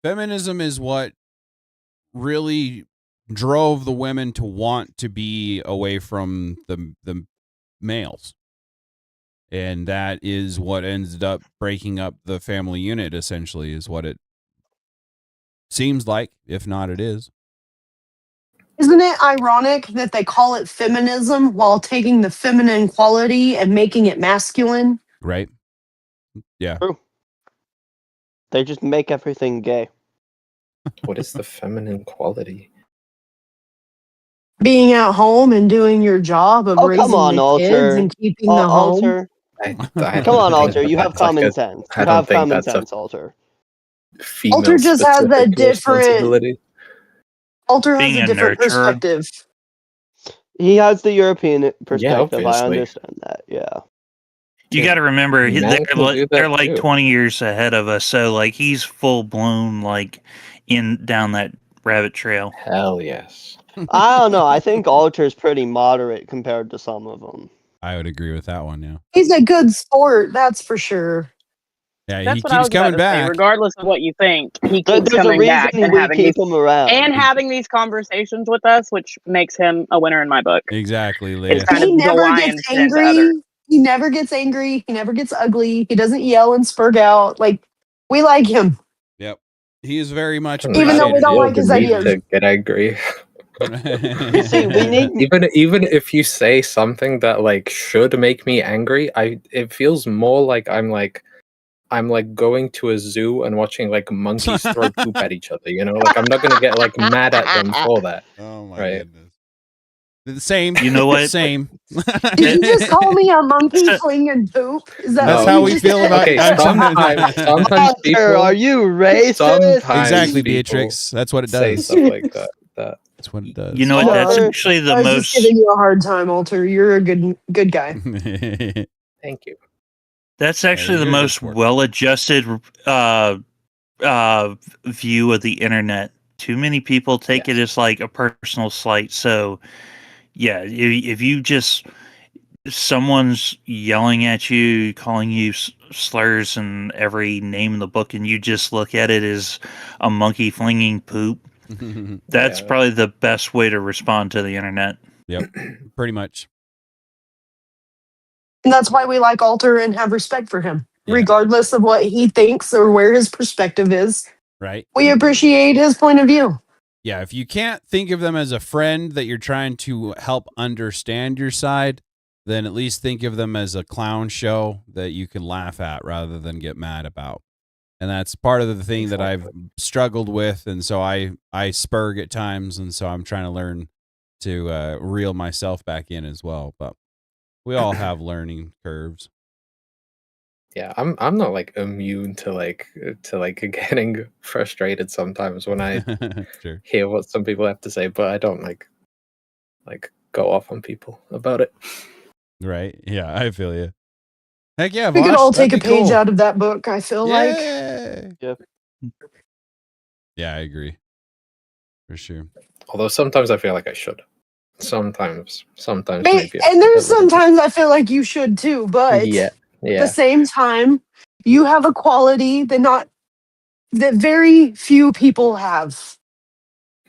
feminism is what really drove the women to want to be away from the males. And that is what ended up breaking up the family unit, essentially, is what it seems like. If not, it is. Isn't it ironic that they call it feminism while taking the feminine quality and making it masculine? Right? Yeah. True. They just make everything gay. What is the feminine quality? Being at home and doing your job of raising come on, the Alter. kids and keeping the home. Alter. I Come on, don't Alter. think You have that's like common a- sense. I You don't have think common that's a sense, Alter. Alter just has that female-specific different. responsibility. Alter has Being a a different nurturer. perspective. He has the European perspective. I obviously. understand that. Yeah. You got to remember, Men can do that they're like too. 20 years ahead of us, so like he's full blown like in down that rabbit trail. Hell yes. I don't know. I think Alter's pretty moderate compared to some of them. I would agree with that one. Yeah. He's a good sport, that's for sure. Yeah, That's he what I keeps was about coming to back. say. Regardless of what you think, he But keeps there's a coming back reason and we having keep these him around. and having these conversations with us, which makes him a winner in my book. Exactly, It's Leah. kind He of the never lion's gets den to others. angry. He never gets angry. He never gets ugly. He doesn't yell and spurg out. Like, we like him. Yep. He is very much Even though we appreciated don't in like the his need ideas. to get angry. See, we need even if you say something that like should make me angry, it feels more like I'm going to a zoo and watching like monkeys throw poop at each other, you know? Like I'm not gonna get like mad at them for that. Oh my Right? goodness. The same. You know what? Same. Did you just call me a monkey flinging poop? Is that That's what how you we just feel said? about. Okay, sometimes Alter, people are you racist? sometimes Exactly, people Beatrix. That's what it say does. stuff like that. That's what it does. You know what? That's Alter, actually the I was just giving you a hard time, Alter. You're a good guy. Thank you. That's actually the you're a good most sport. well-adjusted view of the internet. Too many people take it as like a personal slight. So, yeah, if you just someone's yelling at you, calling you slurs and every name in the book, and you just look at it as a monkey flinging poop, that's Yeah. probably the best way to respond to the internet. Yep. Pretty much. And that's why we like Alter and have respect for him. Yeah. Regardless of what he thinks or where his perspective is, Right. we appreciate his point of view. Yeah. If you can't think of them as a friend that you're trying to help understand your side, then at least think of them as a clown show that you can laugh at rather than get mad about. And that's part of the thing that I've struggled with. And so I spurg at times. And so I'm trying to learn to reel myself back in as well. But we all have learning curves. Yeah, I'm not like immune to like getting frustrated sometimes when I Sure. hear what some people have to say, but I don't like go off on people about it. Right. Yeah, I feel you. Heck yeah, We could Vosh, all that'd take a be page cool. out of that book, I feel like. Yeah. Yeah, I agree. For sure. Although sometimes I feel like I should. Sometimes And maybe. there's sometimes I feel like you should too, but Yeah, at yeah. the same time, you have a quality that very few people have.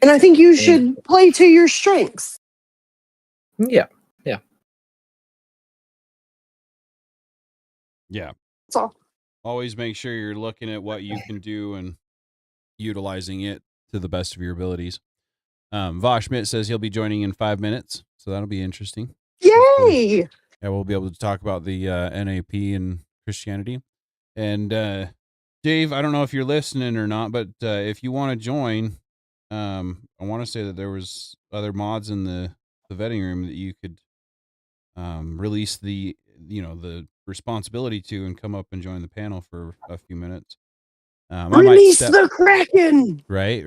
And I think you should play to your strengths. Yeah. Yeah. That's all. Always make sure you're looking at what you can do and utilizing it to the best of your abilities. Vosh Mitt says he'll be joining in 5 minutes, so that'll be interesting. Yay! Yeah, we'll be able to talk about the NAP and Christianity. And Dave, I don't know if you're listening or not, but if you want to join, I want to say that there was other mods in the vetting room that you could release the responsibility to and come up and join the panel for a few minutes. Release the Kraken! Right.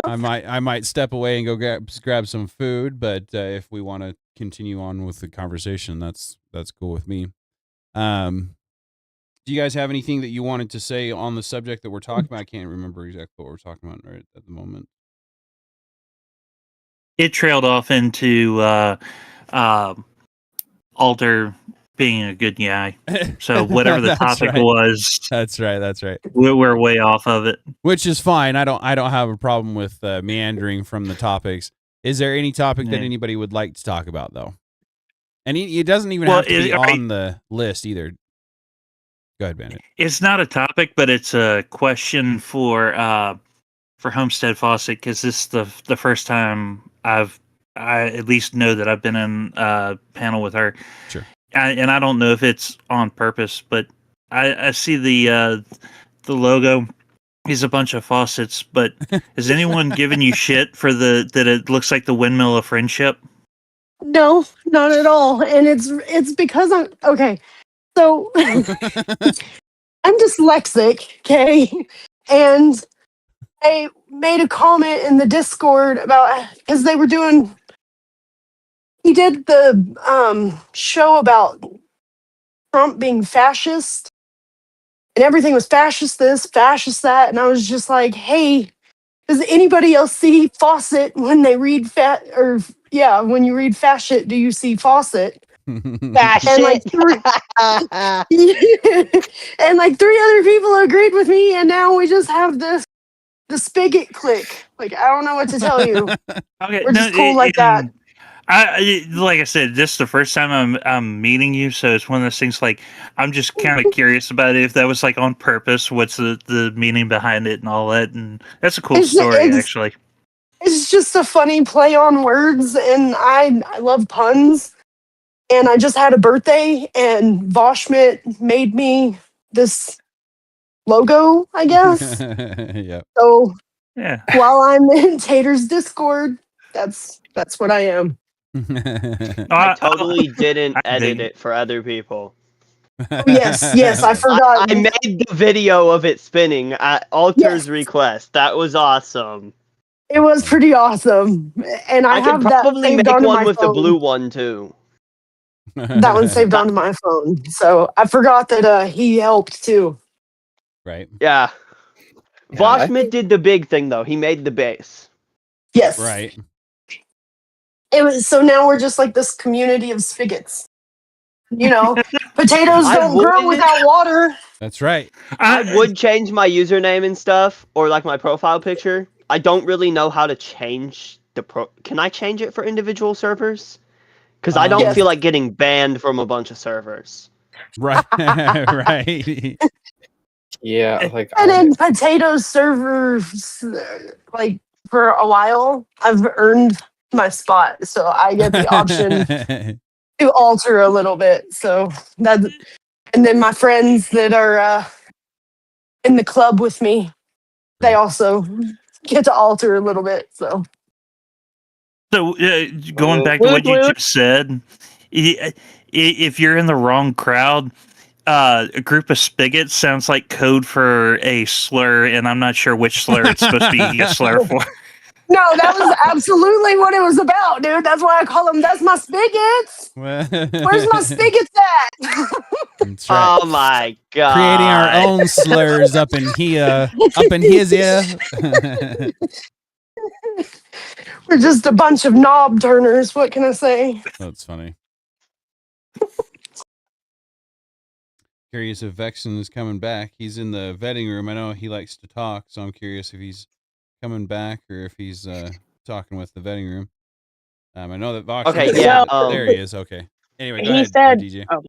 I might step away and go grab some food, but if we want to continue on with the conversation, that's cool with me. Do you guys have anything that you wanted to say on the subject that we're talking about? I can't remember exactly what we're talking about right at the moment. It trailed off into Alter being a good guy. So whatever the topic was, that's right. We're way off of it, which is fine. I don't have a problem with meandering from the topics. Is there any topic that anybody would like to talk about though? And it doesn't even have to be on the list either. Go ahead, Bandit. It's not a topic, but it's a question for Homestead Fawcett, because this is the first time I at least know that I've been in a panel with her. Sure. And I don't know if it's on purpose, but I see the logo is a bunch of faucets. But has anyone given you shit for that it looks like the windmill of friendship? No, not at all. And it's because I'm okay. So I'm dyslexic, okay? And I made a comment in the Discord about because they were doing he did the show about Trump being fascist, and everything was fascist this, fascist that, and I was just like, hey, does anybody else see faucet when they read when you read fascist, do you see faucet? And like and like 3 other people agreed with me, and now we just have the spigot click. Like, I don't know what to tell you. Okay, We're just cool like that. Like I said, this is the first time I'm meeting you, so it's one of those things. Like, I'm just kind of curious about it, if that was like on purpose. What's the meaning behind it and all that? And that's a cool story, actually. It's just a funny play on words, and I love puns. And I just had a birthday, and Voshmit made me this logo, I guess. Yeah. So yeah, while I'm in Tater's Discord, that's what I am. I totally didn't I edit dig it for other people. Oh, yes, I forgot. I made the video of it spinning at Alter's request. That was awesome. It was pretty awesome, and I could have that probably saved make onto one my with the phone. blue one too. That one's saved onto my phone, so I forgot that he helped too. Right. Yeah. Yeah, Voshmit did the big thing though. He made the base. Yes. Right. It was, so now we're just like this community of spigots. You know, potatoes I don't grow would- without water. That's right. I would change my username and stuff, or like my profile picture. I don't really know how to change the Can I change it for individual servers? Because I don't Yes. feel like getting banned from a bunch of servers. Right. Right. Yeah, like And in potatoes servers, like for a while, I've earned my spot, so I get the option to alter a little bit. So that, and then my friends that are in the club with me, they also get to alter a little bit. So going back to what you just said, if you're in the wrong crowd, a group of spigots sounds like code for a slur, and I'm not sure which slur it's supposed to be a slur for. no, that was absolutely what it was about, dude. That's why I call them. That's my spigots. Where's my spigots at? That's right. Oh my god! Creating our own slurs up in here, up in his ear. We're just a bunch of knob turners. What can I say? That's funny. Curious if Vexen is coming back. He's in the vetting room. I know he likes to talk, so I'm curious if he's coming back or if he's talking with the vetting room. I know that Vox. Okay, yeah. There he is. Okay. Anyway, go He ahead, said, DJ. oh,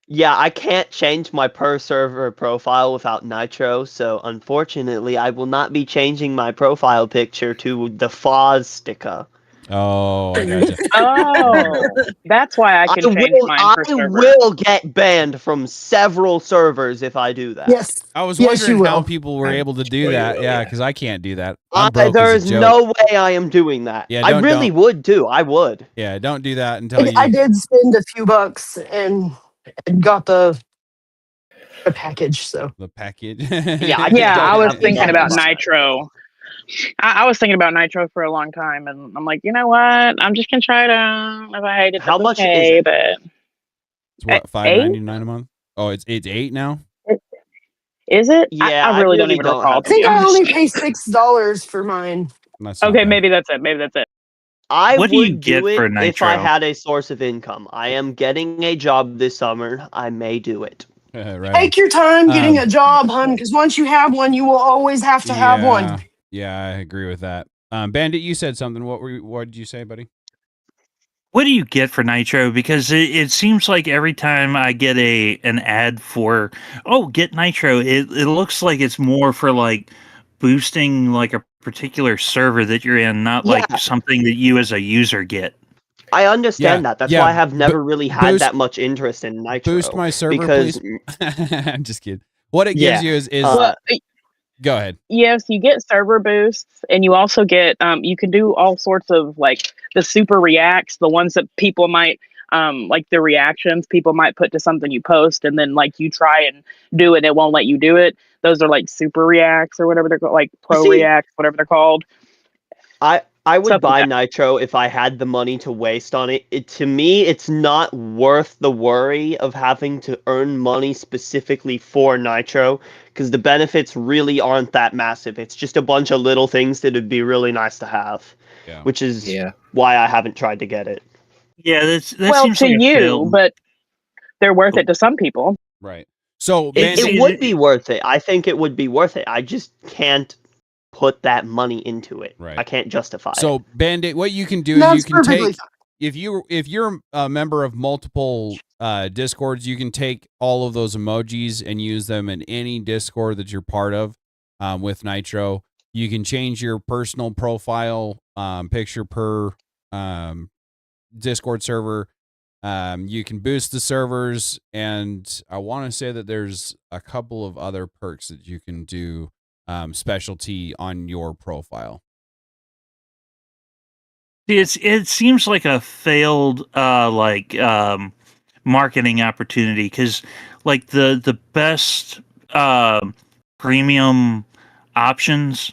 Yeah, I can't change my per server profile without Nitro, so unfortunately, I will not be changing my profile picture to the Foz sticker. Oh, I gotcha. oh, that's why I can change mine per server. will get banned from several servers if I do that. Yes. I was Yes, wondering you how will. people were able to do that. Yeah, because I can't do that. I'm broke There as is a joke. no way I am doing that. Yeah, I really would too. I would. Yeah, don't do that until you. I did spend a few bucks and got the package. So the package. I was thinking about Nitro. I was thinking about Nitro for a long time, and I'm like, you know what? I'm just gonna try it out. If I hate it, How that's much okay, is it? But It's what, $5.99 a month? Oh, it's 8 now. Is it? Yeah, I really don't even recall. I think I only pay $6 for mine. Okay, maybe that's it. Maybe that's it. I What do would you get do for it if I Nitro? had a source of income. I am getting a job this summer. I may do it. Right. Take your time getting a job, hun, because once you have one, you will always have to have one. Yeah, I agree with that. Bandit, you said something. What did you say, buddy? What do you get for Nitro? Because it seems like every time I get an ad for get Nitro, it looks like it's more for like boosting like a particular server that you're in, not like something that you as a user get. I understand Yeah, that. That's yeah, why I have never really had boost- that much interest in Nitro. Boost my server, because please. I'm just kidding. What it gives you is Well, go ahead. yes, you get server boosts, and you also get you can do all sorts of like the super reacts, the ones that people might like the reactions people might put to something you post, and then like you try and do it, it won't let you do it. Those are like super reacts or whatever they're called, like pro reacts, whatever they're called. I would Stuff like buy that. Nitro if I had the money to waste on it. To me, it's not worth the worry of having to earn money specifically for Nitro, because the benefits really aren't that massive. It's just a bunch of little things that would be really nice to have, Yeah. which is Yeah. why I haven't tried to get it. Yeah, that Well, seems to like a you, failed. but they're worth it to some people. Right. So It, Bandit, it would be worth it. I think it would be worth it. I just can't put that money into it. Right. I can't justify it. so Bandit, what you can do is That's you can perfectly take if you're a member of multiple discords, you can take all of those emojis and use them in any discord that you're part of with Nitro. You can change your personal profile picture per discord server. You can boost the servers, and I want to say that there's a couple of other perks that you can do specialty on your profile. It seems like a failed marketing opportunity, because like the best premium options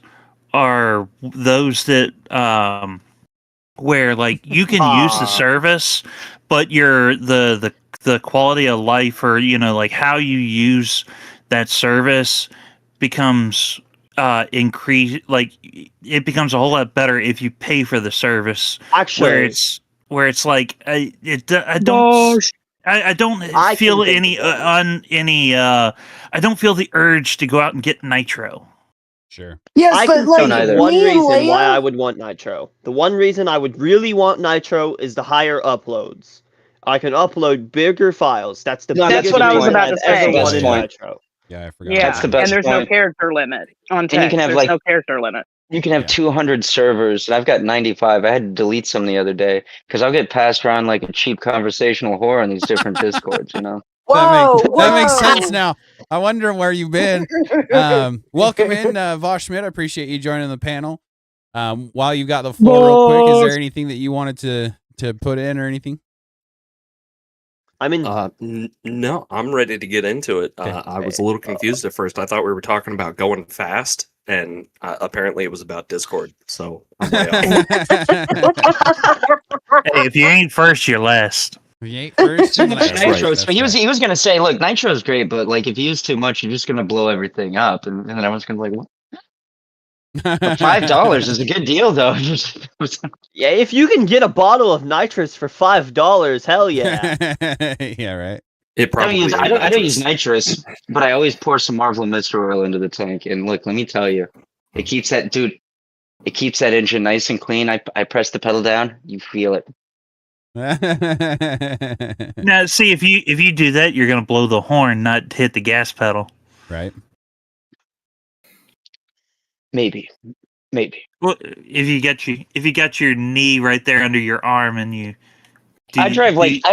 are those that where like you can use the service, but the quality of life, or like how you use that service becomes like it becomes a whole lot better if you pay for the service. Actually, where it's like I don't I feel can think any of I don't feel the urge to go out and get Nitro. Sure. Yes, I but can like think of one me and reason why Leia, I would want Nitro. The one reason I would really want Nitro is the higher uploads. I can upload bigger files. That's the No, biggest That's what I was reason about I've to ever say. Best wanted point. Nitro. Yeah, I forgot. Yeah, That's the best and there's no point. character limit on text. And you can have there's like no character limit. you can have 200 servers, and I've got 95. I had to delete some the other day because I'll get passed around like a cheap conversational whore on these different discords. You know. That makes sense now. I wonder where you've been. Welcome in, Vosh Schmidt. I appreciate you joining the panel. While you've got the floor real quick, is there anything that you wanted to put in or anything? I'm in. No, I'm ready to get into it. I was a little confused at first. I thought we were talking about going fast, and apparently it was about Discord. So I'm way off. Hey, if you ain't first, you're last. You ain't first. Speaking That's of right, Nitro, that's he was gonna say, look, Nitro is great, but like if you use too much, you're just gonna blow everything up, and then everyone's gonna be like, what? But $5 is a good deal, though. Yeah, if you can get a bottle of nitrous for $5, hell yeah. Yeah, right. It probably. I don't use nitrous, but I always pour some Marvel Mystery Oil into the tank. And look, let me tell you, it keeps that engine nice and clean. I press the pedal down, you feel it. Now, see, if you do that, you're gonna blow the horn, not hit the gas pedal. Right. Maybe. Well, if you got your knee right there under your arm, and I drive like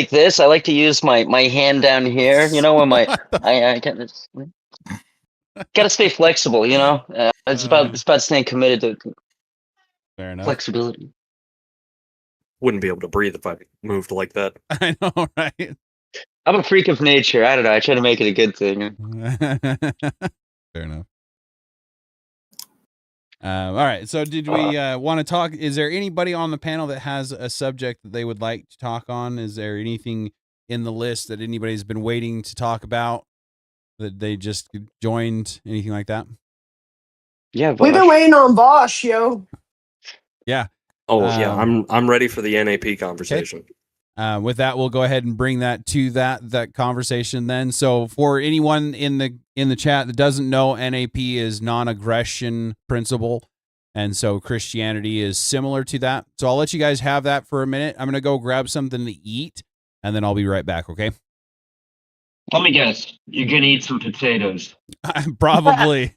this. I like to use my hand down here. You know, when I gotta stay flexible. You know, it's about staying committed to Fair enough. flexibility. Wouldn't be able to breathe if I moved like that. I know, right? I'm a freak of nature. I don't know. I try to make it a good thing. Fair enough. All right. So, did we want to talk? Is there anybody on the panel that has a subject that they would like to talk on? Is there anything in the list that anybody's been waiting to talk about that they just joined? Anything like that? Yeah, we've been waiting on Bosch, yo. Yeah. Oh yeah, I'm ready for the NAP conversation. With that, we'll go ahead and bring that to that conversation then. So for anyone in the chat that doesn't know, NAP is non-aggression principle, and so Christianity is similar to that. So I'll let you guys have that for a minute. I'm gonna go grab something to eat, and then I'll be right back. Okay? Let me guess. You're gonna eat some potatoes. Probably.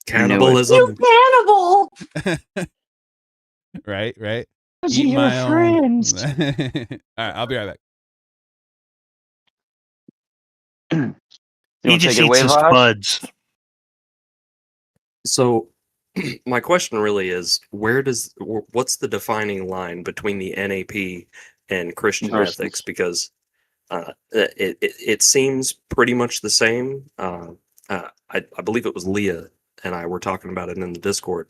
Cannibalism. You cannibal. Right. Those are your friends. All right, I'll be right back. He just eats his buds. So, my question really is, what's the defining line between the NAP and Christian ethics? Because it seems pretty much the same. I believe it was Leah and I were talking about it in the Discord,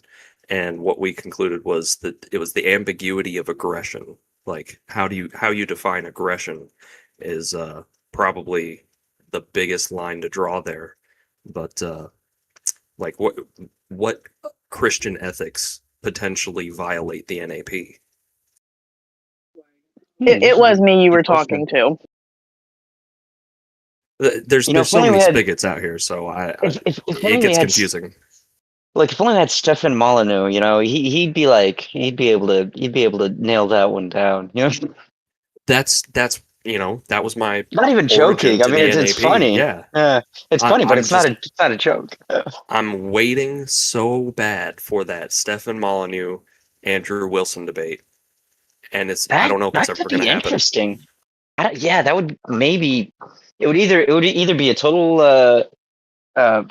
and what we concluded was that it was the ambiguity of aggression. Like how you define aggression is probably the biggest line to draw there. But like what Christian ethics potentially violate the NAP? It was me you were talking to. There's You know, so funny many we had spigots out here, so if it only we gets had confusing. like if only we had Stefan Molyneux, you know, he'd be able to nail that one down. You know, That's that was my not even origin joking. I to mean, the it's NAP. funny. Yeah, It's funny, but I'm it's not just it's not a joke. I'm waiting so bad for that Stefan Molyneux Andrew Wilson debate, and I don't know if it's That ever could going to be happen. interesting. Yeah, that would maybe it would either be a total uh,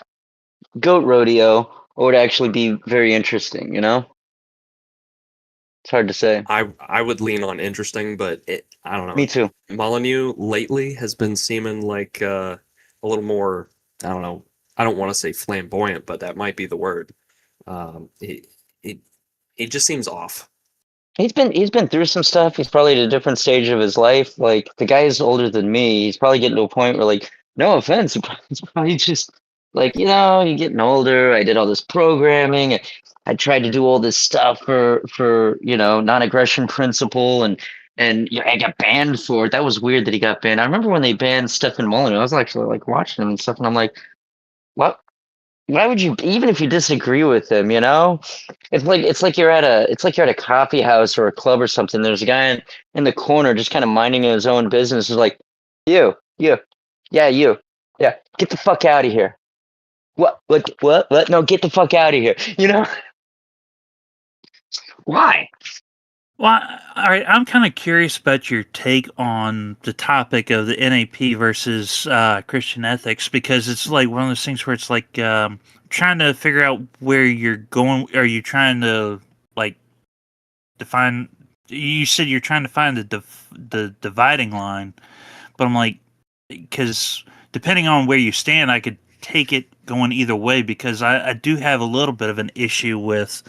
goat rodeo or it would actually be very interesting. You know, it's hard to say. I would lean on interesting, but I don't know. Me too. Molyneux lately has been seeming like a little more. I don't know. I don't want to say flamboyant, but that might be the word. It it just seems off. He's been through some stuff. He's probably at a different stage of his life. Like the guy is older than me. He's probably getting to a point where, like, no offense, it's probably just like, you know, you're getting older. I did all this programming. I tried to do all this stuff for you know, non-aggression principle, and you know, I got banned for it. That was weird that he got banned. I remember when they banned Stefan Molyneux. I was actually like watching him and stuff, and I'm like, what? Why would you, even if you disagree with him, you know? It's like you're at a coffee house or a club or something. There's a guy in the corner just kind of minding his own business. Is like, you, yeah, you, yeah, get the fuck out of here. What? No, get the fuck out of here. You know? Why? Well, all right. I'm kind of curious about your take on the topic of the NAP versus Christian ethics, because it's like one of those things where it's like trying to figure out where you're going. Are you trying to like define? You said you're trying to find the dividing line, but I'm like, because depending on where you stand, I could take it going either way, because I do have a little bit of an issue with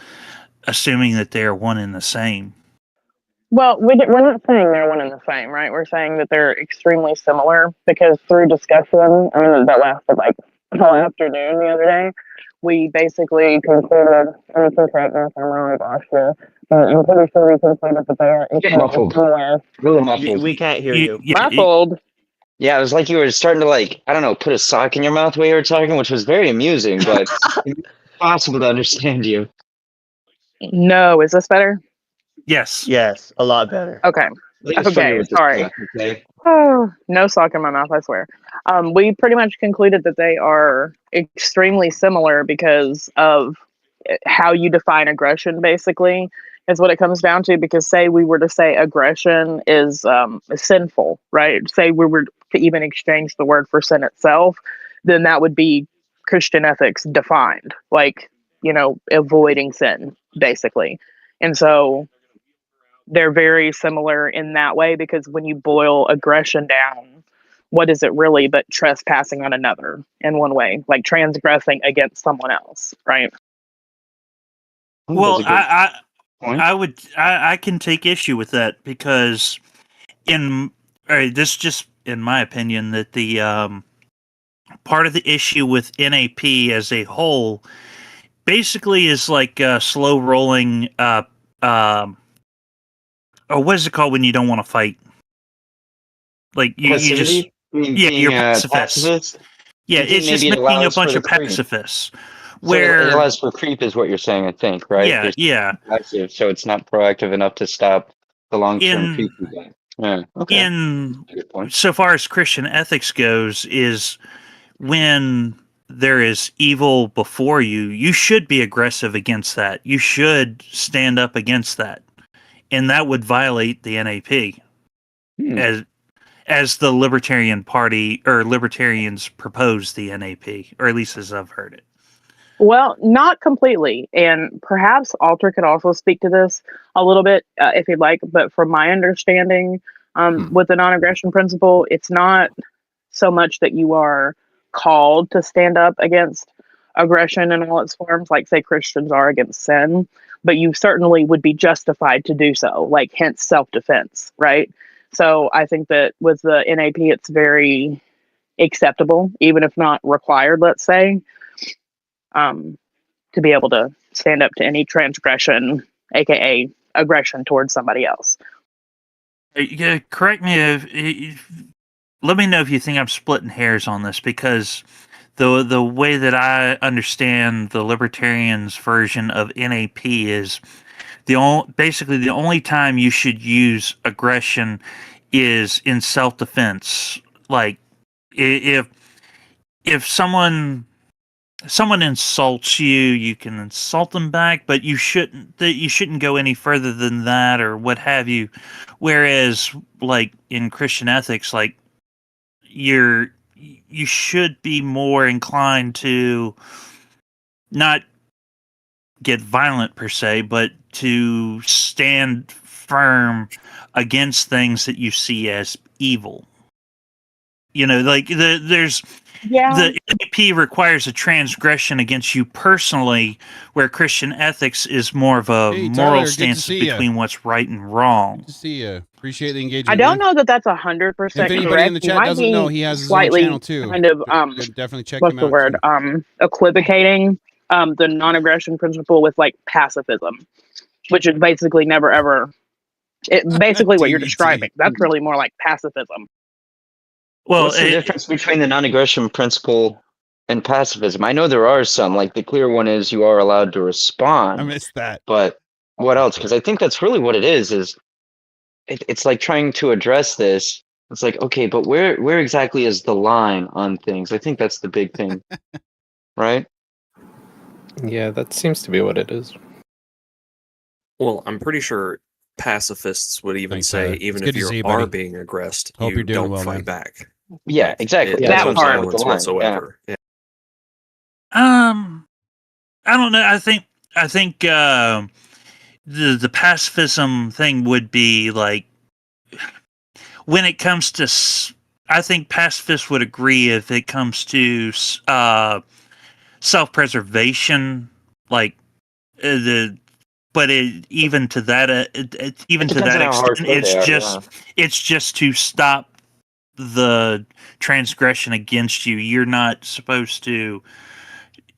assuming that they're one and the same. Well, we're not saying they're one and the same, right? We're saying that they're extremely similar because through discussion, I mean, that lasted like all afternoon the other day, we basically concluded, and you can correct me if I'm wrong, Oscar, but I'm pretty sure we concluded that they are extremely Muffled. similar. Really muffled. We can't hear you. Muffled? Yeah, it was like you were starting to, like, I don't know, put a sock in your mouth while you were talking, which was very amusing, but impossible to understand you. No, is this better? Yes. Yes, a lot better. Okay. Okay, sorry. Okay. Oh, no sock in my mouth, I swear. We pretty much concluded that they are extremely similar because of how you define aggression, basically, is what it comes down to. Because, say, we were to say aggression is sinful, right? Say we were to even exchange the word for sin itself, then that would be Christian ethics defined, like, you know, avoiding sin, basically. And so they're very similar in that way, because when you boil aggression down, what is it really but trespassing on another in one way, like transgressing against someone else, right? Well, I can take issue with that, because this just in my opinion, that the part of the issue with NAP as a whole basically is like slow rolling or what is it called when you don't want to fight? Like you just you're pacifist. Yeah, it's just making a bunch of pacifists. Where it allows for creep is what you're saying, I think, right? Yeah. Passive, so it's not proactive enough to stop the long-term creep. Yeah. Okay. So far as Christian ethics goes, is when there is evil before you, you should be aggressive against that. You should stand up against that. And that would violate the NAP as the Libertarian Party or libertarians propose the NAP, or at least as I've heard it. Well, not completely. And perhaps Alter could also speak to this a little bit if he'd like. But from my understanding, with the non-aggression principle, it's not so much that you are called to stand up against aggression in all its forms, like say Christians are against sin, but you certainly would be justified to do so, like hence self-defense, right? So I think that with the NAP, it's very acceptable, even if not required, let's say, to be able to stand up to any transgression, aka aggression towards somebody else. Yeah, correct me if let me know if you think I'm splitting hairs on this, because the way that I understand the libertarians' version of NAP is basically the only time you should use aggression is in self-defense. Like if someone insults you, you can insult them back, but you shouldn't go any further than that or what have you. Whereas like in Christian ethics, like you should be more inclined to not get violent per se, but to stand firm against things that you see as evil. You know, like the NAP requires a transgression against you personally, where Christian ethics is more of a Hey, moral Tyler, good to stance see ya. between what's right and wrong. Good to see you. Appreciate the engagement. I don't man. know that that's 100% If anybody correct. in the You chat might doesn't be know, he has his own slightly channel too. kind of Definitely check what's him the out. word? Equivocating the non-aggression principle with like pacifism, which is basically never ever. Basically what you're describing. That's really more like pacifism. Well, what's the difference between the non-aggression principle and pacifism? I know there are some. Like the clear one is you are allowed to respond. I missed that. But what else? Because I think that's really what it is. It's like trying to address this. It's like, okay, but where exactly is the line on things? I think that's the big thing, right? Yeah, that seems to be what it is. Well, I'm pretty sure pacifists would even Thanks, say, Tyler. even It's good if to you see you, are buddy. being aggressed, Hope you you're doing don't well, fight man. back. Yeah, exactly. There's That's no what I'm saying with violence the line. whatsoever. Yeah. I don't know. I think the pacifism thing would be like when it comes to. I think pacifists would agree if it comes to self-preservation, like but even to that even It to depends that on how extent, hardcore they are. it's just to stop the transgression against you. You're not supposed to.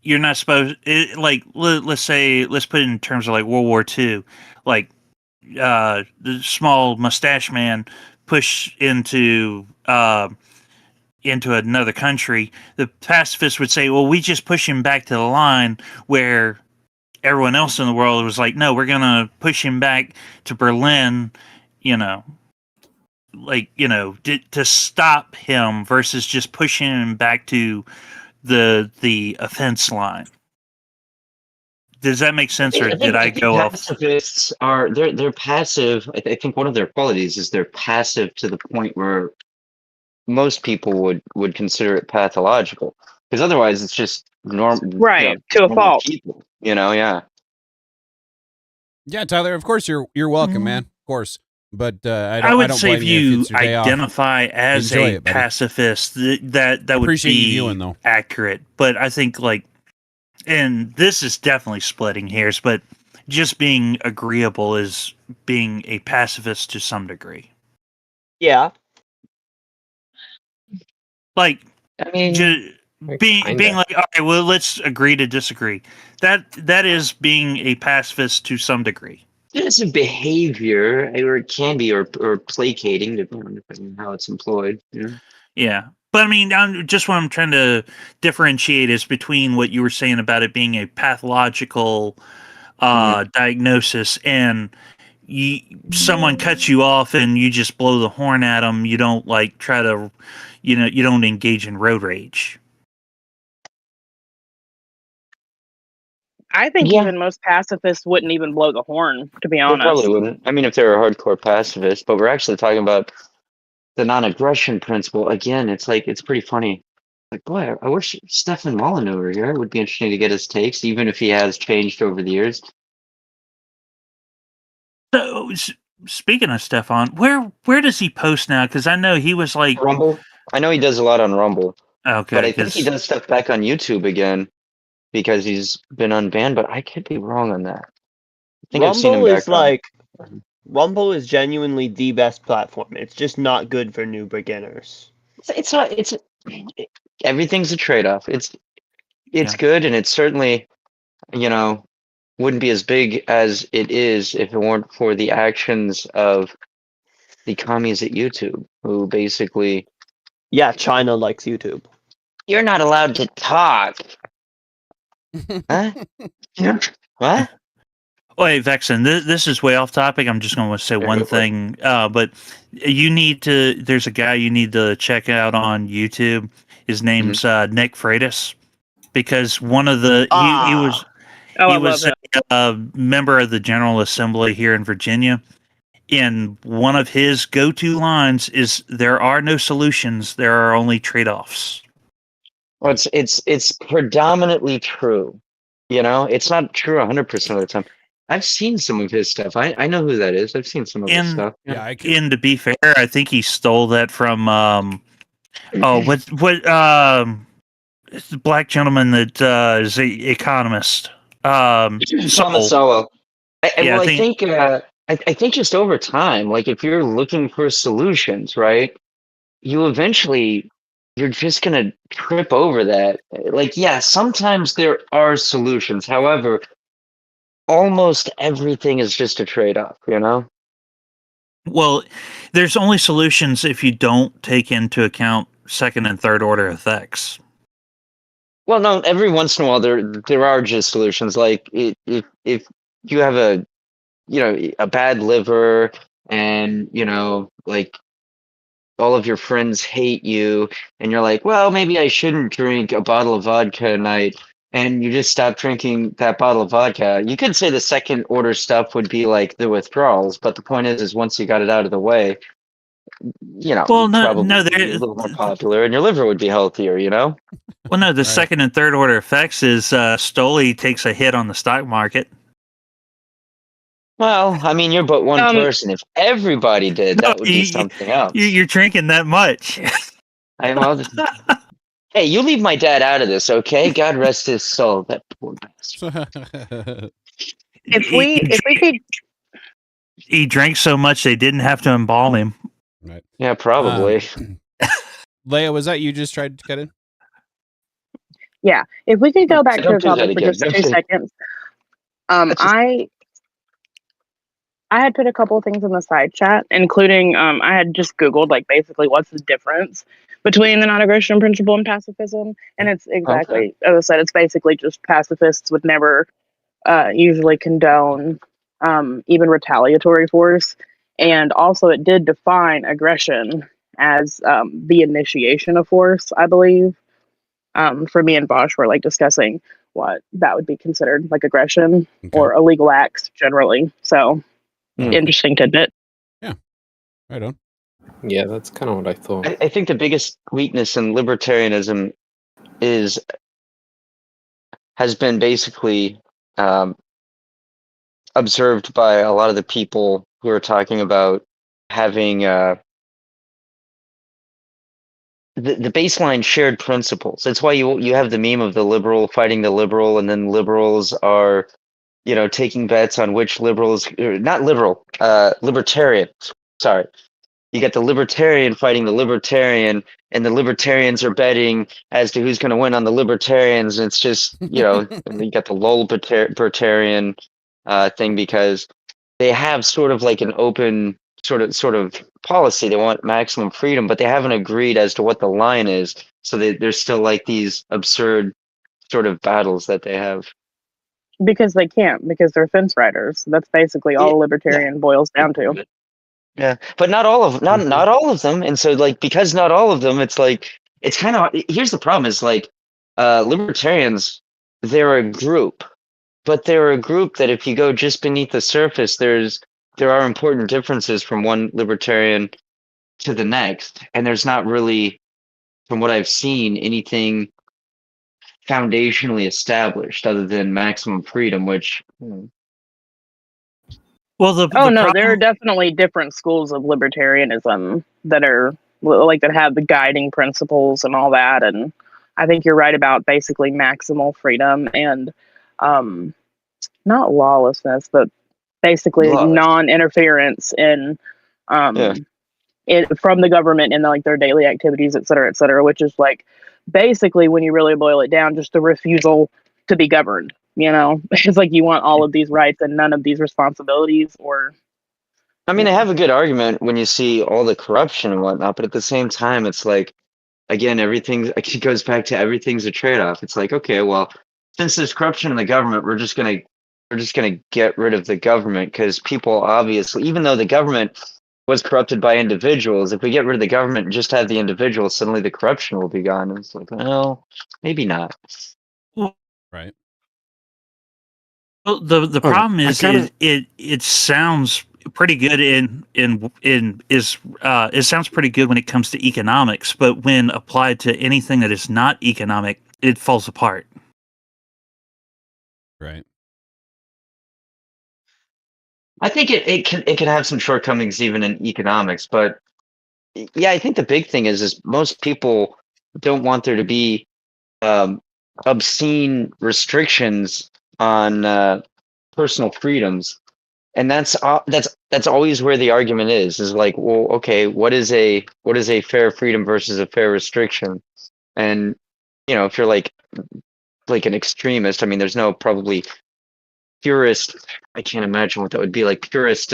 Like let's put it in terms of like World War II, like the small mustache man push into another country. The pacifists would say, well, we just push him back to the line, where everyone else in the world was like, no, we're gonna push him back to Berlin, you know, like, you know, to stop him versus just pushing him back to the offense line. Does that make sense, or did I go off? Pacifists are they're passive. I think one of their qualities is they're passive to the point where most people would consider it pathological. Because otherwise, it's just normal, Right, to a fault. People, yeah. Yeah, Tyler. Of course, you're welcome, man. Of course, but I would don't say blame if you you it's your day off. identify as Enjoy a it, buddy. pacifist, that would Appreciate you be viewing, though. accurate. But I think like, and this is definitely splitting hairs, but just being agreeable is being a pacifist to some degree. Yeah. Like, I mean, being like, all right, well, let's agree to disagree. That is being a pacifist to some degree. There's a behavior, or it can be, or placating, depending on how it's employed. Yeah. But I mean, just what I'm trying to differentiate is between what you were saying about it being a pathological diagnosis and someone cuts you off and you just blow the horn at them. You don't like try to, you don't engage in road rage. I think even most pacifists wouldn't even blow the horn, to be They honest. probably wouldn't. I mean, if they're a hardcore pacifist, but we're actually talking about the non-aggression principle. Again, it's like, it's pretty funny. Like, boy, I wish Stefan Mullen over here. It would be interesting to get his takes, even if he has changed over the years. So, speaking of Stefan, where does he post now? Because I know he was like Rumble. I know he does a lot on Rumble. Okay, But I think he does stuff back on YouTube again. because he's been unbanned, but I could be wrong on that. I think I've seen him Rumble is back on. like Rumble is genuinely the best platform. It's just not good for new beginners. It's not. Everything's a trade-off. It's Yeah. good, and it's certainly, wouldn't be as big as it is if it weren't for the actions of the commies at YouTube, who basically, Yeah, China likes YouTube. you're not allowed to talk. Huh? What? Wait, Vexen, this is way off topic. I'm just going to say one thing. But there's a guy you need to check out on YouTube. His name's Nick Freitas, because one of the, he was, Oh, he I was love it. a member of the General Assembly here in Virginia. And one of his go-to lines is, "There are no solutions. There are only trade-offs." Well, it's predominantly true. It's not true 100% of the time. I've seen some of his stuff. I know who that is. I've seen some of his stuff. And to be fair, I think he stole that from it's the black gentleman that is an economist. Thomas Sowell. I think just over time, like if you're looking for solutions, right, you're just gonna trip over that. Like, yeah, sometimes there are solutions. However, almost everything is just a trade-off, Well, there's only solutions if you don't take into account second and third order effects. Well, no, every once in a while there are just solutions. Like if you have a bad liver, and like all of your friends hate you, and you're like, well, maybe I shouldn't drink a bottle of vodka a night, and you just stop drinking that bottle of vodka. You could say the second order stuff would be like the withdrawals, but the point is once you got it out of the way, Well, probably be a little more popular, and your liver would be healthier, Well, no, the second and third order effects is Stoli takes a hit on the stock market. Well, I mean, you're but one person. If everybody did, that would be something else. You're drinking that much. Hey, you leave my dad out of this, okay? God rest his soul. That poor bastard. If we could, he drank so much they didn't have to embalm him. Right. Yeah, probably. Leia, was that you just tried to cut in? yeah, if we could go back to the Don't do that topic for again. just 2 seconds. I had put a couple of things in the side chat, including I had just Googled like basically what's the difference between the non-aggression principle and pacifism, and it's exactly as I said. It's basically just pacifists would never usually condone even retaliatory force, and also it did define aggression as the initiation of force. I believe for me and Bosch were like discussing what that would be considered like aggression or illegal acts generally. So. Interesting tidbit. Yeah. Right on. Yeah, that's kind of what I thought. I think the biggest weakness in libertarianism has been basically observed by a lot of the people who are talking about having the baseline shared principles. That's why you have the meme of the liberal fighting the liberal, and then liberals are taking bets on which libertarian. Sorry. You got the libertarian fighting the libertarian, and the libertarians are betting as to who's going to win on the libertarians. And it's just, and you got the libertarian thing, because they have sort of like an open sort of policy. They want maximum freedom, but they haven't agreed as to what the line is. So there's still like these absurd sort of battles that they have. Because they can't, because they're fence riders. That's basically all libertarian boils down to. Yeah, but not all of them. And so like, because not all of them, it's like, it's kind of, here's the problem is like, libertarians, they're a group, but they're a group that if you go just beneath the surface, there are important differences from one libertarian to the next. And there's not really, from what I've seen, anything foundationally established other than maximum freedom, which there are definitely different schools of libertarianism that are like that have the guiding principles and all that, and I think you're right about basically maximal freedom and not lawlessness, but basically Lawless. non-interference in Yeah. from the government in like their daily activities, et cetera, which is like basically, when you really boil it down, just the refusal to be governed. You know, it's like you want all of these rights and none of these responsibilities, or I mean, I have a good argument when you see all the corruption and whatnot, but at the same time, it's like, again, it goes back to everything's a trade-off. It's like, okay, well, since there's corruption in the government, we're just gonna get rid of the government because people obviously, even though the government was corrupted by individuals, if we get rid of the government and just have the individuals, suddenly the corruption will be gone. And it's like, well, maybe not. Right. Well, the problem is it sounds pretty good it sounds pretty good when it comes to economics, but when applied to anything that is not economic, it falls apart. Right. I think it can have some shortcomings even in economics, but yeah, I think the big thing is most people don't want there to be obscene restrictions on personal freedoms, and that's always where the argument is like, well, okay, what is a fair freedom versus a fair restriction? And if you're like an extremist, I mean, there's no probably purist, I can't imagine what that would be, like purist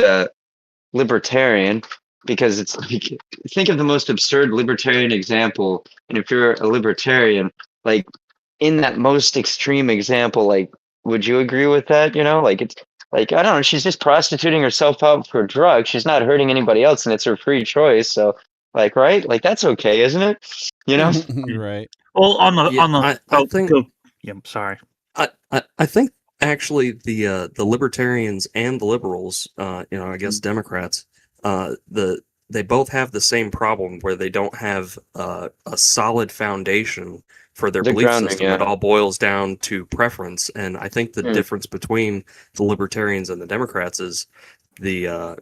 libertarian, because it's like, think of the most absurd libertarian example, and if you're a libertarian, like in that most extreme example, like, would you agree with that? Like, it's like, I don't know, she's just prostituting herself out for drugs, she's not hurting anybody else, and it's her free choice, so like, right, like, that's okay, isn't it? Right. Well, I think yeah, I'm sorry. I think actually the libertarians and the liberals, I guess Democrats, they both have the same problem where they don't have a solid foundation for their belief system. It all boils down to preference, and I think the difference between the libertarians and the Democrats is the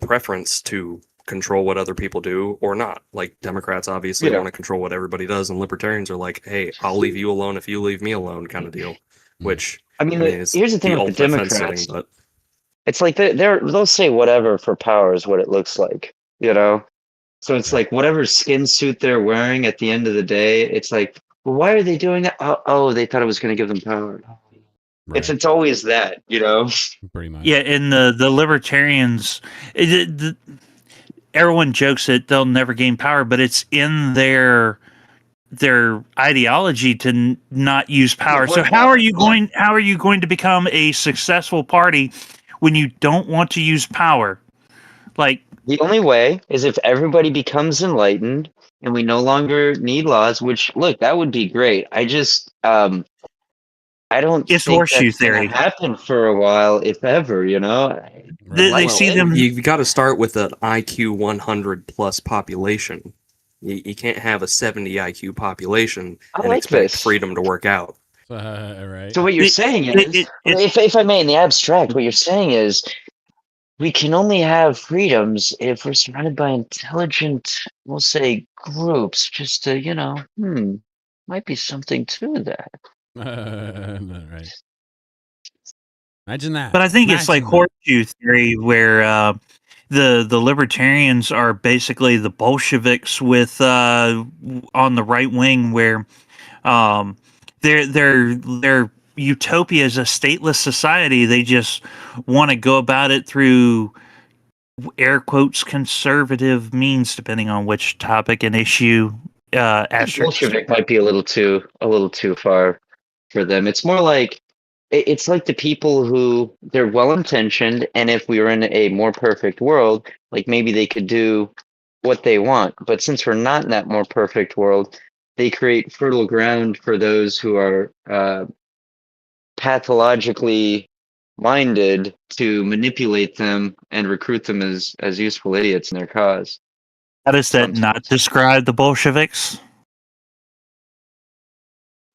preference to control what other people do or not. Like, Democrats obviously want to control what everybody does, and libertarians are like, hey, I'll leave you alone if you leave me alone, kind of deal. Which, I mean, is here's the thing with the ultimate fence Democrats. sitting, but It's like they'll say whatever for power is what it looks like, So it's like whatever skin suit they're wearing at the end of the day, it's like, well, why are they doing that? Oh, they thought it was going to give them power. Right. It's always that, Pretty much. Yeah, and the libertarians, everyone jokes that they'll never gain power, but it's in their ideology to not use power. So how are you going to become a successful party when you don't want to use power? Like, the only way is if everybody becomes enlightened and we no longer need laws, which, look, that would be great. I just I don't it's think horseshoe that's gonna theory. happen for a while, if ever, They see them. You've got to start with an IQ 100 plus population. You can't have a 70 IQ population and expect freedom to work out. Right. So what you're saying is, if I may, in the abstract, what you're saying is, we can only have freedoms if we're surrounded by intelligent, we'll say, groups, just to, might be something to that. Right. Imagine that. But I think it's like horseshoe theory, where the libertarians are basically the Bolsheviks with on the right wing, where their utopia is a stateless society. They just want to go about it through air quotes conservative means, depending on which topic and issue. Bolshevik might be a little too far for them. It's more like, it's like the people who, they're well intentioned, and if we were in a more perfect world, like, maybe they could do what they want. But since we're not in that more perfect world, they create fertile ground for those who are pathologically minded to manipulate them and recruit them as useful idiots in their cause. How does that not describe the Bolsheviks?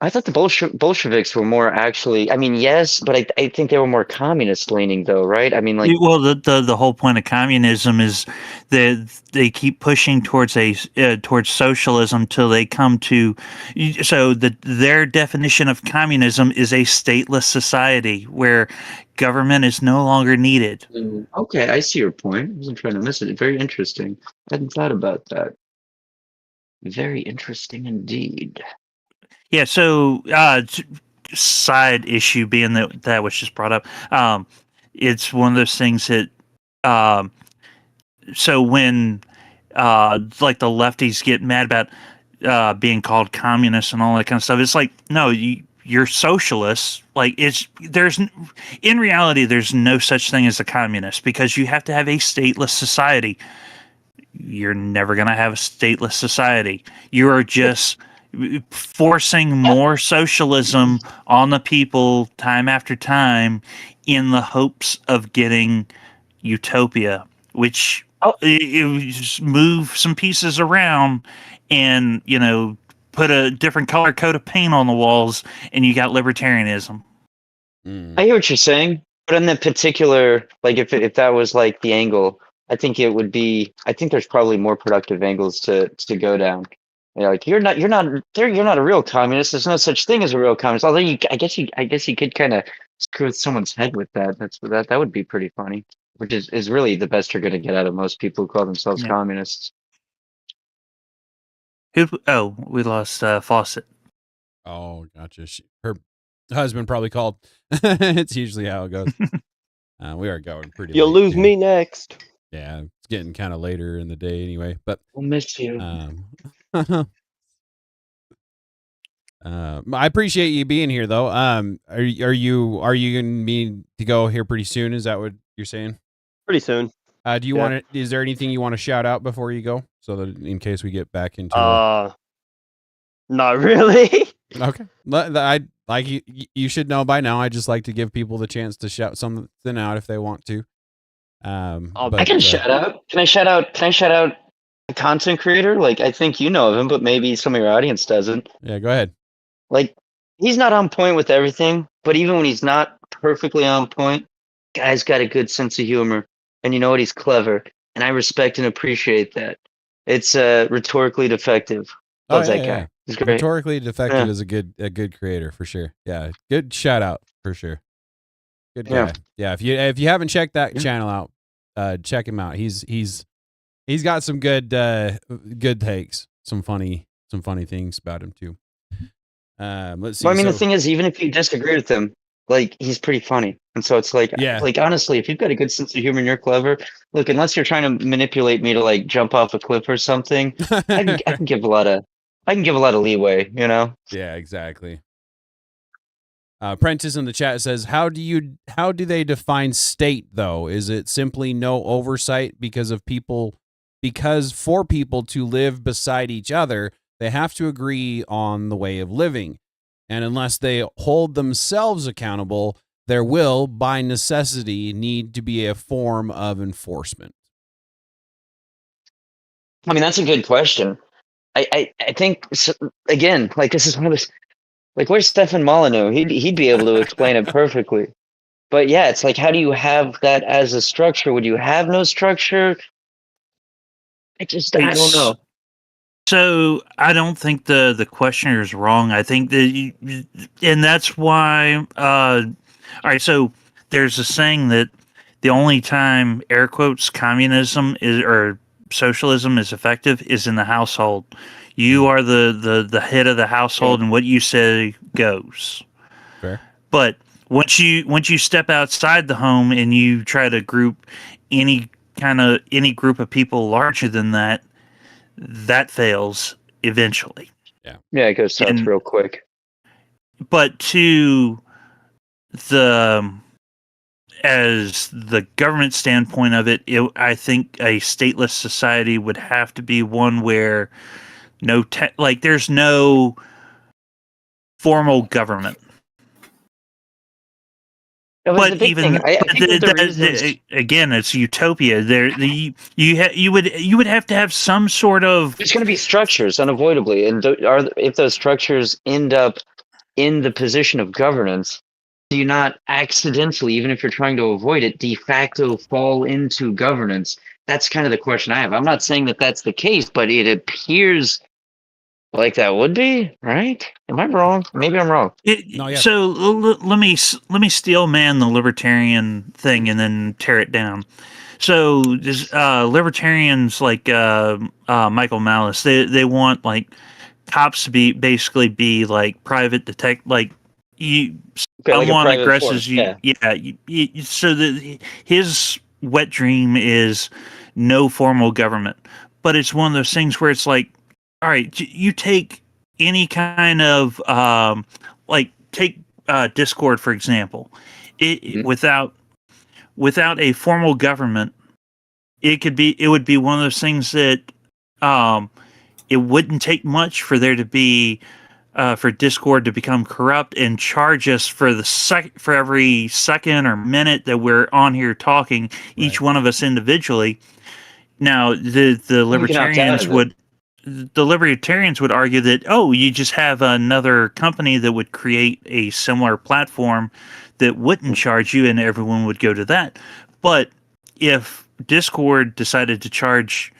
I thought the Bolsheviks were more actually. I mean, yes, but I think they were more communist leaning, though, right? I mean, like, Well, the whole point of communism is that they keep pushing towards towards socialism till they come to. So their definition of communism is a stateless society where government is no longer needed. okay, I see your point. I wasn't trying to miss it. Very interesting. I hadn't thought about that. Very interesting indeed. Yeah. So, side issue being that was just brought up. It's one of those things that. So when like the lefties get mad about being called communists and all that kind of stuff, it's like, no, you're socialists. Like, in reality, there's no such thing as a communist, because you have to have a stateless society. You're never going to have a stateless society. You are just forcing more socialism on the people time after time in the hopes of getting utopia, which you just move some pieces around and, put a different color coat of paint on the walls and you got libertarianism. I hear what you're saying, but in that particular, like, if that was like the angle, I think it would be. I think there's probably more productive angles to go down. Like, you're not a real communist. There's no such thing as a real communist. Although I guess you could kind of screw with someone's head with that. That would be pretty funny. Which is really the best you're going to get out of most people who call themselves communists. We lost Fawcett. Oh, gotcha. Her husband probably called. It's usually how it goes. We are going pretty. You'll late lose too. me next. Yeah, it's getting kind of later in the day anyway. But we'll miss you. I appreciate you being here, though. Are you gonna need to go here pretty soon? Is that what you're saying? Pretty soon. Do you want to? Is there anything you want to shout out before you go, so that in case we get back into? Not really. Okay. I like you. You should know by now. I just like to give people the chance to shout something out if they want to. I can shout out. Can I shout out a content creator? Like, I think you know of him, but maybe some of your audience doesn't. Yeah, go ahead. Like, he's not on point with everything, but even when he's not perfectly on point, guy's got a good sense of humor, and you know what? He's clever, and I respect and appreciate that. It's rhetorically defective. Love that guy. He's great. Rhetorically defective is a good creator for sure. Yeah, good shout out for sure. Good guy. Yeah, if you haven't checked that channel out, check him out. He's got some good takes, some funny things about him too. Let's see. Well, I mean, the thing is, even if you disagree with him, like, he's pretty funny, and so it's like, like, honestly, if you've got a good sense of humor and you're clever, look, unless you're trying to manipulate me to, like, jump off a cliff or something, I can give a lot of leeway, you know? Yeah, exactly. Prentice in the chat says, how do they define state, though? Is it simply no oversight because for people to live beside each other, they have to agree on the way of living, and unless they hold themselves accountable, there will, by necessity, need to be a form of enforcement? I mean, that's a good question. I think, again, like, this is one of those, like, where's Stefan Molyneux? He'd be able to explain it perfectly. But yeah, it's like, how do you have that as a structure? Would you have no structure? I don't know. So I don't think the questioner is wrong. I think that, and that's why. All right. So there's a saying that the only time, air quotes, communism or socialism is effective is in the household. You are the head of the household, and what you say goes. Fair. But once you step outside the home and you try to group any group of people larger than that, that fails eventually. Yeah, it goes south real quick. But as the government standpoint of it, I think a stateless society would have to be one where there's no formal government. But even again, it's utopia. You would have to have some sort of. There's going to be structures unavoidably, and if those structures end up in the position of governance, do you not accidentally, even if you're trying to avoid it, de facto fall into governance? That's kind of the question I have. I'm not saying that that's the case, but it appears like that would be, right? Am I wrong? Maybe I'm wrong. So let me steel man the libertarian thing and then tear it down. So libertarians like Michael Malice, they want like cops to be like private detect, like you Okay, like a someone private aggresses force, you. Yeah, so his wet dream is no formal government, but it's one of those things where it's like, all right, you take any kind of like take Discord for example, without a formal government, it would be one of those things that it wouldn't take much for there to be for Discord to become corrupt and charge us for for every second or minute that we're on here talking, each one of us individually. Now the libertarians would argue that, oh, you just have another company that would create a similar platform that wouldn't charge you and everyone would go to that. But if Discord decided to charge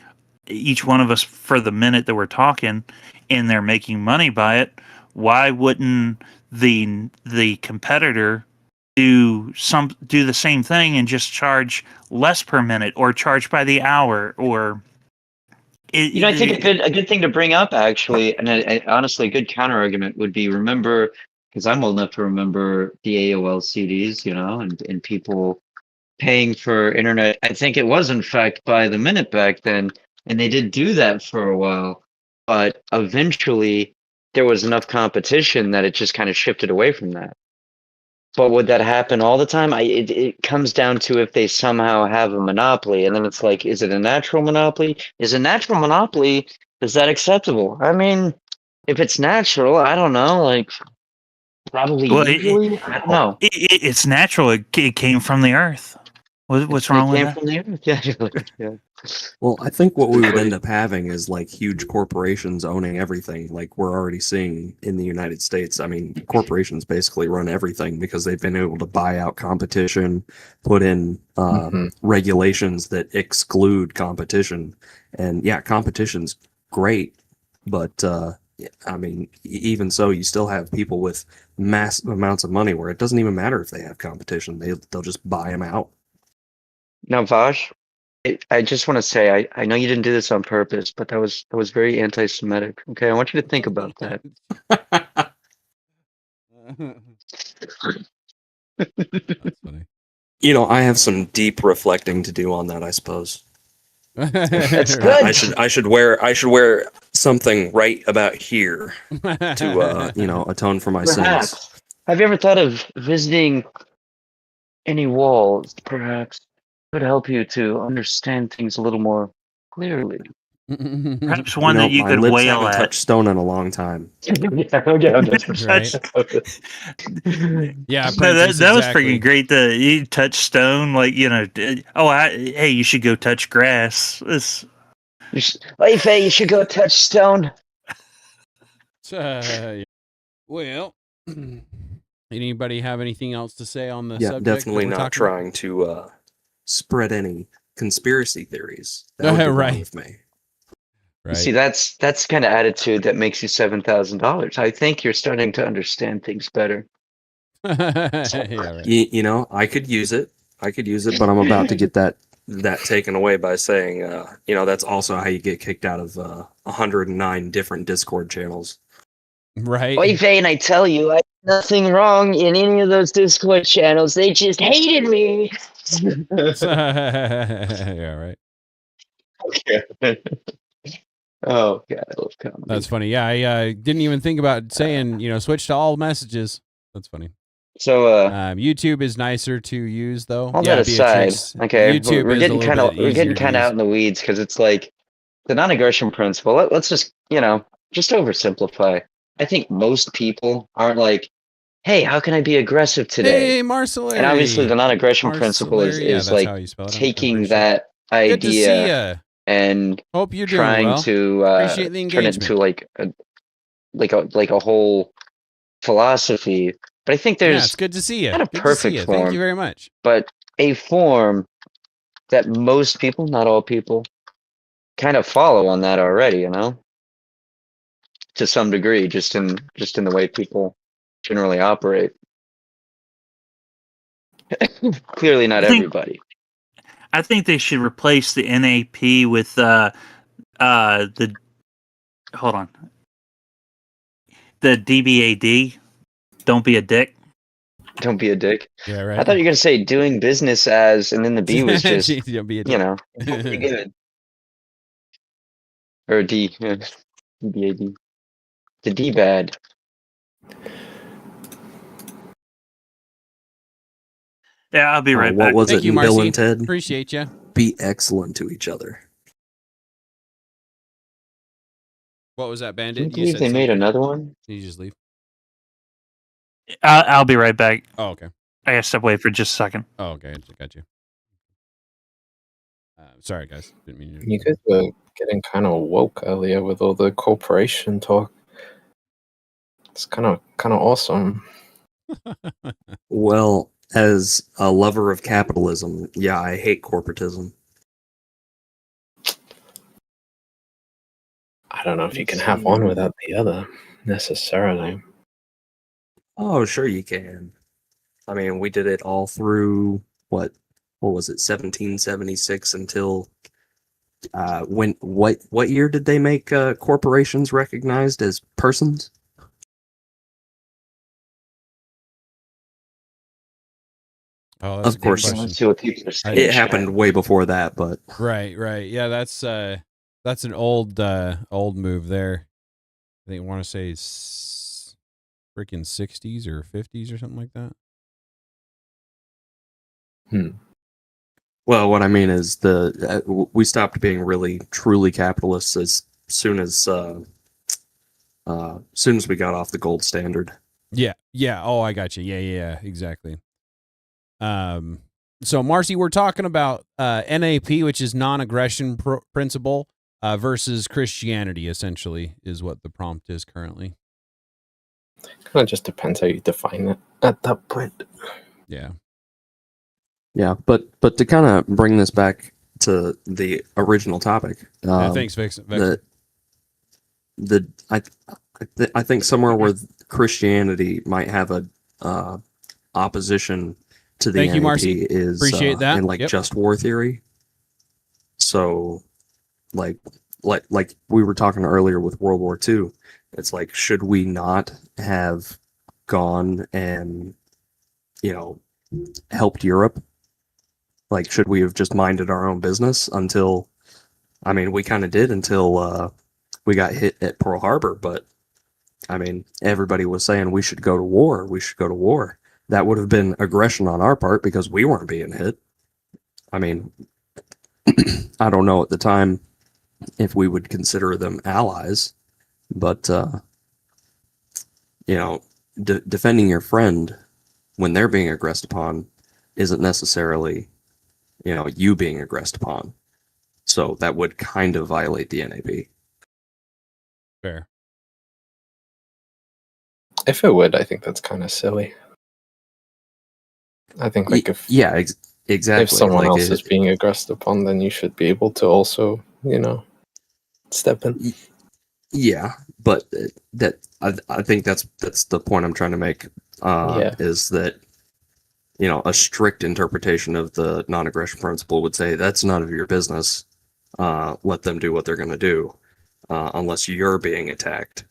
each one of us for the minute that we're talking and they're making money by it, why wouldn't the competitor do the same thing and just charge less per minute or charge by the hour? Or I think a good thing to bring up, actually, and honestly, a good counter argument would be, remember, because I'm old enough to remember the AOL CDs, and people paying for internet. I think it was, in fact, by the minute back then, and they did do that for a while, but eventually there was enough competition that it just kind of shifted away from that. But would that happen all the time? It comes down to if they somehow have a monopoly, and then it's like, is it a natural monopoly? Is a natural monopoly, is that acceptable? I mean, if it's natural, I don't know, like, probably usually, I don't know. It's natural. It came from the earth. What's wrong with that? From the earth. Yeah. Well, I think what we would end up having is like huge corporations owning everything, like we're already seeing in the United States. I mean, corporations basically run everything because they've been able to buy out competition, put in regulations that exclude competition. And yeah, competition's great, but I mean, even so, you still have people with massive amounts of money where it doesn't even matter if they have competition. They'll just buy them out. Now, Vash, I just want to say, I know you didn't do this on purpose, but that was very anti-Semitic. Okay, I want you to think about that. That's funny. I have some deep reflecting to do on that, I suppose. That's good. I should wear something right about here to atone for my Perhaps. sins. Have you ever thought of visiting any walls? Perhaps could help you to understand things a little more clearly. Perhaps one that you my could lips wail haven't at. touched stone in a long time. Right. Yeah, No, that was exactly. freaking great. You touch stone, like hey, you should go touch grass. Hey, Faye, you should go touch stone. Well, anybody have anything else to say on the Yeah, subject? definitely not trying to spread any conspiracy theories. That would be wrong with me. Right. See, that's the kind of attitude that makes you $7,000. I think you're starting to understand things better. Yeah, right. I could use it. But I'm about to get that taken away by saying, that's also how you get kicked out of 109 different Discord channels. Right. Oy vey, and I tell you, I did nothing wrong in any of those Discord channels. They just hated me. Yeah, right. Okay. Oh God, I love comedy. That's funny. Yeah, I didn't even think about saying, switch to all messages. That's funny. So, YouTube is nicer to use, though. all that aside, okay, YouTube we're is getting kind of easier out in the weeds because it's like the non-aggression principle. Let's just just oversimplify. I think most people aren't like, hey, how can I be aggressive today? Hey, Marcelary. And obviously, the non-aggression principle is like taking that idea and hope you're trying doing well. to Appreciate the turn it engagement. into like a whole philosophy, but I think Yeah, there's it's good to see you. not a Good to see perfect you. form, Thank you very much. but a form that most people, not all people, kind of follow on that already, you know, to some degree, just in the way people generally operate. Clearly, not I think everybody. I think they should replace the NAP with the hold on, the DBAD. Don't be a dick. Don't be a dick. Yeah, I right. thought you were gonna say doing business as, and then the B was just, Jeez, don't be a you dick. know, pretty good. Or D, yeah. DBAD. The D bad. Yeah, I'll be right What back. was Thank it you, in Bill Marcy. and Ted? Appreciate you. Be excellent to each other. What was that, Can you Bandit? You believe said they made something. another one? Did you just leave? I'll be right back. Oh, okay. I gotta step away for just a second. Oh, okay. Got you. Sorry, guys. Didn't mean to. You guys were getting kind of woke earlier with all the corporation talk. It's kind of awesome. Well, as a lover of capitalism, yeah, I hate corporatism. I don't know if you can have one without the other necessarily. Oh, sure you can. I mean, we did it all through what was it, 1776 until what year did they make corporations recognized as persons? Oh, that's Of course, question. Let's see what people are saying. it happened way before that, but Right. Yeah, that's an old move there. I think I want to say freaking 60s or 50s or something like that. well, what I mean is we stopped being really truly capitalists as soon as we got off the gold standard. Yeah. Oh, I got you. Yeah, exactly. So Marcy, we're talking about NAP, which is non-aggression principle, versus Christianity. Essentially, is what the prompt is currently. Kind of just depends how you define it at that point. Yeah. Yeah, but to kind of bring this back to the original topic, Thanks, Vex. I think somewhere where Christianity might have a opposition to the Thank you, NAP Marcy. is Appreciate that. in like Yep. just war theory. So, like we were talking earlier with World War II, it's like, should we not have gone and helped Europe? Like, should we have just minded our own business until? I mean, we kind of did until we got hit at Pearl Harbor, but I mean, everybody was saying we should go to war. We should go to war. That would have been aggression on our part because we weren't being hit. I mean, I don't know at the time if we would consider them allies, but defending your friend when they're being aggressed upon isn't necessarily, you being aggressed upon. So that would kind of violate the NAP. Fair. If it would, I think that's kind of silly. I think like exactly. If someone like else is being aggressed upon, then you should be able to also, step in. Yeah, but that I think that's the point I'm trying to make. Is that a strict interpretation of the non-aggression principle would say that's none of your business. Let them do what they're going to do, unless you're being attacked.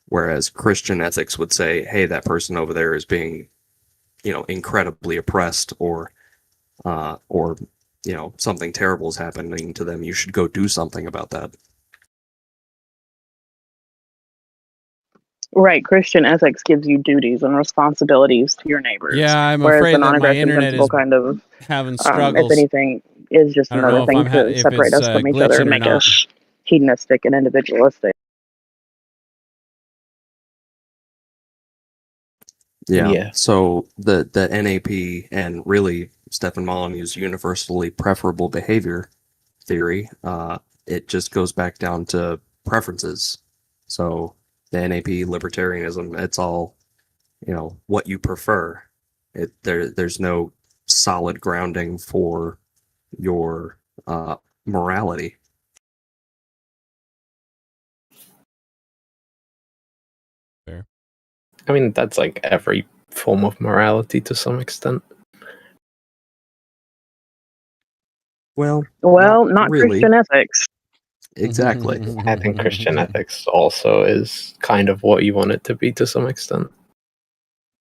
Whereas Christian ethics would say, hey, that person over there is being, incredibly oppressed, or something terrible is happening to them. You should go do something about that. Right, Christian ethics gives you duties and responsibilities to your neighbors. Yeah, I'm whereas afraid the that my non-aggression internet principle is kind of, having struggles. if anything, is just I don't know another if thing I'm to if separate it's us from each other glitching and or make not. us hedonistic and individualistic. Yeah. So the NAP and really Stefan Molyneux's universally preferable behavior theory. It just goes back down to preferences. So the NAP libertarianism, it's all, what you prefer. There's no solid grounding for your morality. Fair. I mean, that's like every form of morality to some extent. Well, not really. Christian ethics. Exactly. I think Christian ethics also is kind of what you want it to be to some extent.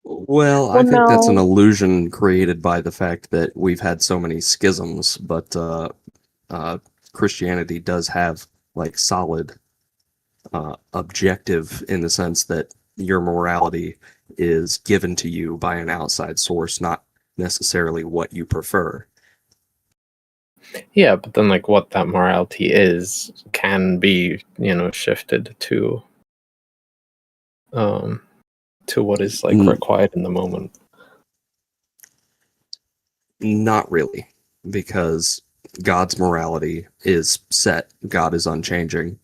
Well, I Well, think that's an no. illusion created by the fact that we've had so many schisms, but Christianity does have like solid objective in the sense that your morality is given to you by an outside source, not necessarily what you prefer. Yeah, but then like what that morality is can be, shifted to what is like required in the moment. Not really, because God's morality is set. God is unchanging.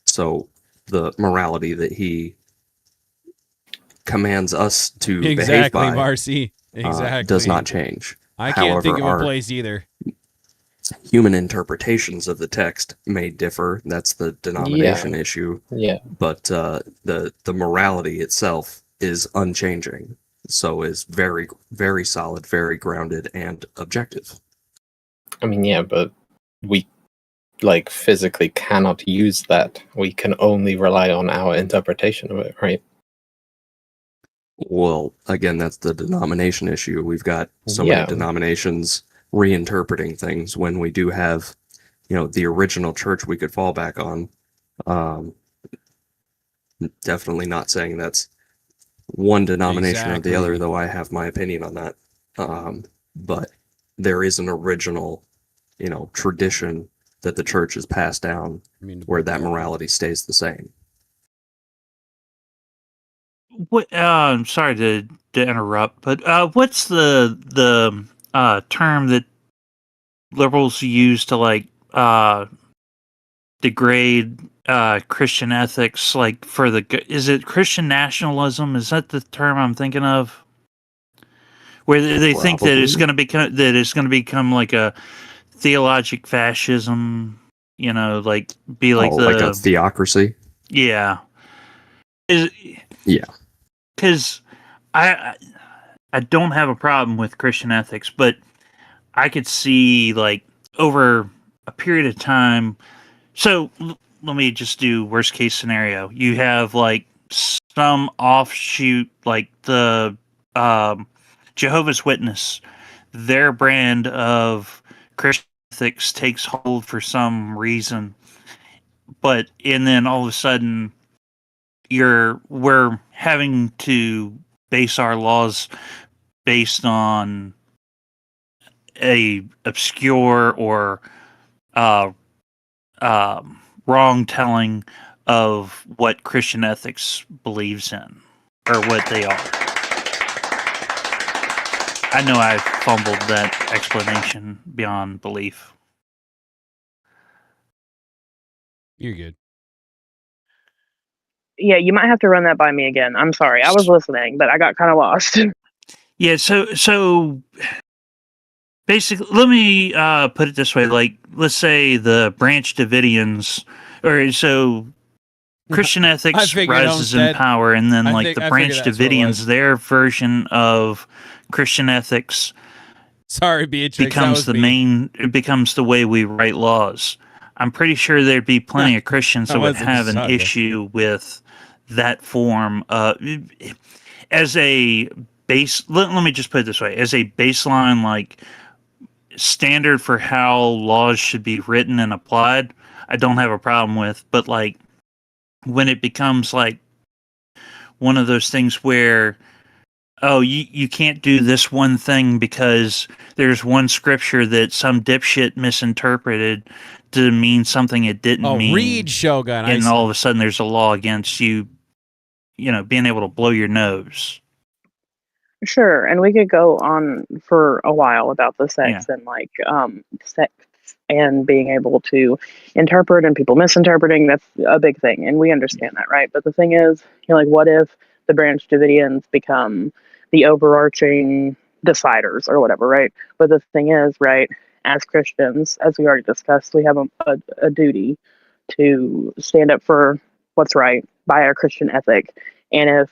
So the morality that he commands us to behave by Marcy. Exactly. does not change. I can't think of a our place either. human interpretations of the text may differ. That's the denomination issue. Yeah. But the morality itself is unchanging. So is very, very solid, very grounded, and objective. I mean, yeah, but we like physically cannot use that. We can only rely on our interpretation of it, right? Well, again, that's the denomination issue. We've got so many denominations reinterpreting things when we do have, the original church we could fall back on. Definitely not saying that's one denomination or the other, though I have my opinion on that. But there is an original, tradition that the church has passed down where that morality stays the same. What? I'm sorry to interrupt, but what's the term that liberals use to like degrade Christian ethics? Like is it Christian nationalism? Is that the term I'm thinking of? Where they think that it's going to become like a theologic fascism, like be like like a theocracy. Yeah. Yeah. Because I don't have a problem with Christian ethics, but I could see like over a period of time. So let me just do worst case scenario. You have like some offshoot, like the Jehovah's Witness, their brand of Christian ethics takes hold for some reason, and then all of a sudden we're having to base our laws based on a obscure or wrong telling of what Christian ethics believes in or what they are. I know I fumbled that explanation beyond belief. You're good. Yeah, you might have to run that by me again. I'm sorry. I was listening, but I got kind of lost. Yeah, so basically, let me put it this way. Like, let's say the Branch Davidians, or so Christian ethics rises in power, and then like the Branch Davidians, their version of Christian ethics Sorry, Beatrix, becomes it becomes the way we write laws. I'm pretty sure there'd be plenty of Christians that would have an issue with that form as a base. Let me just put it this way: as a baseline, like standard for how laws should be written and applied, I don't have a problem with. But like when it becomes like one of those things where, oh, you can't do this one thing because there's one scripture that some dipshit misinterpreted to mean something it didn't mean. Read Shogun. And all of a sudden there's a law against you, being able to blow your nose. Sure, and we could go on for a while about the sex and like sects and being able to interpret and people misinterpreting, that's a big thing. And we understand that, right? But the thing is, like, what if the Branch Davidians become the overarching deciders or whatever, right? But the thing is, right, as Christians, as we already discussed, we have a duty to stand up for what's right by our Christian ethic. And if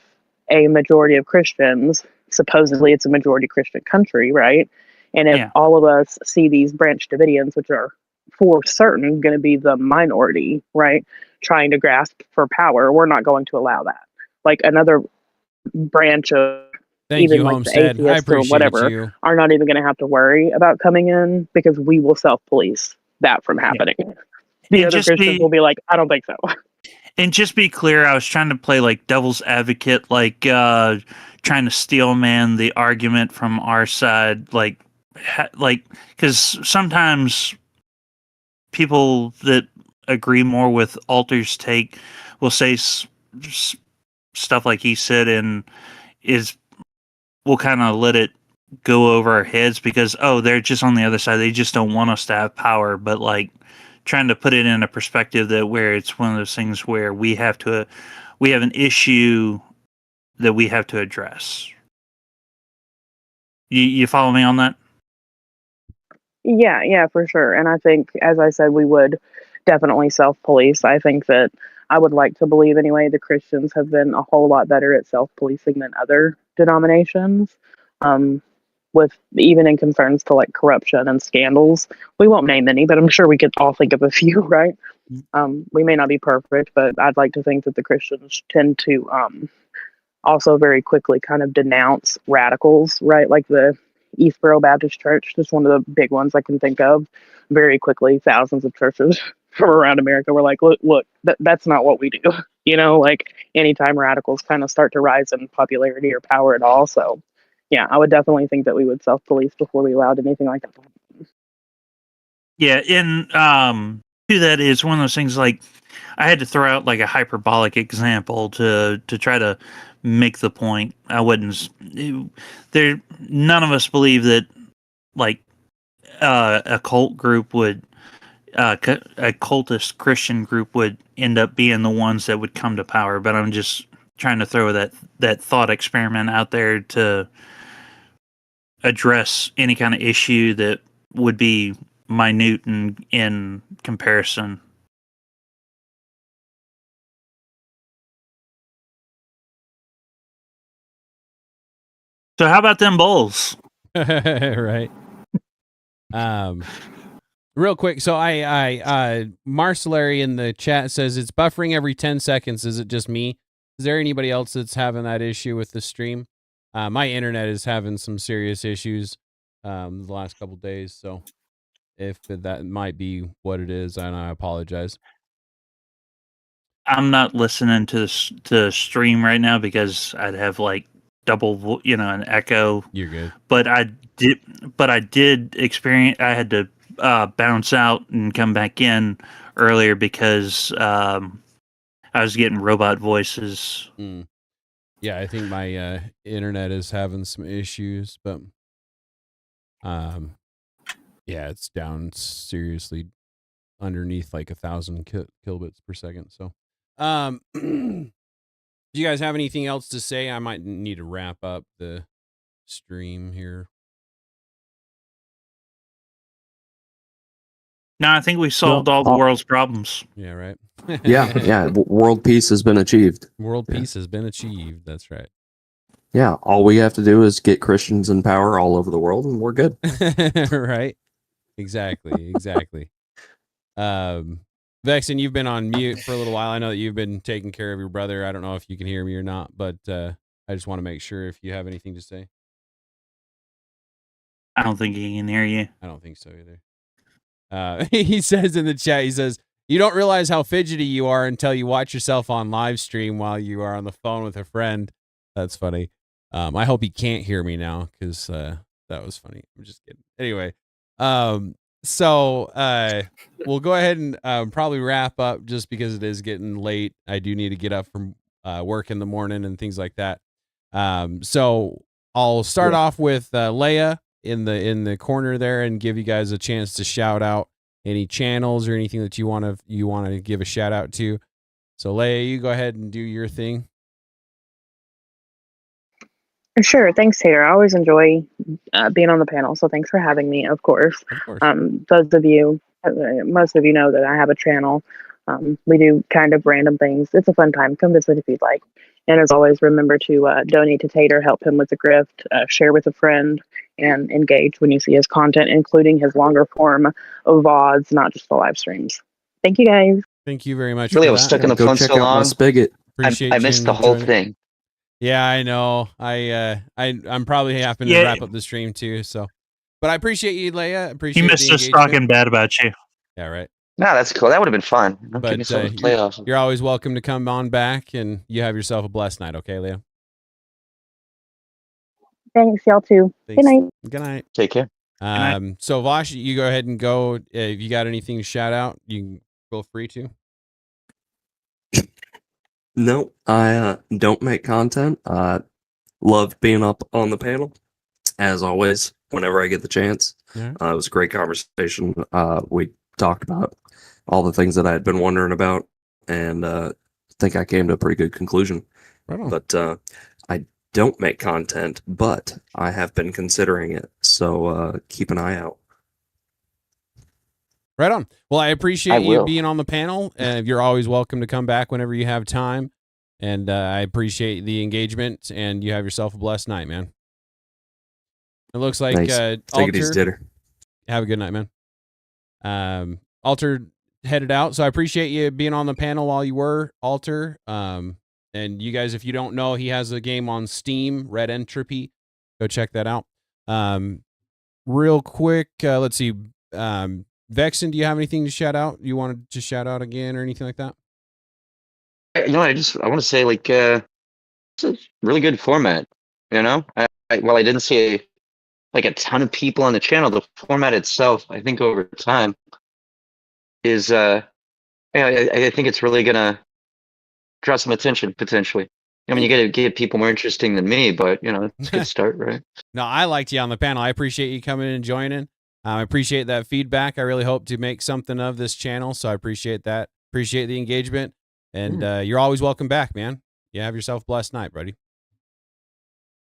a majority of Christians, supposedly it's a majority Christian country, right? And if all of us see these Branch Davidians, which are for certain going to be the minority, right, trying to grasp for power, we're not going to allow that. Like another branch of Thank even you, like Homestead. the I atheists or appreciate whatever you. are not even going to have to worry about coming in because we will self-police that from happening. The And other just Christians will be like, I don't think so. And just be clear, I was trying to play like devil's advocate, like trying to steel man the argument from our side, like because sometimes people that agree more with Alter's take will say stuff like he said, and we'll kind of let it go over our heads because they're just on the other side, they just don't want us to have power, but like trying to put it in a perspective that where it's one of those things where we have an issue that we have to address. You follow me on that? Yeah, for sure. And I think, as I said, we would definitely self-police. I think that I would like to believe anyway the Christians have been a whole lot better at self-policing than other denominations. With even in concerns to like corruption and scandals. We won't name any, but I'm sure we could all think of a few, right? We may not be perfect, but I'd like to think that the Christians tend to also very quickly kind of denounce radicals, right? Like the Eastboro Baptist Church, just one of the big ones I can think of. Very quickly, thousands of churches from around America were like, look, that's not what we do. You know, like anytime radicals kind of start to rise in popularity or power at all. So, yeah, I would definitely think that we would self-police before we allowed anything like that to happen. Yeah, and to that is one of those things like I had to throw out like a hyperbolic example to try to make the point. I wouldn't there none of us believe that like a cult group would a cultist Christian group would end up being the ones that would come to power, but I'm just trying to throw that thought experiment out there to address any kind of issue that would be minute in comparison. So how about them Bulls? Right. Real quick. So Marcelary in the chat says it's buffering every 10 seconds. Is it just me? Is there anybody else that's having that issue with the stream? My internet is having some serious issues the last couple days. So if that might be what it is, and I apologize. I'm not listening to stream right now because I'd have like double, an echo. You're good. But I did experience. I had to bounce out and come back in earlier because I was getting robot voices. Yeah, I think my internet is having some issues, but yeah, it's down seriously underneath like 1,000 kilobits per second. So, do you guys have anything else to say? I might need to wrap up the stream here. No, I think we solved all the world's problems. Yeah, right. yeah. World peace has been achieved. World peace has been achieved. That's right. Yeah, all we have to do is get Christians in power all over the world, and we're good. Right. Exactly. Vexen, you've been on mute for a little while. I know that you've been taking care of your brother. I don't know if you can hear me or not, but I just want to make sure if you have anything to say. I don't think he can hear you. I don't think so either. He says in the chat, he says, you don't realize how fidgety you are until you watch yourself on live stream while you are on the phone with a friend. That's funny. I hope he can't hear me now because that was funny. I'm just kidding. Anyway, so we'll go ahead and probably wrap up just because it is getting late. I do need to get up from work in the morning and things like that. So I'll start off with Leia in the corner there and give you guys a chance to shout out any channels or anything that you want to give a shout out to. So Leia, you go ahead and do your thing. Sure. Thanks, Tater. I always enjoy being on the panel. So thanks for having me, of course. Of course. Those of you, most of you know that I have a channel. We do kind of random things. It's a fun time. Come visit if you'd like. And as always, remember to donate to Tater, help him with a grift, share with a friend, and engage when you see his content, including his longer form of VODs, not just the live streams. Thank you, guys. Thank you very much. Really, for I was that. stuck in the Go phone check so out my long. spigot. Appreciate I you missed the whole joining. thing. Yeah, I know. I'm probably having to wrap up the stream too. So, but I appreciate you, Leia. Appreciate He missed the us engagement. talking bad about you. Yeah, right. No, that's cool. That would have been fun. Give me But something to play off. you're always welcome to come on back, and you have yourself a blessed night. Okay, Leia. Thanks, y'all too. Thanks. Good night. Good night. Take care. So Vosh, you go ahead and go. If you got anything to shout out, you can feel free to. No, I don't make content. I love being up on the panel, as always, whenever I get the chance. Yeah. It was a great conversation. We talked about all the things that I had been wondering about, and I think I came to a pretty good conclusion. Right on. But I don't make content, but I have been considering it, so keep an eye out. Right on. Well, I appreciate you will. being on the panel. You're always welcome to come back whenever you have time. And I appreciate the engagement. And you have yourself a blessed night, man. It looks like Thanks. Take it easy, Alter. Tater. Have a good night, man. Alter headed out, so I appreciate you being on the panel while you were, Alter. And you guys, if you don't know, he has a game on Steam, Red Entropy. Go check that out. Real quick, let's see. Vexen, do you have anything to shout out? You wanted to shout out again or anything like that? I want to say like it's a really good format. While I didn't see a ton of people on the channel, the format itself, I think over time is I think it's really gonna draw some attention potentially. I mean, you got to get people more interesting than me, but it's a good start, right? No, I liked you on the panel. I appreciate you coming and joining. I appreciate that feedback. I really hope to make something of this channel, so I appreciate that. Appreciate the engagement, and you're always welcome back, man. You have yourself a blessed night, buddy.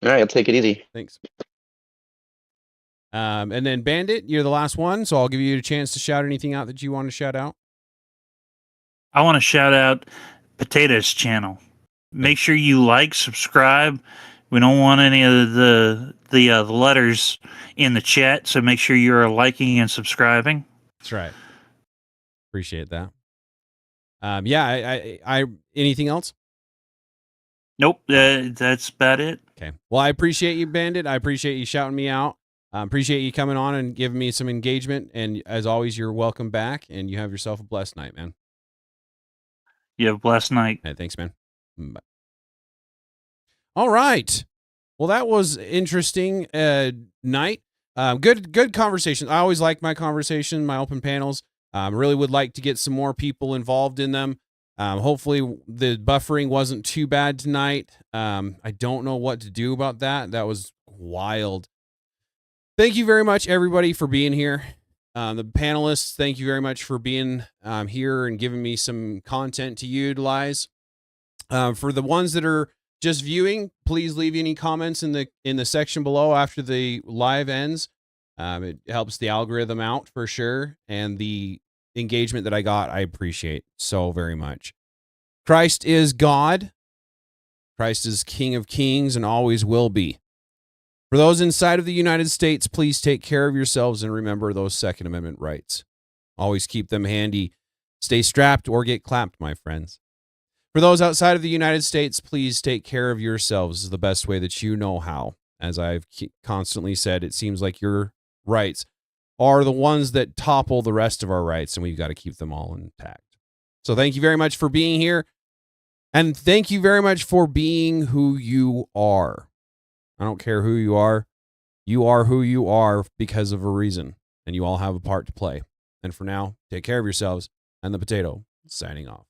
All right, I'll take it easy. Thanks. And then Bandit, you're the last one, so I'll give you a chance to shout anything out that you want to shout out. I want to shout out Potato's channel. Make sure you like, subscribe. We don't want any of the letters in the chat, so make sure you're liking and subscribing. That's right. Appreciate that. I anything else? Nope, that's about it. Okay. Well, I appreciate you, Bandit. I appreciate you shouting me out. Appreciate you coming on and giving me some engagement. And as always, you're welcome back. And you have yourself a blessed night, man. You have a blessed night. Hey, thanks, man. Bye. All right. Well, that was interesting night. Good conversation. I always like my conversation, my open panels. Really would like to get some more people involved in them. Hopefully the buffering wasn't too bad tonight. I don't know what to do about that. That was wild. Thank you very much, everybody, for being here. The panelists, thank you very much for being here and giving me some content to utilize. For the ones that are just viewing, please leave any comments in the section below after the live ends. It helps the algorithm out for sure, and the engagement that I got, I appreciate so very much. Christ is God. Christ is King of Kings and always will be. For those inside of the United States, please take care of yourselves and remember those Second Amendment rights. Always keep them handy. Stay strapped or get clapped, my friends. For those outside of the United States, please take care of yourselves the best way that you know how. As I've constantly said, it seems like your rights are the ones that topple the rest of our rights, and we've got to keep them all intact. So thank you very much for being here, and thank you very much for being who you are. I don't care who you are. You are who you are because of a reason, and you all have a part to play. And for now, take care of yourselves, and the Potato signing off.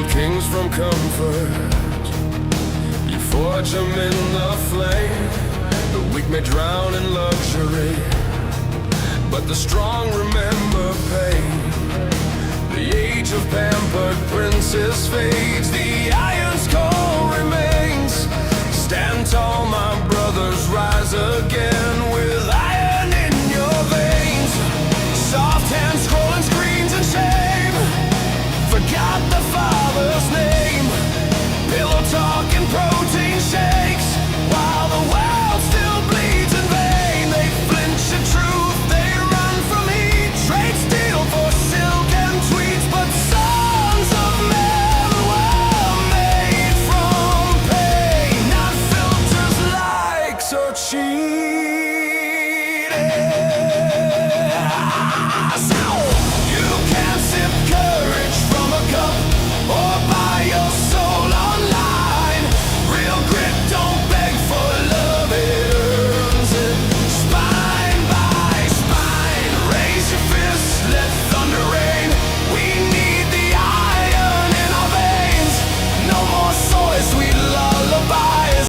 build kings from comfort. You forge them in the flame. The weak may drown in luxury, but the strong remember pain. The age of pampered princes fades. The iron's core remains. Stand tall, my brothers, rise again with iron in your veins. Soft hands scrolling screens in shame. Forgot the father's name. Pillow talk and protein shakes. While the world still bleeds in vain. They flinch at truth, they run from heat. Trade steel for silk and tweeds. But sons of men were made from pain, not filters, likes, or cheating. So